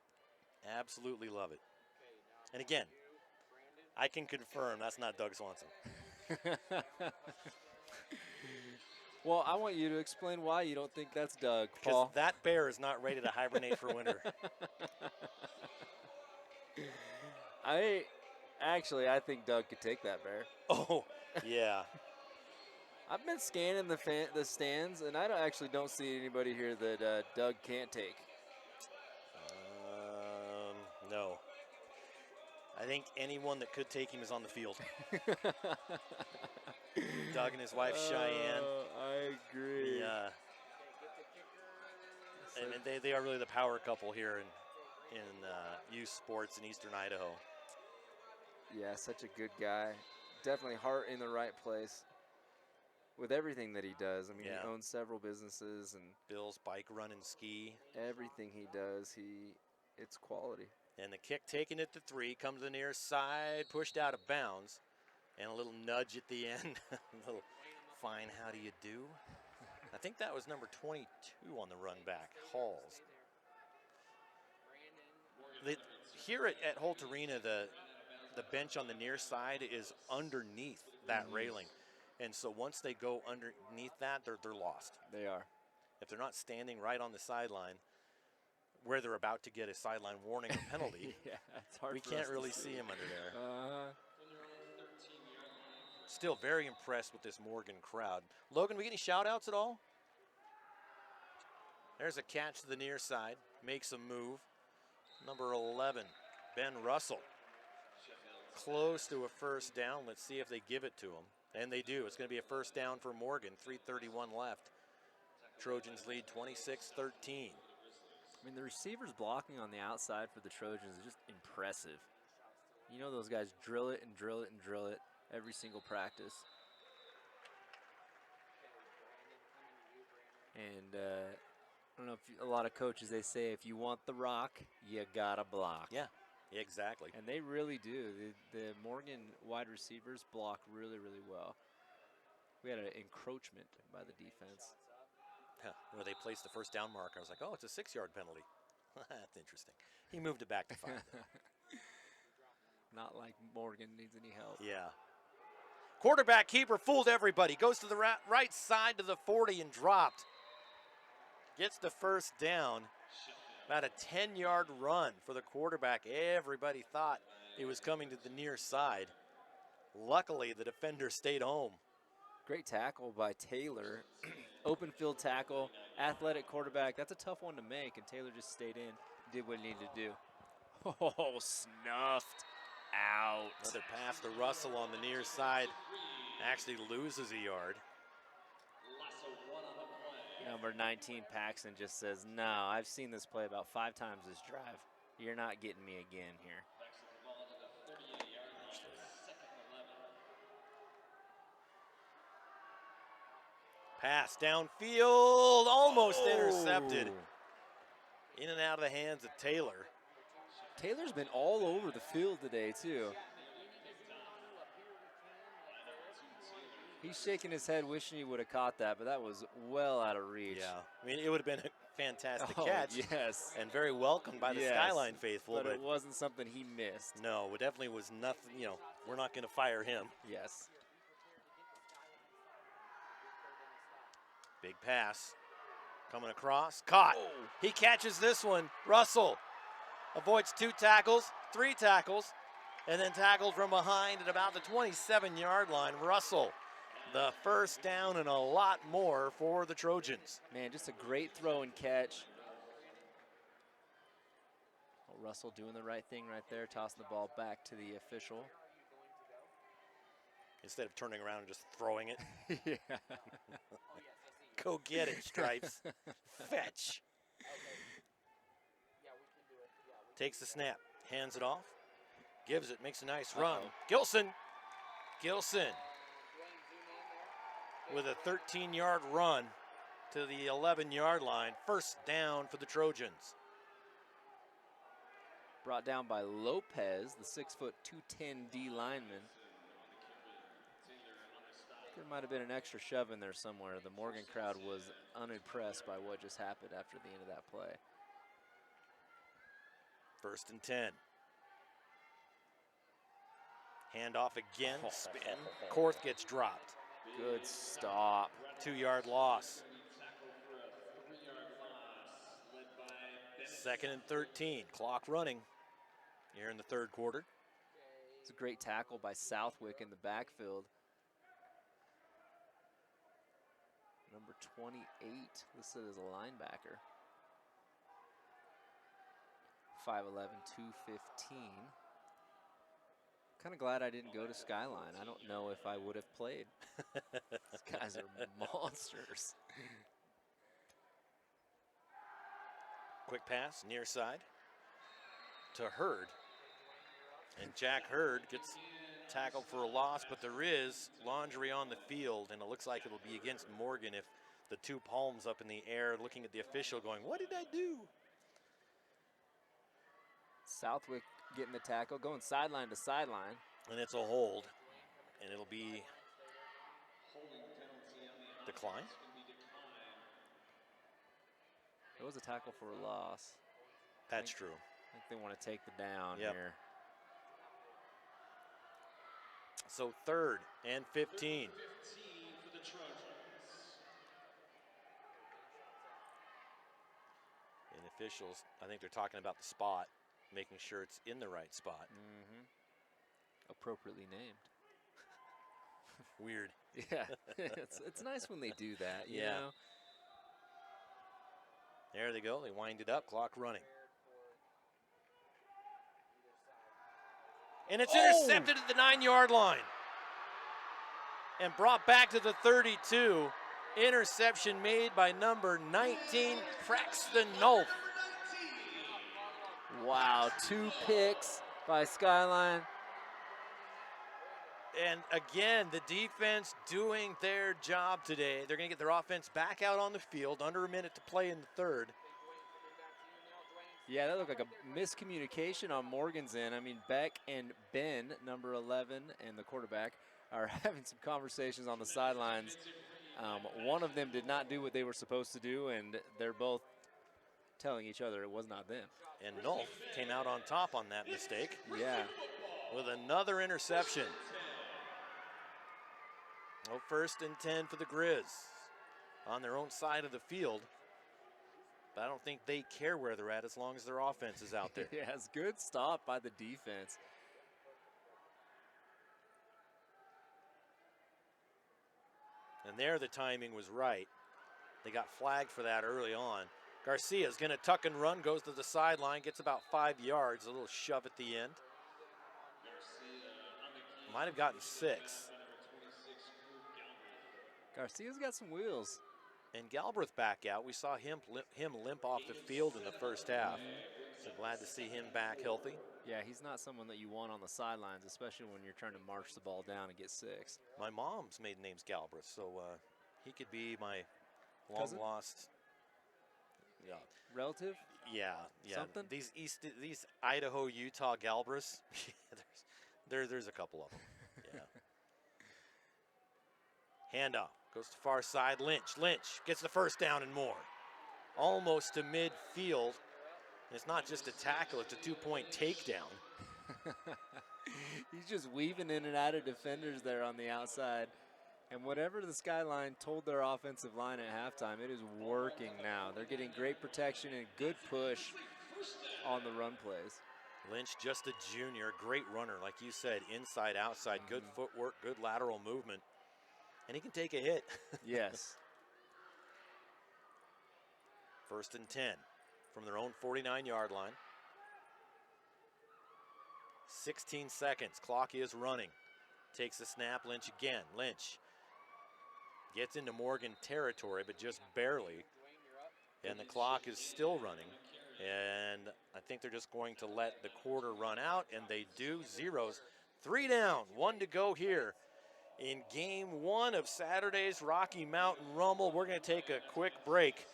Absolutely love it. And again, I can confirm that's not Doug Swanson. Well, I want you to explain why you don't think that's Doug, Because Paul. that bear is not ready to hibernate for winter. I think Doug could take that bear. Oh, yeah. I've been scanning the stands, and I don't see anybody here that Doug can't take. No. I think anyone that could take him is on the field. Doug and his wife Cheyenne. I agree. Yeah. And they are really the power couple here in youth sports in Eastern Idaho. Yeah, such a good guy. Definitely heart in the right place with everything that he does. I mean, he owns several businesses and Bill's bike, run, and ski. Everything he does, it's quality. And the kick taken at the 3, comes to the near side, pushed out of bounds, and a little nudge at the end. A little fine, how do you do? I think that was number 22 on the run back, Halls. Here at Holt Arena, the bench on the near side is underneath that railing. And so once they go underneath that, they're lost. They are. If they're not standing right on the sideline, where they're about to get a sideline warning or penalty, it's hard we for can't us to really see see him under there. Still very impressed with this Morgan crowd. Logan, we get any shout-outs at all? There's a catch to the near side, makes a move. Number 11, Ben Russell. Close to a first down. Let's see if they give it to him. And they do. It's going to be a first down for Morgan. 3:31 left. Trojans lead 26-13. I mean, the receivers blocking on the outside for the Trojans is just impressive. You know those guys drill it and drill it and drill it every single practice. And I don't know if a lot of coaches, they say if you want the rock, you gotta block. Yeah, exactly. And they really do. The Morgan wide receivers block really, really well. We had an encroachment by the defense. Where they placed the first down mark, I was like, oh, it's a 6-yard penalty. That's interesting. He moved it back to 5. Not like Morgan needs any help. Yeah. Quarterback keeper fooled everybody. Goes to the right side to the 40 and dropped. Gets the first down. About a 10-yard run for the quarterback. Everybody thought it was coming to the near side. Luckily, the defender stayed home. Great tackle by Taylor. Open field tackle, athletic quarterback. That's a tough one to make, and Taylor just stayed in, did what he needed to do. Oh, snuffed out. Another pass to Russell on the near side. Actually loses a yard. Number 19, Paxton, just says, no, I've seen this play about 5 times this drive. You're not getting me again here. Pass downfield, almost intercepted. In and out of the hands of Taylor. Taylor's been all over the field today, too. He's shaking his head, wishing he would have caught that, but that was well out of reach. Yeah, I mean, it would have been a fantastic Oh, catch. yes. And very welcomed by the Yes, Skyline faithful. But it wasn't something he missed. No, it definitely was nothing. You know, we're not going to fire him. Yes. Big pass. Coming across. Caught. Oh. He catches this one. Russell avoids 2 tackles, 3 tackles, and then tackled from behind at about the 27-yard line. Russell, the first down and a lot more for the Trojans. Man, just a great throw and catch. Oh, Russell doing the right thing right there, tossing the ball back to the official. Instead of turning around and just throwing it. Yeah. Go get it, Stripes. Fetch. Takes the snap, hands it off, gives it, makes a nice run. Gilson with a 13-yard run to the 11-yard line. First down for the Trojans. Brought down by Lopez, the 6'2", 210 D lineman. There might have been an extra shove in there somewhere. The Morgan crowd was unimpressed by what just happened after the end of that play. 1st and 10. Handoff again, spin. Korth gets dropped. Good stop. 2-yard loss. 2nd and 13. Clock running here in the 3rd quarter. It's a great tackle by Southwick in the backfield. Number 28, listed as a linebacker. 5'11", 215. Kind of glad I didn't go to Skyline. I don't know if I would have played. These guys are monsters. Quick pass, near side to Hurd. And Jack Hurd gets tackled for a loss, but there is laundry on the field, and it looks like it'll be against Morgan if the 2 palms up in the air looking at the official going, what did I do? Southwick getting the tackle, going sideline to sideline. And it's a hold, and it'll be decline. It was a tackle for a loss. That's true. I think they want to take the down Yep. here. So 3rd and 15. And officials, I think they're talking about the spot, making sure it's in the right spot. Mm-hmm. Appropriately named. Weird. Yeah, it's nice when they do that, you know? There they go. They wind it up. Clock running. And it's intercepted at the 9-yard line. And brought back to the 32. Interception made by number 19, Braxton Nolf. Wow, 2 picks by Skyline. And again, the defense doing their job today. They're going to get their offense back out on the field. Under a minute to play in the 3rd. Yeah, that looked like a miscommunication on Morgan's end. I mean, Beck and Ben, number 11, and the quarterback, are having some conversations on the sidelines. One of them did not do what they were supposed to do, and they're both telling each other it was not them. And Nolf came out on top on that mistake. Yeah. With another interception. No 1st and 10 for the Grizz on their own side of the field. But I don't think they care where they're at as long as their offense is out there. Yeah, it's good stop by the defense. And there the timing was right. They got flagged for that early on. Garcia's going to tuck and run, goes to the sideline, gets about 5 yards, a little shove at the end. Might have gotten 6. Garcia's got some wheels. And Galbraith back out. We saw him limp off the field in the first half. So glad to see him back healthy. Yeah, he's not someone that you want on the sidelines, especially when you're trying to march the ball down and get 6. My mom's maiden name's Galbraith, so he could be my Cousin? long-lost Yeah. relative? Yeah. Something? These Idaho, Utah Galbras, there's a couple of them. Yeah. Handoff goes to far side. Lynch gets the first down and more. Almost to midfield. It's not just a tackle, it's a 2-point takedown. He's just weaving in and out of defenders there on the outside. And whatever the Skyline told their offensive line at halftime, it is working now. They're getting great protection and good push on the run plays. Lynch, just a junior, great runner, like you said, inside, outside, good footwork, good lateral movement. And he can take a hit. Yes. 1st and 10 from their own 49-yard line. 16 seconds, clock is running. Takes the snap, Lynch again. Lynch gets into Morgan territory, but just barely. And the clock is still running. And I think they're just going to let the quarter run out, and they do. Zeros. 3 down, 1 to go here in game 1 of Saturday's Rocky Mountain Rumble. We're going to take a quick break,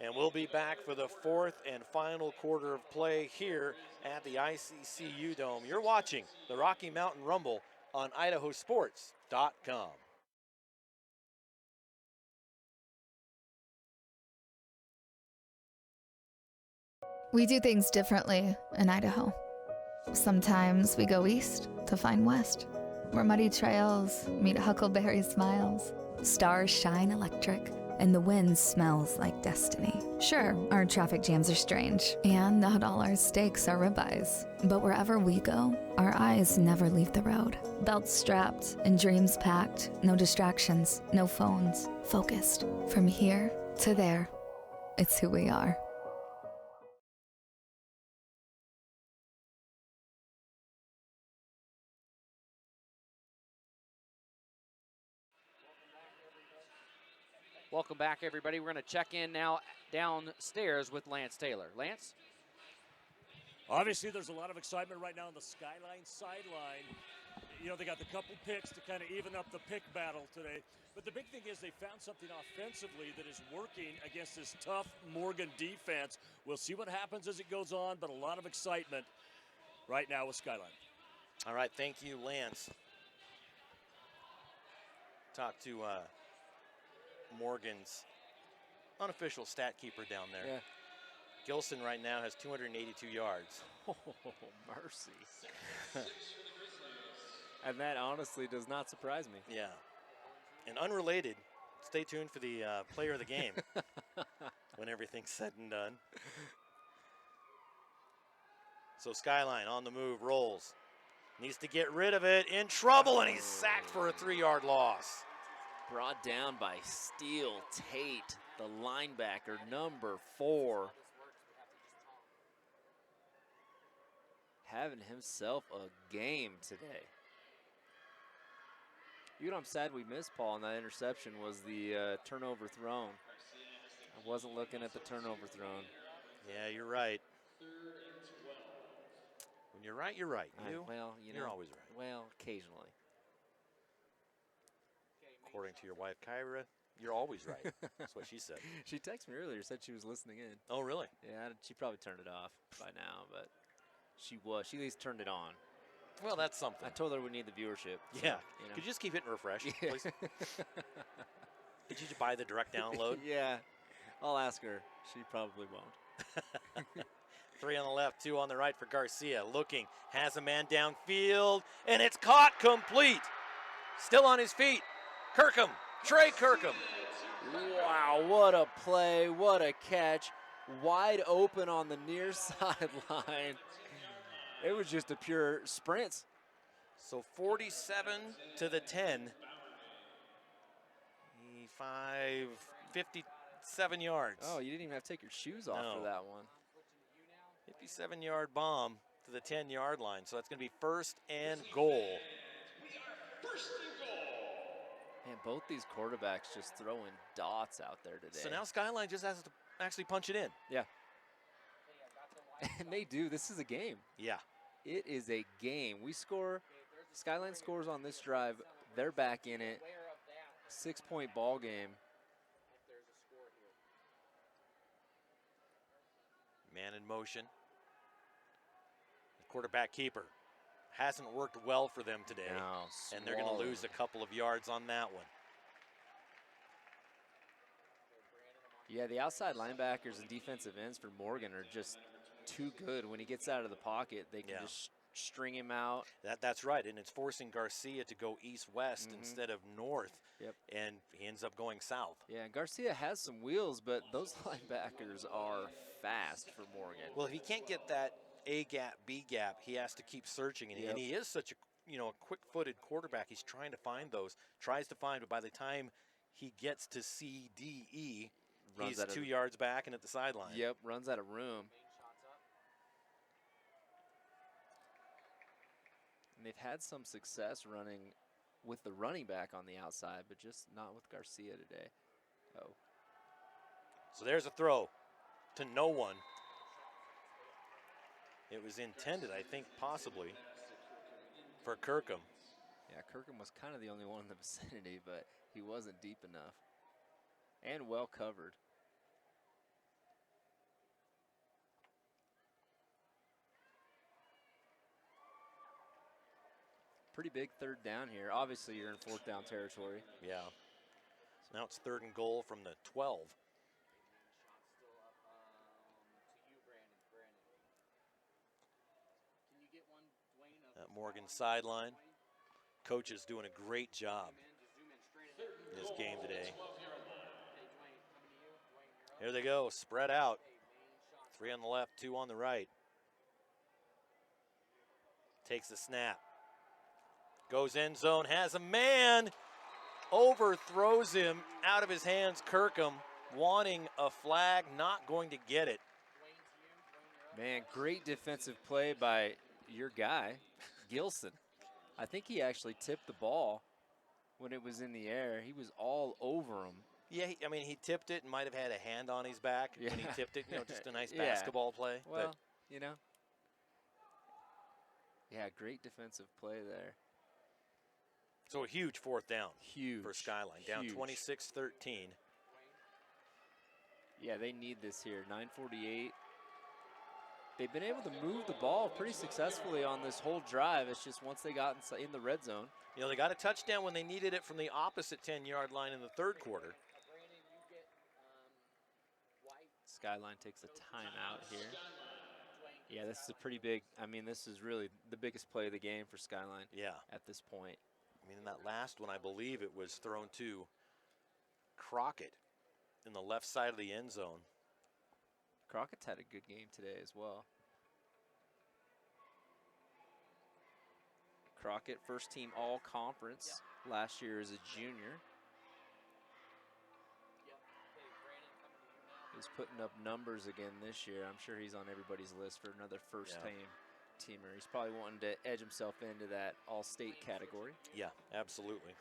and we'll be back for the 4th and final quarter of play here at the ICCU Dome. You're watching the Rocky Mountain Rumble on IdahoSports.com. We do things differently in Idaho. Sometimes we go east to find west, where muddy trails meet huckleberry smiles. Stars shine electric, and the wind smells like destiny. Sure, our traffic jams are strange, and not all our steaks are ribeyes. But wherever we go, our eyes never leave the road. Belts strapped and dreams packed, no distractions, no phones, focused. From here to there, it's who we are. Welcome back, everybody. We're going to check in now downstairs with Lance Taylor. Lance? Obviously, there's a lot of excitement right now on the Skyline sideline. You know, they got the couple picks to kind of even up the pick battle today. But the big thing is they found something offensively that is working against this tough Morgan defense. We'll see what happens as it goes on, but a lot of excitement right now with Skyline. All right, thank you, Lance. Talk to Morgan's unofficial stat keeper down there. Yeah. Gilson right now has 282 yards. Oh, mercy. And that honestly does not surprise me. Yeah. And unrelated, stay tuned for the player of the game when everything's said and done. So Skyline on the move, rolls. Needs to get rid of it, in trouble, and he's sacked for a 3-yard loss. Brought down by Steele Tate, the linebacker, number 4. Having himself a game today. You know what I'm sad we missed, Paul, on that interception was the turnover thrown. I wasn't looking at the turnover thrown. Yeah, you're right. When you're right, you're right. Well, you're always right. Well, occasionally. According to your wife, Kyra, you're always right. That's what she said. She texted me earlier, said she was listening in. Oh, really? Yeah, she probably turned it off by now, but she was. She at least turned it on. Well, that's something. I told her we need the viewership. So, Yeah. You know. Could you just keep hitting refresh, Yeah. please? Did you buy the direct download? Yeah. I'll ask her. She probably won't. 3 on the left, 2 on the right for Garcia. Looking, has a man downfield, and it's caught complete. Still on his feet. Kirkham, Trey Kirkham. Wow, what a play, what a catch. Wide open on the near sideline. It was just a pure sprint. So 47 to the 10. 57 yards. Oh, you didn't even have to take your shoes off No. for that one. 57-yard bomb to the 10-yard line. So that's going to be 1st and goal. Man, both these quarterbacks just throwing dots out there today. So now Skyline just has to actually punch it in. Yeah. And they do. This is a game. Yeah. It is a game. We score. Skyline scores on this drive. They're back in it. 6-point ball game. Man in motion. The quarterback keeper hasn't worked well for them today. No, and they're going to lose a couple of yards on that one. Yeah, the outside linebackers and defensive ends for Morgan are just too good. When he gets out of the pocket, they can just string him out. That's right, and it's forcing Garcia to go east-west instead of north. Yep. And he ends up going south. Yeah, and Garcia has some wheels, but those linebackers are fast for Morgan. Well, if he can't get that A gap, B gap, he has to keep searching, and he is such a quick-footed quarterback. He's trying to find those, but by the time he gets to C, D, E, he's 2 yards back and at the sideline. Yep, runs out of room. And they've had some success running with the running back on the outside, but just not with Garcia today. Oh. So there's a throw to no one. It was intended, I think, possibly for Kirkham. Yeah, Kirkham was kind of the only one in the vicinity, but he wasn't deep enough. And well covered. Pretty big third down here. Obviously, you're in fourth down territory. Yeah. So now it's 3rd and goal from the 12. That Morgan sideline. Coach is doing a great job in this game today. Here they go, spread out. 3 on the left, 2 on the right. Takes the snap. Goes end zone, has a man, overthrows him out of his hands. Kirkham wanting a flag, not going to get it. Man, great defensive play by your guy, Gilson. I think he actually tipped the ball when it was in the air. He was all over him. Yeah, he tipped it and might have had a hand on his back when he tipped it. Just a nice basketball play. Well, Yeah, great defensive play there. So a huge 4th down. Huge. For Skyline. Down 26-13. Yeah, they need this here. 9:48. They've been able to move the ball pretty successfully on this whole drive. It's just once they got in the red zone. They got a touchdown when they needed it from the opposite 10-yard line in the 3rd quarter. Skyline takes a timeout here. Yeah, this is a pretty big, this is really the biggest play of the game for Skyline. Yeah. At this point. In that last one, I believe it was thrown to Crockett in the left side of the end zone. Crockett's had a good game today as well. Crockett, first team all-conference last year as a junior. He's putting up numbers again this year. I'm sure he's on everybody's list for another first-team teamer. He's probably wanting to edge himself into that all-state category. Yeah, absolutely.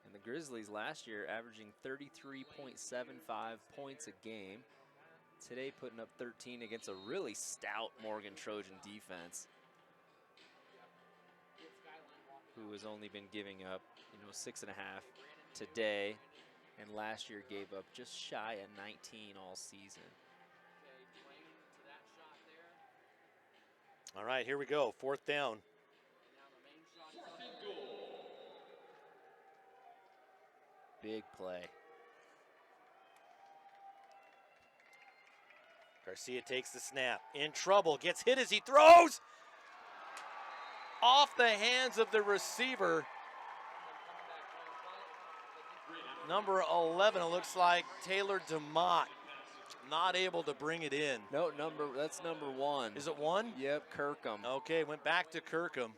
And the Grizzlies last year averaging 33.75 points a game. Today putting up 13 against a really stout Morgan Trojan defense, who has only been giving up, 6.5 today, and last year gave up just shy of 19 all season. All right, here we go. 4th down. Big play. Garcia takes the snap. In trouble. Gets hit as he throws. Off the hands of the receiver. Number 11, it looks like Taylor DeMott. Not able to bring it in. No, that's number 1. Is it 1? Yep, Kirkham. Okay, went back to Kirkham.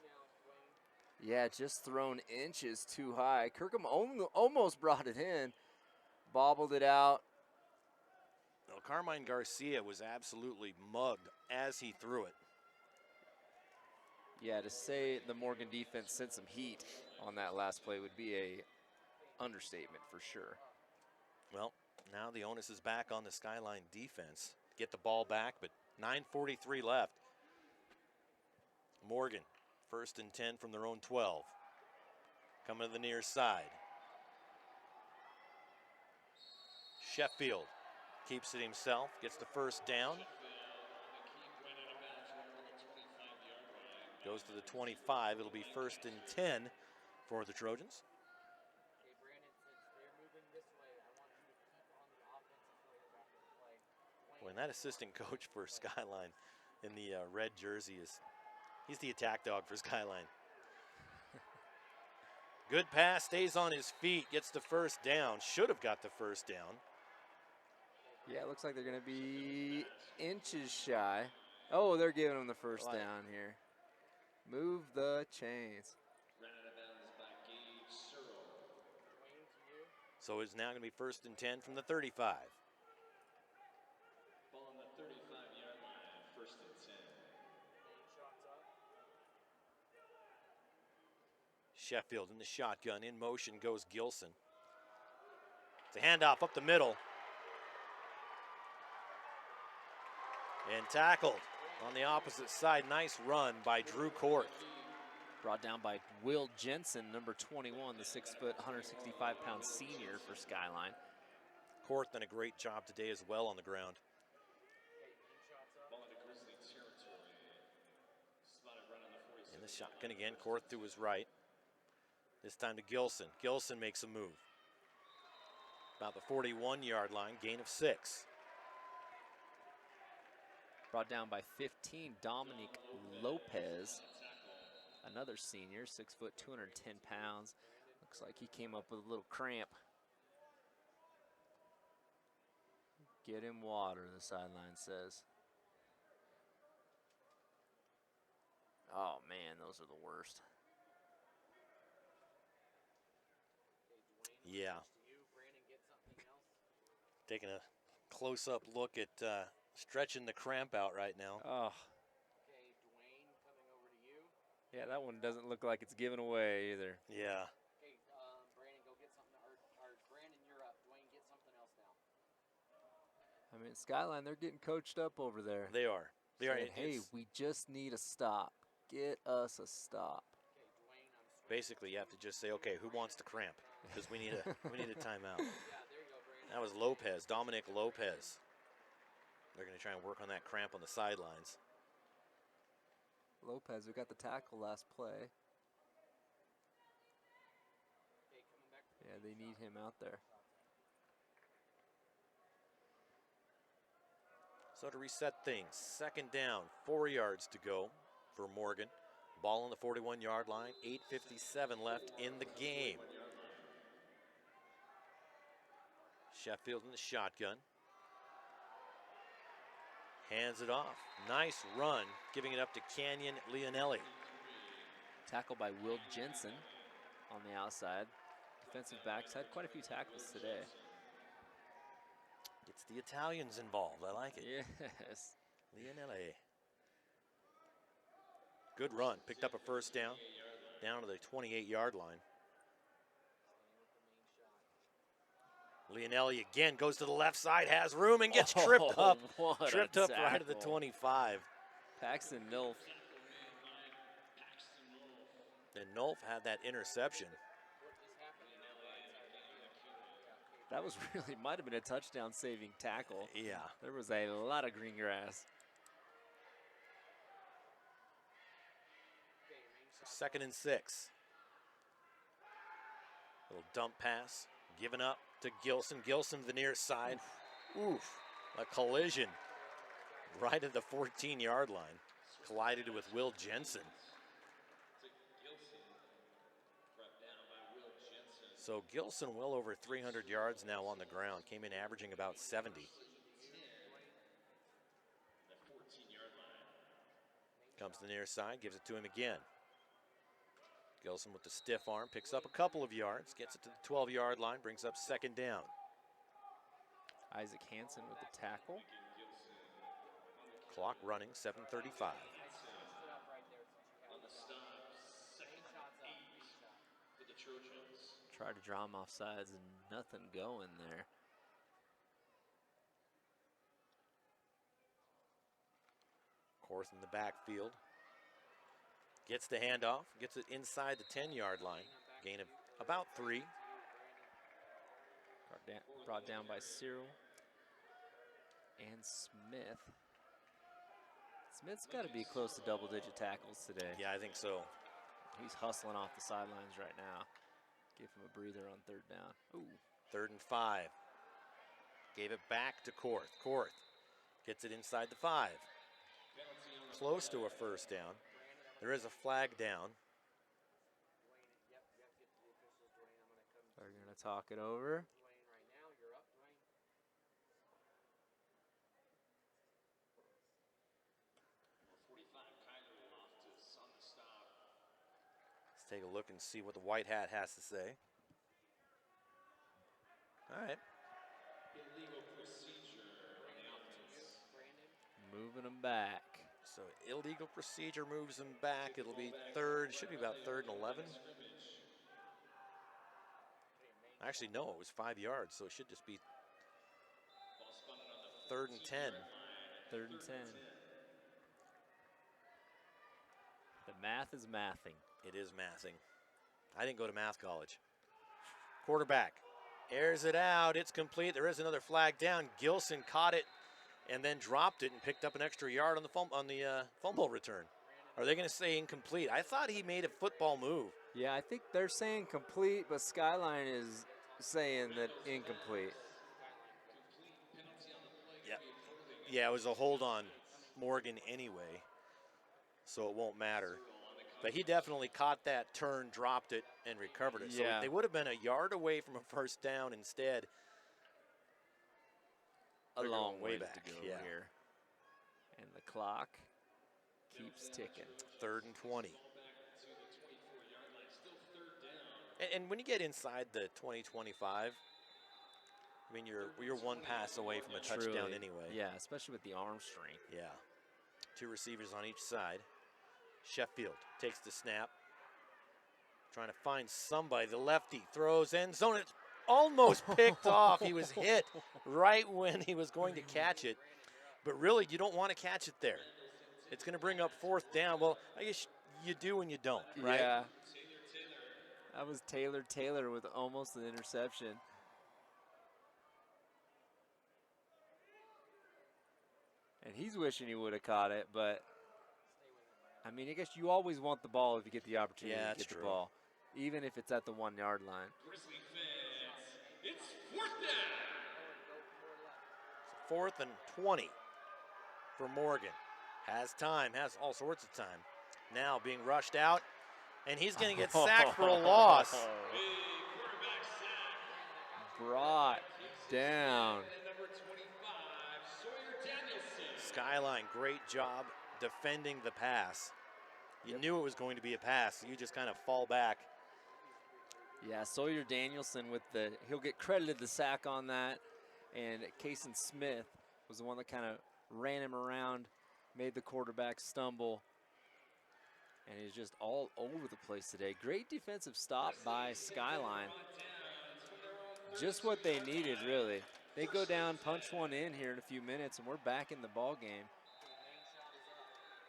Yeah, just thrown inches too high. Kirkham almost brought it in. Bobbled it out. Well, Carmine Garcia was absolutely mugged as he threw it. Yeah, to say the Morgan defense sent some heat on that last play would be a understatement for sure. Well, now the onus is back on the Skyline defense. Get the ball back, but 9:43 left. Morgan First and 10 from their own 12. Coming to the near side. Sheffield keeps it himself, gets the first down. Goes to the 25. It'll be first and 10 for the Trojans. Boy, and that assistant coach for Skyline in the red jersey he's the attack dog for Skyline. Good pass, stays on his feet, gets the first down. Should have got the first down. Yeah, it looks like they're going to be inches shy. Oh, they're giving him the first down here. Move the chains. So it's now going to be first and 10 from the 35. Ball on the 35-yard line, first and 10. Sheffield in the shotgun. In motion goes Gilson. It's a handoff up the middle. And tackled on the opposite side. Nice run by Drew Court. Brought down by Will Jensen, number 21, the 6 foot, 165-pound senior for Skyline. Court done a great job today as well on the ground. Ball into Grizzly territory. Spotted right on the 46. In the shotgun again, Court to his right. This time to Gilson. Gilson makes a move. About the 41-yard line, gain of 6. Brought down by 15, Dominic Lopez, another senior, 6 foot, 210 pounds. Looks like he came up with a little cramp. Get him water, the sideline says. Oh man, those are the worst. Yeah. Taking a close-up look at stretching the cramp out right now. Oh. Yeah, that one doesn't look like it's given away either. Yeah. Okay, Brandon, go get something. Or Brandon, you're up. Dwayne, get something else now. I mean, Skyline, they're getting coached up over there. They are. They are. Saying, hey, we just need a stop. Get us a stop. Basically, you have to just say, okay, who wants to cramp? Because we need a timeout. That was Lopez, Dominic Lopez. They're going to try and work on that cramp on the sidelines. Lopez, who got the tackle last play. Yeah, they need him out there. So to reset things, second down, 4 yards to go for Morgan. Ball on the 41-yard line, 8:57 left in the game. Sheffield in the shotgun. Hands it off. Nice run, giving it up to Canyon Leonelli. Tackle by Will Jensen on the outside. Defensive backs had quite a few tackles today. Gets the Italians involved. I like it. Yes. Leonelli. Good run. Picked up a first down to the 28-yard line. Leonelli again goes to the left side, has room, and gets tripped up. Tripped up right at the 25. Paxton Nolf. And Nolf had that interception. That was really, might have been a touchdown-saving tackle. Yeah. There was a lot of green grass. So 2nd and 6. Little dump pass, given up to Gilson. Gilson to the near side. Oof, a collision right at the 14-yard line. Collided with Will Jensen. So Gilson well over 300 yards now on the ground. Came in averaging about 70. Comes to the near side, gives it to him again. Gilson with the stiff arm, picks up a couple of yards, gets it to the 12-yard line, brings up 2nd down. Isaac Hansen with the tackle. Clock running, 7:35. Tried to draw him off sides and nothing going there. Course in the backfield. Gets the handoff, gets it inside the 10-yard line. Gain of about 3. Brought down by Cyril and Smith. Smith's got to be close to double-digit tackles today. Yeah, I think so. He's hustling off the sidelines right now. Give him a breather on 3rd down. Ooh. 3rd and 5. Gave it back to Korth. Korth gets it inside the 5. Close to a 1st down. There is a flag down. They're going to talk it over. Let's take a look and see what the white hat has to say. All right. Illegal procedure on the offense. Moving them back. So illegal procedure moves them back. It'll be 3rd, should be about 3rd and 11. Actually, no, it was 5 yards, so it should just be 3rd and 10. 3rd and 10. The math is mathing. It is mathing. I didn't go to math college. Quarterback airs it out. It's complete. There is another flag down. Gilson caught it and then dropped it and picked up an extra yard on the fumble return. Are they going to say incomplete? I thought he made a football move. Yeah, I think they're saying complete, but Skyline is saying that incomplete. Yeah, it was a hold on Morgan anyway, so it won't matter. But he definitely caught that turn, dropped it, and recovered it. Yeah. So they would have been a yard away from a 1st down instead. A They're long going way way to back, go yeah. here. And the clock keeps ticking. 3rd and 20. And when you get inside the 20-25, I mean, you're one pass away from a touchdown Truly. anyway. Yeah, especially with the arm strength. Yeah. 2 receivers on each side. Sheffield takes the snap. Trying to find somebody. The lefty throws end zone. It's almost picked off. He was hit right when he was going to catch it. But really, you don't want to catch it there. It's going to bring up 4th down. Well, I guess you do and you don't, right? Yeah. That was Taylor with almost an interception. And he's wishing he would have caught it, but I mean, I guess you always want the ball if you get the opportunity to get the ball, even if it's at the 1 yard line. Grizzly fans, it's 4th down. 4th and 20 for Morgan. Has time, has all sorts of time. Now being rushed out, and he's going to get sacked for a loss. Big quarterback sack. Brought down. And number 25, Sawyer Danielson. Skyline, great job defending the pass. You knew it was going to be a pass, so you just kind of fall back. Yeah, Sawyer Danielson he'll get credited the sack on that, and Kason Smith was the one that kind of ran him around, made the quarterback stumble, and he's just all over the place today. Great defensive stop by Skyline. Just what they needed, really. They go down, punch one in here in a few minutes, and we're back in the ball game.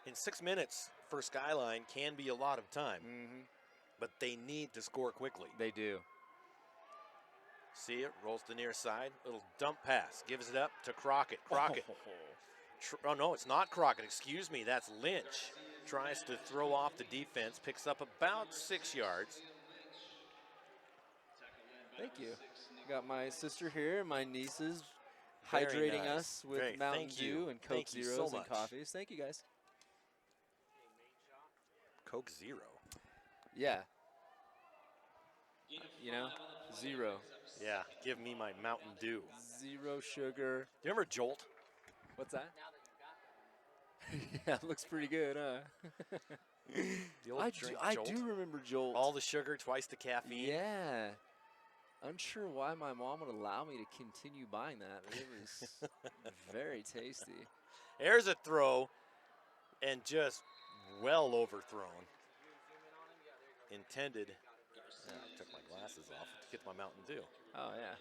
In 6 minutes for Skyline can be a lot of time, but they need to score quickly. They do. See it, rolls to the near side, little dump pass, gives it up to Crockett. Crockett. Oh, no, it's not Crockett, excuse me, that's Lynch. Tries to throw off the defense, picks up about 6 yards. Thank you. Got my sister here, my nieces Very hydrating nice. us with Great. Mountain Thank you. Dew and Coke Thank you Zeros so and much. coffees. Thank you, guys. Coke Zero. Yeah. You know, 0. Yeah, give me my Mountain Dew. 0 sugar. Do you remember Jolt? What's that? Yeah, it looks pretty good, huh? The old drink I Jolt? do remember Jolt. All the sugar, twice the caffeine. Yeah. Unsure why my mom would allow me to continue buying that. But it was very tasty. There's a throw, and just well overthrown. Intended. Yeah, I took my glasses off to get my Mountain Dew. Oh, yeah.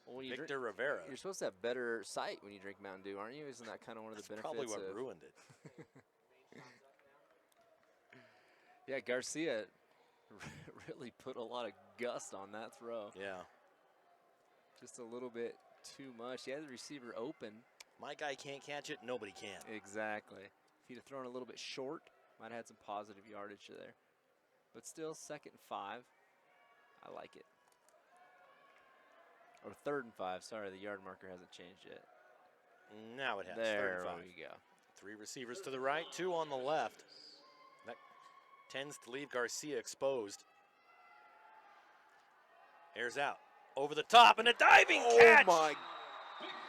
Well, when you Victor Rivera. You're supposed to have better sight when you drink Mountain Dew, aren't you? Isn't that kind of one of the That's benefits? probably what of ruined it. Yeah, Garcia really put a lot of gust on that throw. Yeah. Just a little bit too much. He had the receiver open. My guy can't catch it. Nobody can. Exactly. If he'd have thrown a little bit short, might have had some positive yardage there. But still, 2nd and 5. I like it. Or 3rd and 5. Sorry, the yard marker hasn't changed yet. Now it has. There 35. we go. 3 receivers to the right, 2 on the left. That tends to leave Garcia exposed. Airs out. Over the top, and a diving catch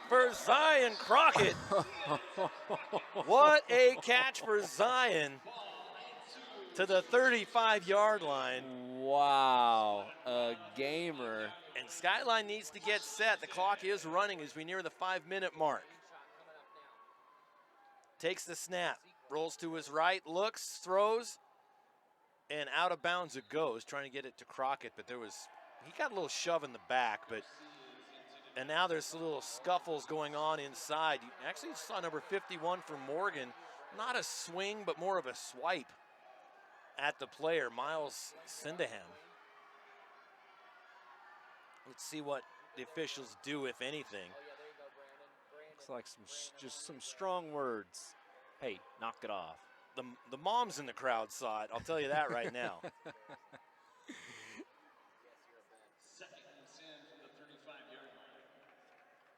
for Zion Crockett. What a catch for Zion to the 35-yard line. Wow, a gamer. And Skyline needs to get set. The clock is running as we near the 5-minute mark. Takes the snap, rolls to his right, looks, throws, and out of bounds it goes, trying to get it to Crockett, but he got a little shove in the back, and now there's little scuffles going on inside. You actually saw number 51 from Morgan, not a swing, but more of a swipe at the player, Miles Sydenham. Let's see what the officials do, if anything. Looks like just some strong words. Hey, knock it off. The moms in the crowd saw it, I'll tell you that right now.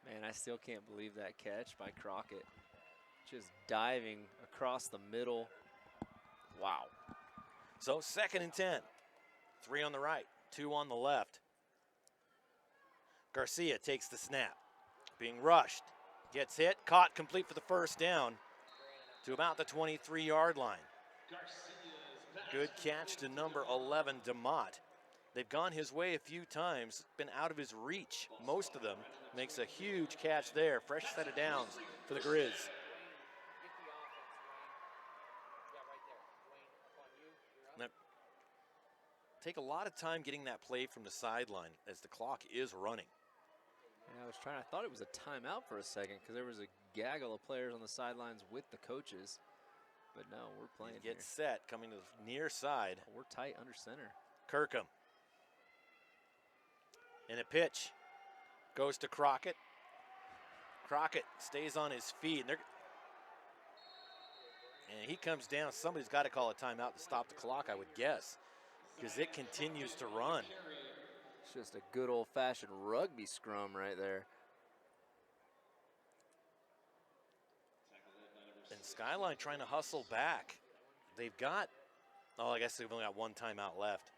Man, I still can't believe that catch by Crockett. Just diving across the middle. Wow. So 2nd and 10. 3 on the right, 2 on the left. Garcia takes the snap. Being rushed. Gets hit, caught, complete for the 1st down to about the 23-yard line. Good catch to number 11, DeMott. They've gone his way a few times, been out of his reach, most of them. Makes a huge catch there. Fresh set of downs for the Grizz. Now, take a lot of time getting that play from the sideline as the clock is running. Yeah, I thought it was a timeout for a second because there was a gaggle of players on the sidelines with the coaches. But no, we're playing Get set, coming to the near side. We're tight under center. Kirkham. And a pitch. Goes to Crockett. Crockett stays on his feet. And he comes down. Somebody's got to call a timeout to stop the clock, I would guess, because it continues to run. It's just a good old-fashioned rugby scrum right there. And Skyline trying to hustle back. They've got, I guess they've only got 1 timeout left.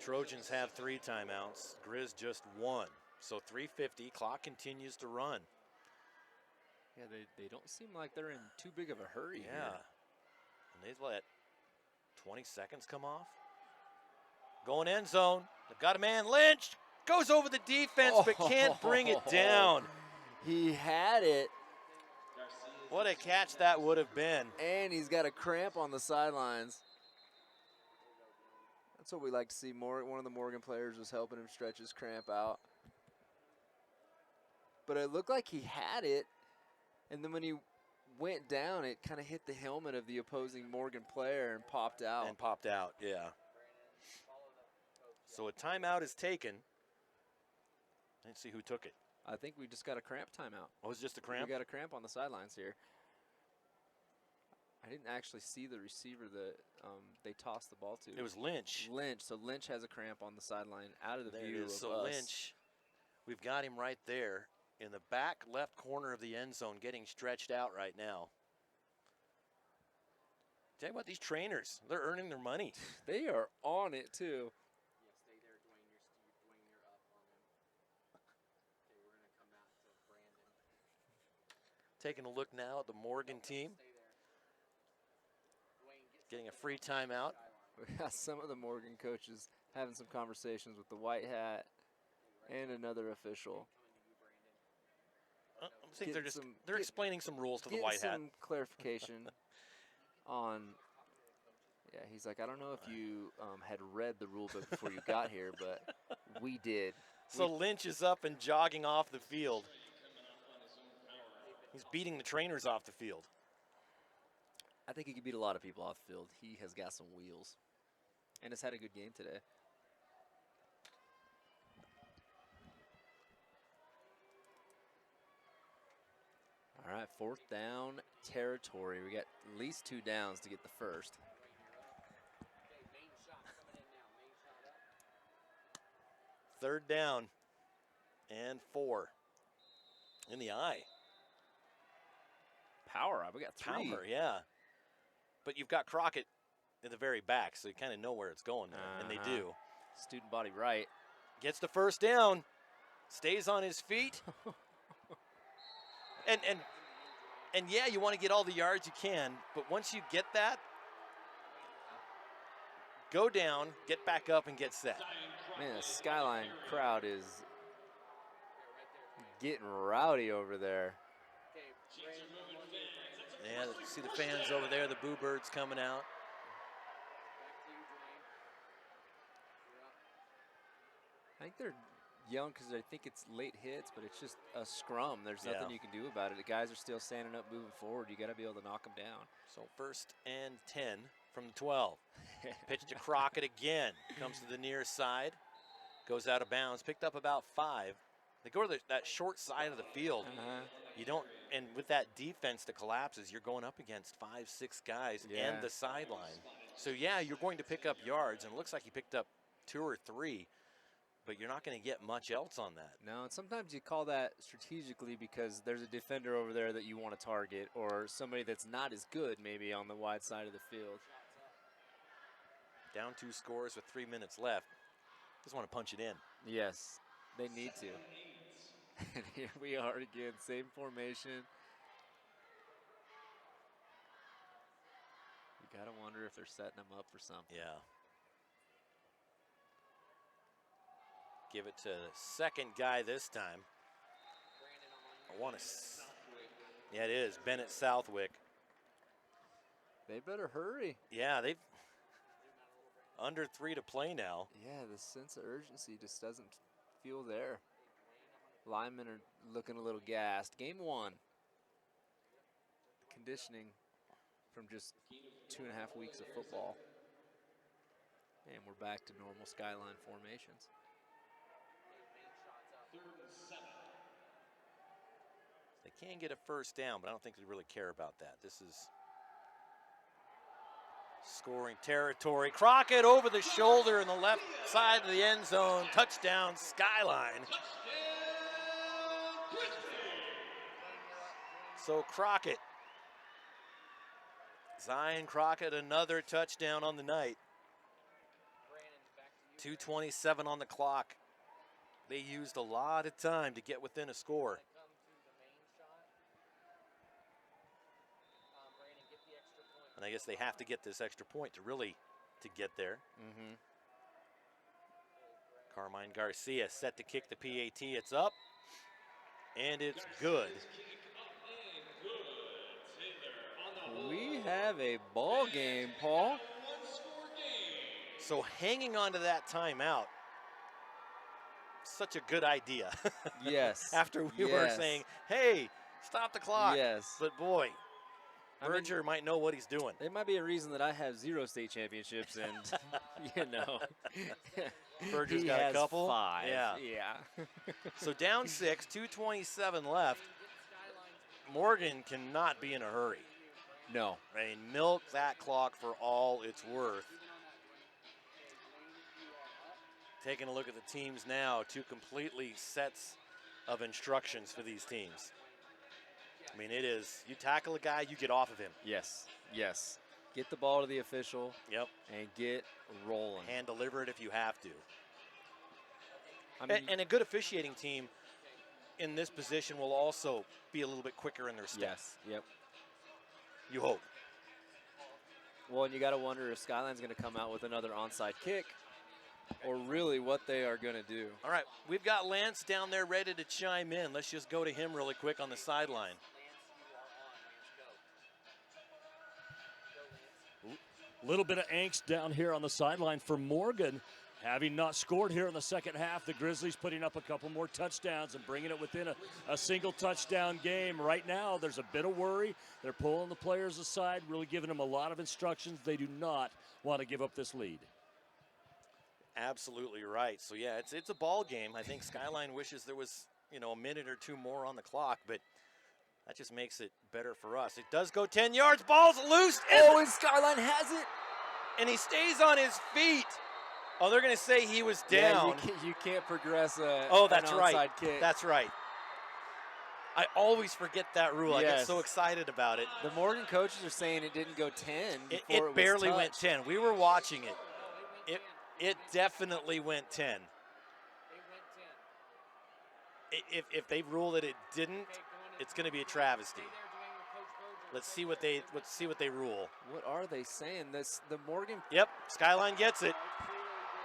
Trojans have 3 timeouts. Grizz just 1. So 3:50, clock continues to run. Yeah, they don't seem like they're in too big of a hurry here. And they've let 20 seconds come off. Going end zone. They've got a man. Lynch goes over the defense, but can't bring it down. He had it. What a catch that would have been. And he's got a cramp on the sidelines. That's what we like to see. One of the Morgan players was helping him stretch his cramp out. But it looked like he had it. And then when he went down, it kind of hit the helmet of the opposing Morgan player and popped out. Yeah. So a timeout is taken. Let's see who took it. I think we just got a cramp timeout. Oh, it was just a cramp? We got a cramp on the sidelines here. I didn't actually see the receiver that they tossed the ball to. It was Lynch. So Lynch has a cramp on the sideline out of the view of so us. Lynch, we've got him right there in the back left corner of the end zone, getting stretched out right now. Tell you what, these trainers, they're earning their money. They are on it, too. Yeah, stay there, Dwayne. You're up on him. Okay, we're going to come out to Brandon. Taking a look now at the Morgan team. Getting a free timeout. We got some of the Morgan coaches having some conversations with the white hat and another official. I think they're explaining some rules to the white hat. Some clarification on. Yeah, he's like, I don't know if you had read the rule book before you got here, but we did. So Lynch is up and jogging off the field. He's beating the trainers off the field. I think he could beat a lot of people off the field. He has got some wheels and has had a good game today. All right, 4th down territory. We got at least 2 downs to get the first. Third down and 4 in the eye. Power up. We got 3. Power, yeah. But you've got Crockett in the very back, so you kind of know where it's going there, and they do. Student body right. Gets the first down, stays on his feet. And yeah, you want to get all the yards you can, but once you get that, go down, get back up, and get set. Man, the Skyline crowd is getting rowdy over there. Yeah, see the fans over there, the Boo Birds coming out. I think they're young because I think it's late hits, but it's just a scrum. There's nothing you can do about it. The guys are still standing up, moving forward. You got to be able to knock them down. So 1st and 10 from the 12. Pitch to Crockett again. Comes to the near side. Goes out of bounds. Picked up about 5. They go to that short side of the field. You don't, and with that defense that collapses, you're going up against 5, 6 guys and the sideline. So yeah, you're going to pick up yards, and it looks like he picked up 2 or 3. But you're not going to get much else on that. No, and sometimes you call that strategically because there's a defender over there that you want to target, or somebody that's not as good maybe on the wide side of the field. Down 2 scores with 3 minutes left. Just want to punch it in. Yes, they need to. And here we are again, same formation. You got to wonder if they're setting them up for something. Yeah. Give it to the second guy this time. I want to. Yeah, it is Bennett Southwick. They better hurry. Yeah, they've under 3 to play now. Yeah, the sense of urgency just doesn't feel there. Linemen are looking a little gassed. Game 1. Conditioning from just 2.5 weeks of football. And we're back to normal Skyline formations. They can get a first down, but I don't think they really care about that. This is scoring territory. Crockett over the shoulder in the left side of the end zone. Touchdown, Skyline. So Crockett, Zion Crockett, another touchdown on the night. 2:27 on the clock. They used a lot of time to get within a score. And I guess they have to get this extra point to really get there. Carmine Garcia set to kick the PAT. It's up, and it's good. We have a ball game, Paul. So hanging on to that timeout, such a good idea. Yes. After we were saying, hey, stop the clock. Yes. But boy, Berger might know what he's doing. There might be a reason that I have 0 state championships, and you know, Berger's got a couple. 5. Yeah. So down 6, 2:27 left. Morgan cannot be in a hurry. No. I mean, milk that clock for all it's worth. Taking a look at the teams now, 2 completely sets of instructions for these teams. I mean, it is, you tackle a guy, you get off of him. Yes, yes. Get the ball to the official. Yep. And get rolling. Hand deliver it if you have to. I mean, and a good officiating team in this position will also be a little bit quicker in their steps. Yes, yep. You hope. Well, and you got to wonder if Skyline's going to come out with another onside kick, or really what they are going to do. All right, we've got Lance down there ready to chime in. Let's just go to him really quick on the sideline. A little bit of angst down here on the sideline for Morgan. Having not scored here in the second half, the Grizzlies putting up a couple more touchdowns and bringing it within a single touchdown game. Right now, there's a bit of worry. They're pulling the players aside, really giving them a lot of instructions. They do not want to give up this lead. Absolutely right. So, yeah, it's a ball game. I think Skyline wishes there was, a minute or two more on the clock, but that just makes it better for us. It does go 10 yards. Ball's loose. And Skyline has it. And he stays on his feet. Oh, they're going to say he was down. Yeah, you can't progress an that's onside right. kick. That's right. I always forget that rule. Yes. I get so excited about it. The Morgan coaches are saying it didn't go 10 before It was barely touched. went 10. We were watching it. It definitely went 10. If they rule that it didn't, it's going to be a travesty. Let's see what they rule. What are they saying? The Morgan. Yep, Skyline gets it.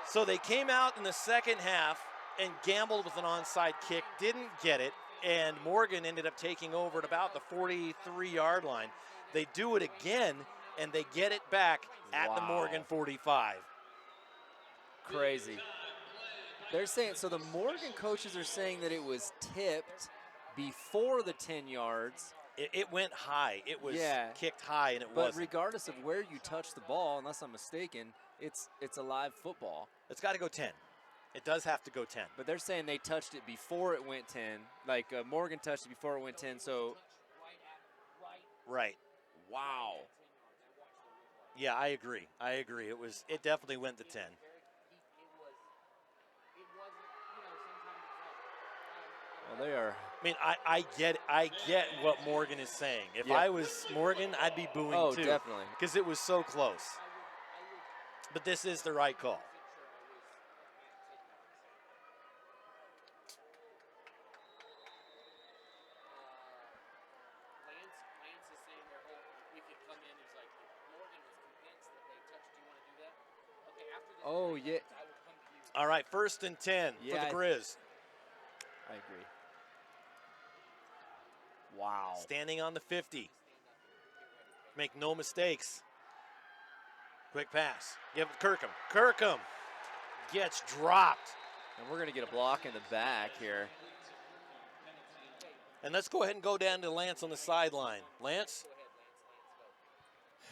So they came out in the second half and gambled with an onside kick, didn't get it, and Morgan ended up taking over at about the 43-yard line. They do it again, and they get it back at the Morgan 45. Crazy. They're saying, so the Morgan coaches are saying that it was tipped before the 10 yards. It went high. It was kicked high, and it But wasn't. regardless of where you touch the ball, unless I'm mistaken, it's a live football. It's got to go 10. It does have to go 10. But they're saying they touched it before it went 10. Like Morgan touched it before it went 10, so. Right. Wow. Yeah, I agree. It definitely went to 10. Well, they are. I mean, I get what Morgan is saying. If I was Morgan, I'd be booing too. Oh, definitely. Because it was so close. But this is the right call. Oh, yeah. All right, 1st and 10 for the Grizz. I agree. Wow. Standing on the 50. Make no mistakes. Quick pass. Give it to Kirkham. Kirkham gets dropped. And we're going to get a block in the back here. And let's go ahead and go down to Lance on the sideline. Lance?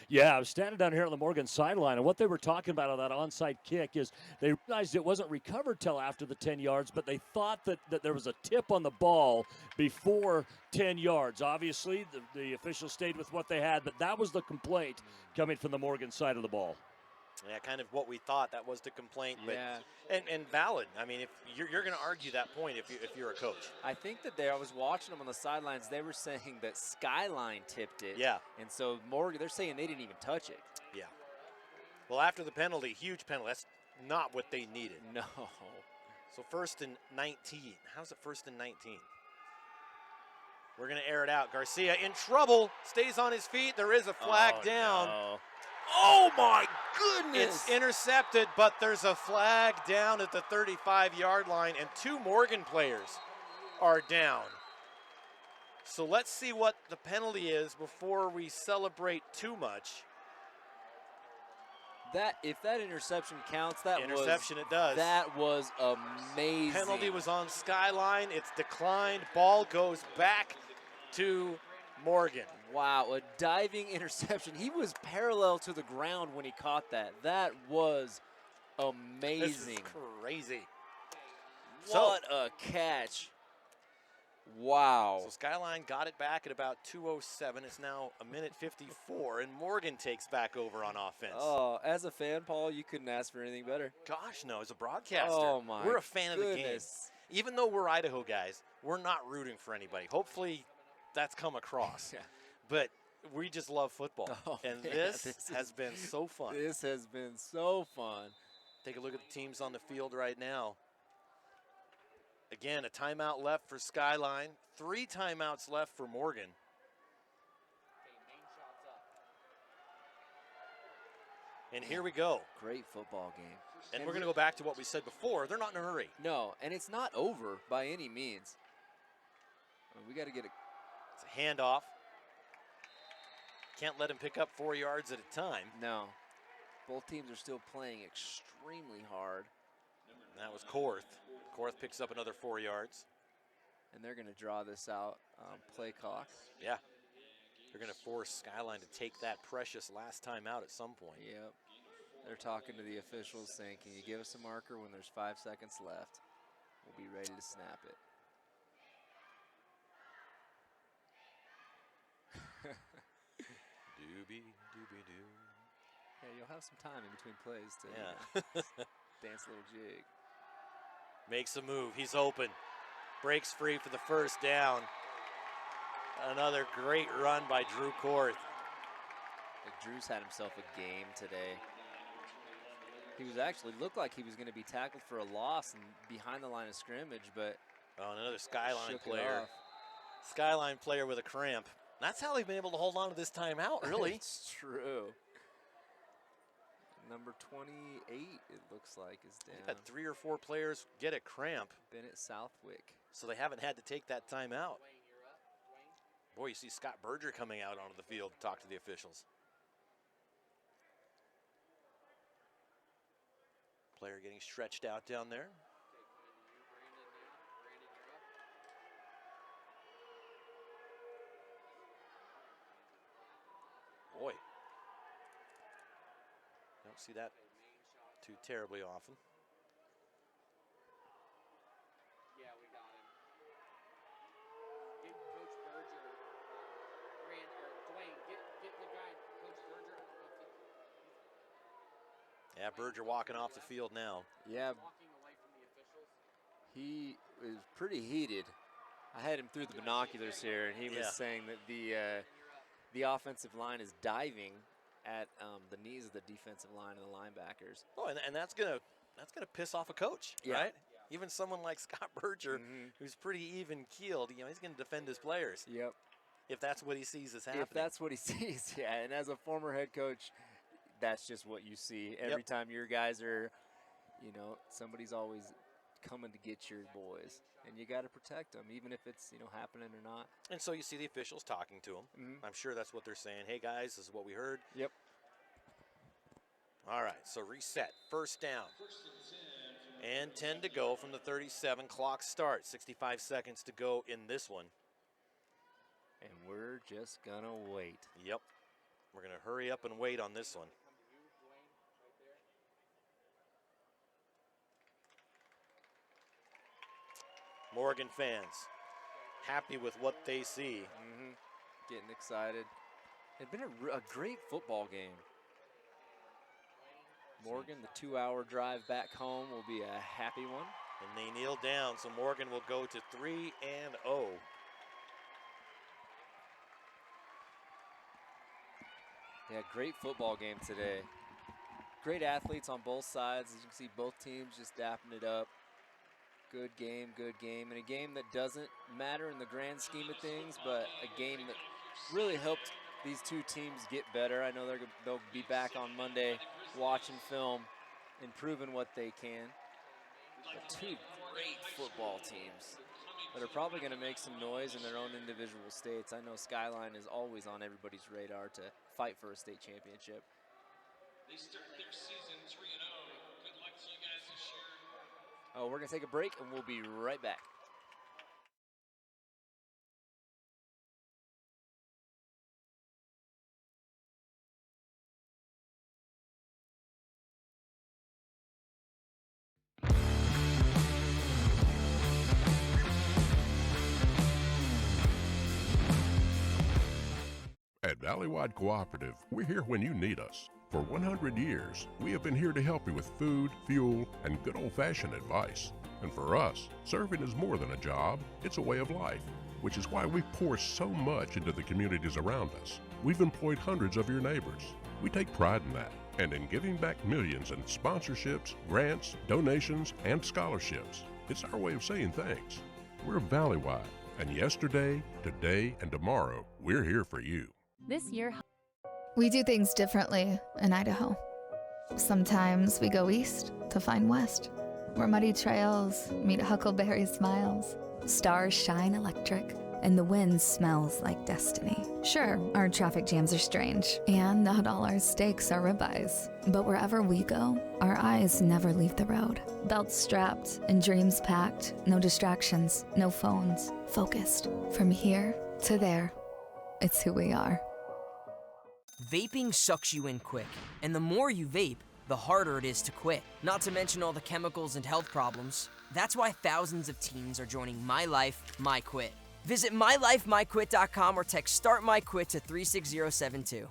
Yeah, I was standing down here on the Morgan sideline, and what they were talking about on that onside kick is they realized it wasn't recovered till after the 10 yards, but they thought that there was a tip on the ball before 10 yards. Obviously, the officials stayed with what they had, but that was the complaint coming from the Morgan side of the ball. Yeah, kind of what we thought. That was the complaint, but and valid. I mean, if you're going to argue that point if you're a coach. I think that I was watching them on the sidelines. They were saying that Skyline tipped it. Yeah. And so Morgan, they're saying they didn't even touch it. Yeah. Well, after the penalty, huge penalty. That's not what they needed. No. So 1st and 19. How's it 1st and 19? We're going to air it out. Garcia in trouble. Stays on his feet. There is a flag down. No. Oh, my goodness. It's intercepted, but there's a flag down at the 35-yard line, and 2 Morgan players are down. So let's see what the penalty is before we celebrate too much. If that interception counts, that interception it does. That was amazing. Penalty was on Skyline. It's declined. Ball goes back to Morgan. Wow, a diving interception. He was parallel to the ground when he caught that. That was amazing. This is crazy. What a catch. Wow. So Skyline got it back at about 2:07. It's now a minute 54, and Morgan takes back over on offense. Oh, as a fan, Paul, you couldn't ask for anything better. Gosh, no, as a broadcaster, oh my we're a fan goodness. of the game. Even though we're Idaho guys, we're not rooting for anybody. Hopefully that's come across. Yeah. But we just love football. Oh, and man, this has been so fun. This has been so fun. Take a look at the teams on the field right now. Again, a timeout left for Skyline. 3 timeouts left for Morgan. And here we go. Great football game. And we're going to go back to what we said before. They're not in a hurry. No, and it's not over by any means. We got to get it. It's a handoff. Can't let him pick up 4 yards at a time. No. Both teams are still playing extremely hard. That was Korth. Korth picks up another 4 yards. And they're going to draw this out, play clock. Yeah. They're going to force Skyline to take that precious last time out at some point. Yep. They're talking to the officials saying, can you give us a marker when there's 5 seconds left? We'll be ready to snap it. Doobie-doo. Yeah, you'll have some time in between plays to dance a little jig. Makes a move. He's open. Breaks free for the first down. Another great run by Drew Korth. Drew's had himself a game today. He was actually looked like he was going to be tackled for a loss and behind the line of scrimmage, but another Skyline shook it player. off. Skyline player with a cramp. That's how they've been able to hold on to this timeout, really. It's true. Number 28, it looks like, is down. They've had 3 or 4 players get a cramp. Bennett Southwick. So they haven't had to take that timeout. Boy, you see Scott Berger coming out onto the field to talk to the officials. Player getting stretched out down there. Boy. Don't see that too terribly often. Yeah, we got him. Get Coach Berger, Dwayne, get the guy, Coach Berger. Yeah, Berger walking off the field now. Yeah, Walking away from the officials. he was pretty heated. I had him through the binoculars here, and he was saying that the offensive line is diving at the knees of the defensive line and the linebackers. Oh, and that's gonna piss off a coach, right? Even someone like Scott Berger, who's pretty even keeled, he's gonna defend his players. Yep. If that's what he sees is happening. If that's what he sees, yeah. And as a former head coach, that's just what you see every time your guys are, somebody's always coming to get your boys, and you got to protect them, even if it's happening or not. And so you see the officials talking to them. I'm sure that's what they're saying. Hey guys, this is what we heard. Yep. All right, so reset, first down, and 10 to go from the 37. Clock starts. 65 seconds to go in this one. And we're just gonna wait. Yep, we're gonna hurry up and wait on this one. Morgan fans happy with what they see. Getting excited. It's been a great football game. Morgan, the 2-hour drive back home will be a happy one. And they kneel down, so Morgan will go to 3-0. Yeah, great football game today. Great athletes on both sides. As you can see, both teams just dapping it up. Good game, and a game that doesn't matter in the grand scheme of things, but a game that really helped these two teams get better. I know they'll be back on Monday watching film, improving what they can. But two great football teams that are probably going to make some noise in their own individual states. I know Skyline is always on everybody's radar to fight for a state championship. They start their season 3-0. Good luck to you guys this year. Oh, we're going to take a break, and we'll be right back. At Valleywide Cooperative, we're here when you need us. For 100 years, we have been here to help you with food, fuel, and good old-fashioned advice. And for us, serving is more than a job, it's a way of life, which is why we pour so much into the communities around us. We've employed hundreds of your neighbors. We take pride in that, and in giving back millions in sponsorships, grants, donations, and scholarships. It's our way of saying thanks. We're Valleywide, and yesterday, today, and tomorrow, we're here for you. This year, we do things differently in Idaho. Sometimes we go east to find west, where muddy trails meet huckleberry smiles. Stars shine electric, and the wind smells like destiny. Sure, our traffic jams are strange, and not all our steaks are ribeyes. But wherever we go, our eyes never leave the road. Belts strapped and dreams packed, no distractions, no phones, focused. From here to there, it's who we are. Vaping sucks you in quick, and the more you vape, the harder it is to quit. Not to mention all the chemicals and health problems. That's why thousands of teens are joining My Life, My Quit. Visit mylifemyquit.com or text Start My Quit to 36072.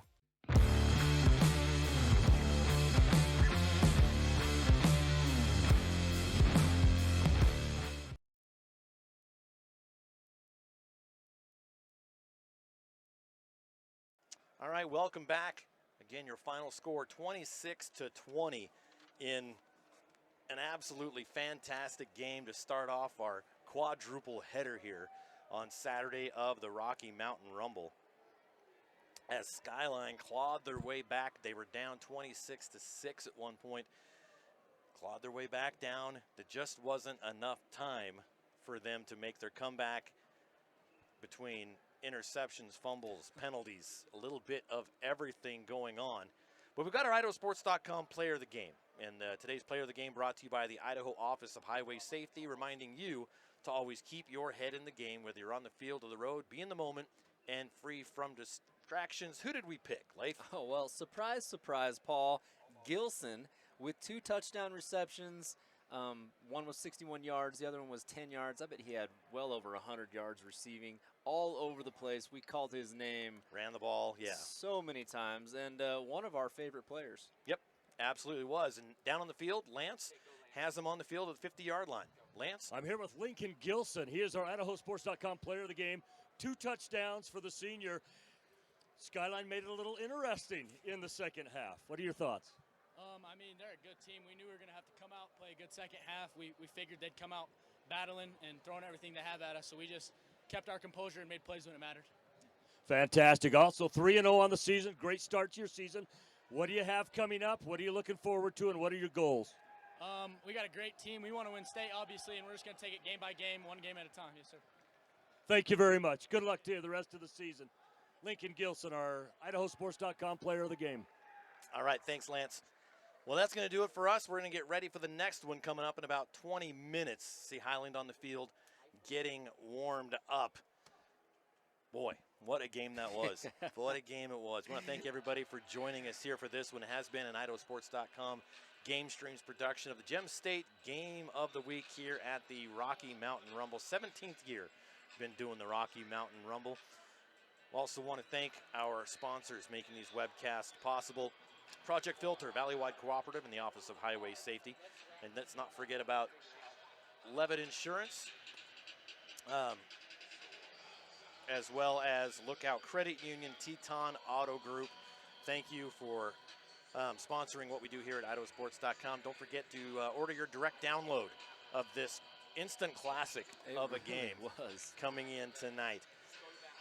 All right, welcome back. Again, your final score, 26-20 in an absolutely fantastic game to start off our quadruple header here on Saturday of the Rocky Mountain Rumble. As Skyline clawed their way back, they were down 26-6 at one point. Clawed their way back down. There just wasn't enough time for them to make their comeback between interceptions, fumbles, penalties, a little bit of everything going on. But we've got our IdahoSports.com player of the game. And today's player of the game brought to you by the Idaho Office of Highway Safety, reminding you to always keep your head in the game, whether you're on the field or the road, be in the moment, and free from distractions. Who did we pick, Leif? Oh, well, surprise, surprise, Paul. Gilson with 2 touchdown receptions. One was 61 yards, the other one was 10 yards. I bet he had well over 100 yards receiving, all over the place. We called his name. Ran the ball, yeah. So many times, and one of our favorite players. Yep, absolutely was. And down on the field, Lance has him on the field at the 50-yard line. Lance? I'm here with Lincoln Gilson. He is our IdahoSports.com player of the game. 2 touchdowns for the senior. Skyline made it a little interesting in the second half. What are your thoughts? I mean, they're a good team. We knew we were going to have to come out, play a good second half. We figured they'd come out battling and throwing everything they have at us, so we just kept our composure and made plays when it mattered. Fantastic. Also 3-0 on the season. Great start to your season. What do you have coming up? What are you looking forward to, and what are your goals? We got a great team. We want to win state, obviously, and we're just going to take it game by game, one game at a time. Yes, sir. Thank you very much. Good luck to you the rest of the season. Lincoln Gilson, our IdahoSports.com player of the game. All right, thanks, Lance. Well, that's going to do it for us. We're going to get ready for the next one coming up in about 20 minutes. See Highland on the field getting warmed up. Boy, what a game that was. What a game it was. I want to thank everybody for joining us here for this one. It has been an IdahoSports.com GameStreams production of the Gem State Game of the Week here at the Rocky Mountain Rumble. 17th year been doing the Rocky Mountain Rumble. Also want to thank our sponsors making these webcasts possible. Project Filter, Valleywide Cooperative, and the Office of Highway Safety. And let's not forget about Levitt Insurance, as well as Lookout Credit Union, Teton Auto Group. Thank you for sponsoring what we do here at IdahoSports.com. Don't forget to order your direct download of this instant classic of a game coming in tonight.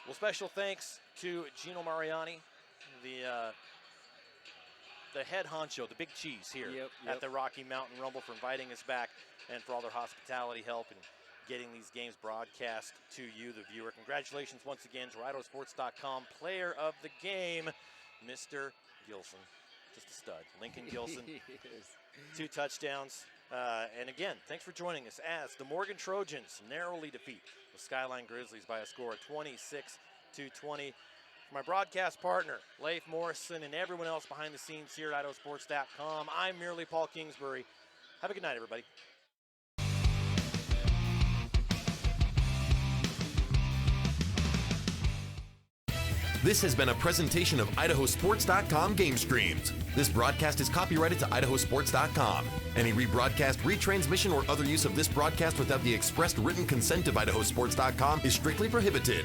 Well, special thanks to Gino Mariani, the head honcho, the big cheese here at the Rocky Mountain Rumble, for inviting us back and for all their hospitality help and getting these games broadcast to you, the viewer. Congratulations once again to IdahoSports.com player of the game, Mr. Gilson. Just a stud. Lincoln Gilson, 2 touchdowns. And again, thanks for joining us as the Morgan Trojans narrowly defeat the Skyline Grizzlies by a score of 26-20. For my broadcast partner, Leif Morrison, and everyone else behind the scenes here at IdahoSports.com, I'm merely Paul Kingsbury. Have a good night, everybody. This has been a presentation of IdahoSports.com GameStreams. This broadcast is copyrighted to IdahoSports.com. Any rebroadcast, retransmission, or other use of this broadcast without the expressed written consent of IdahoSports.com is strictly prohibited.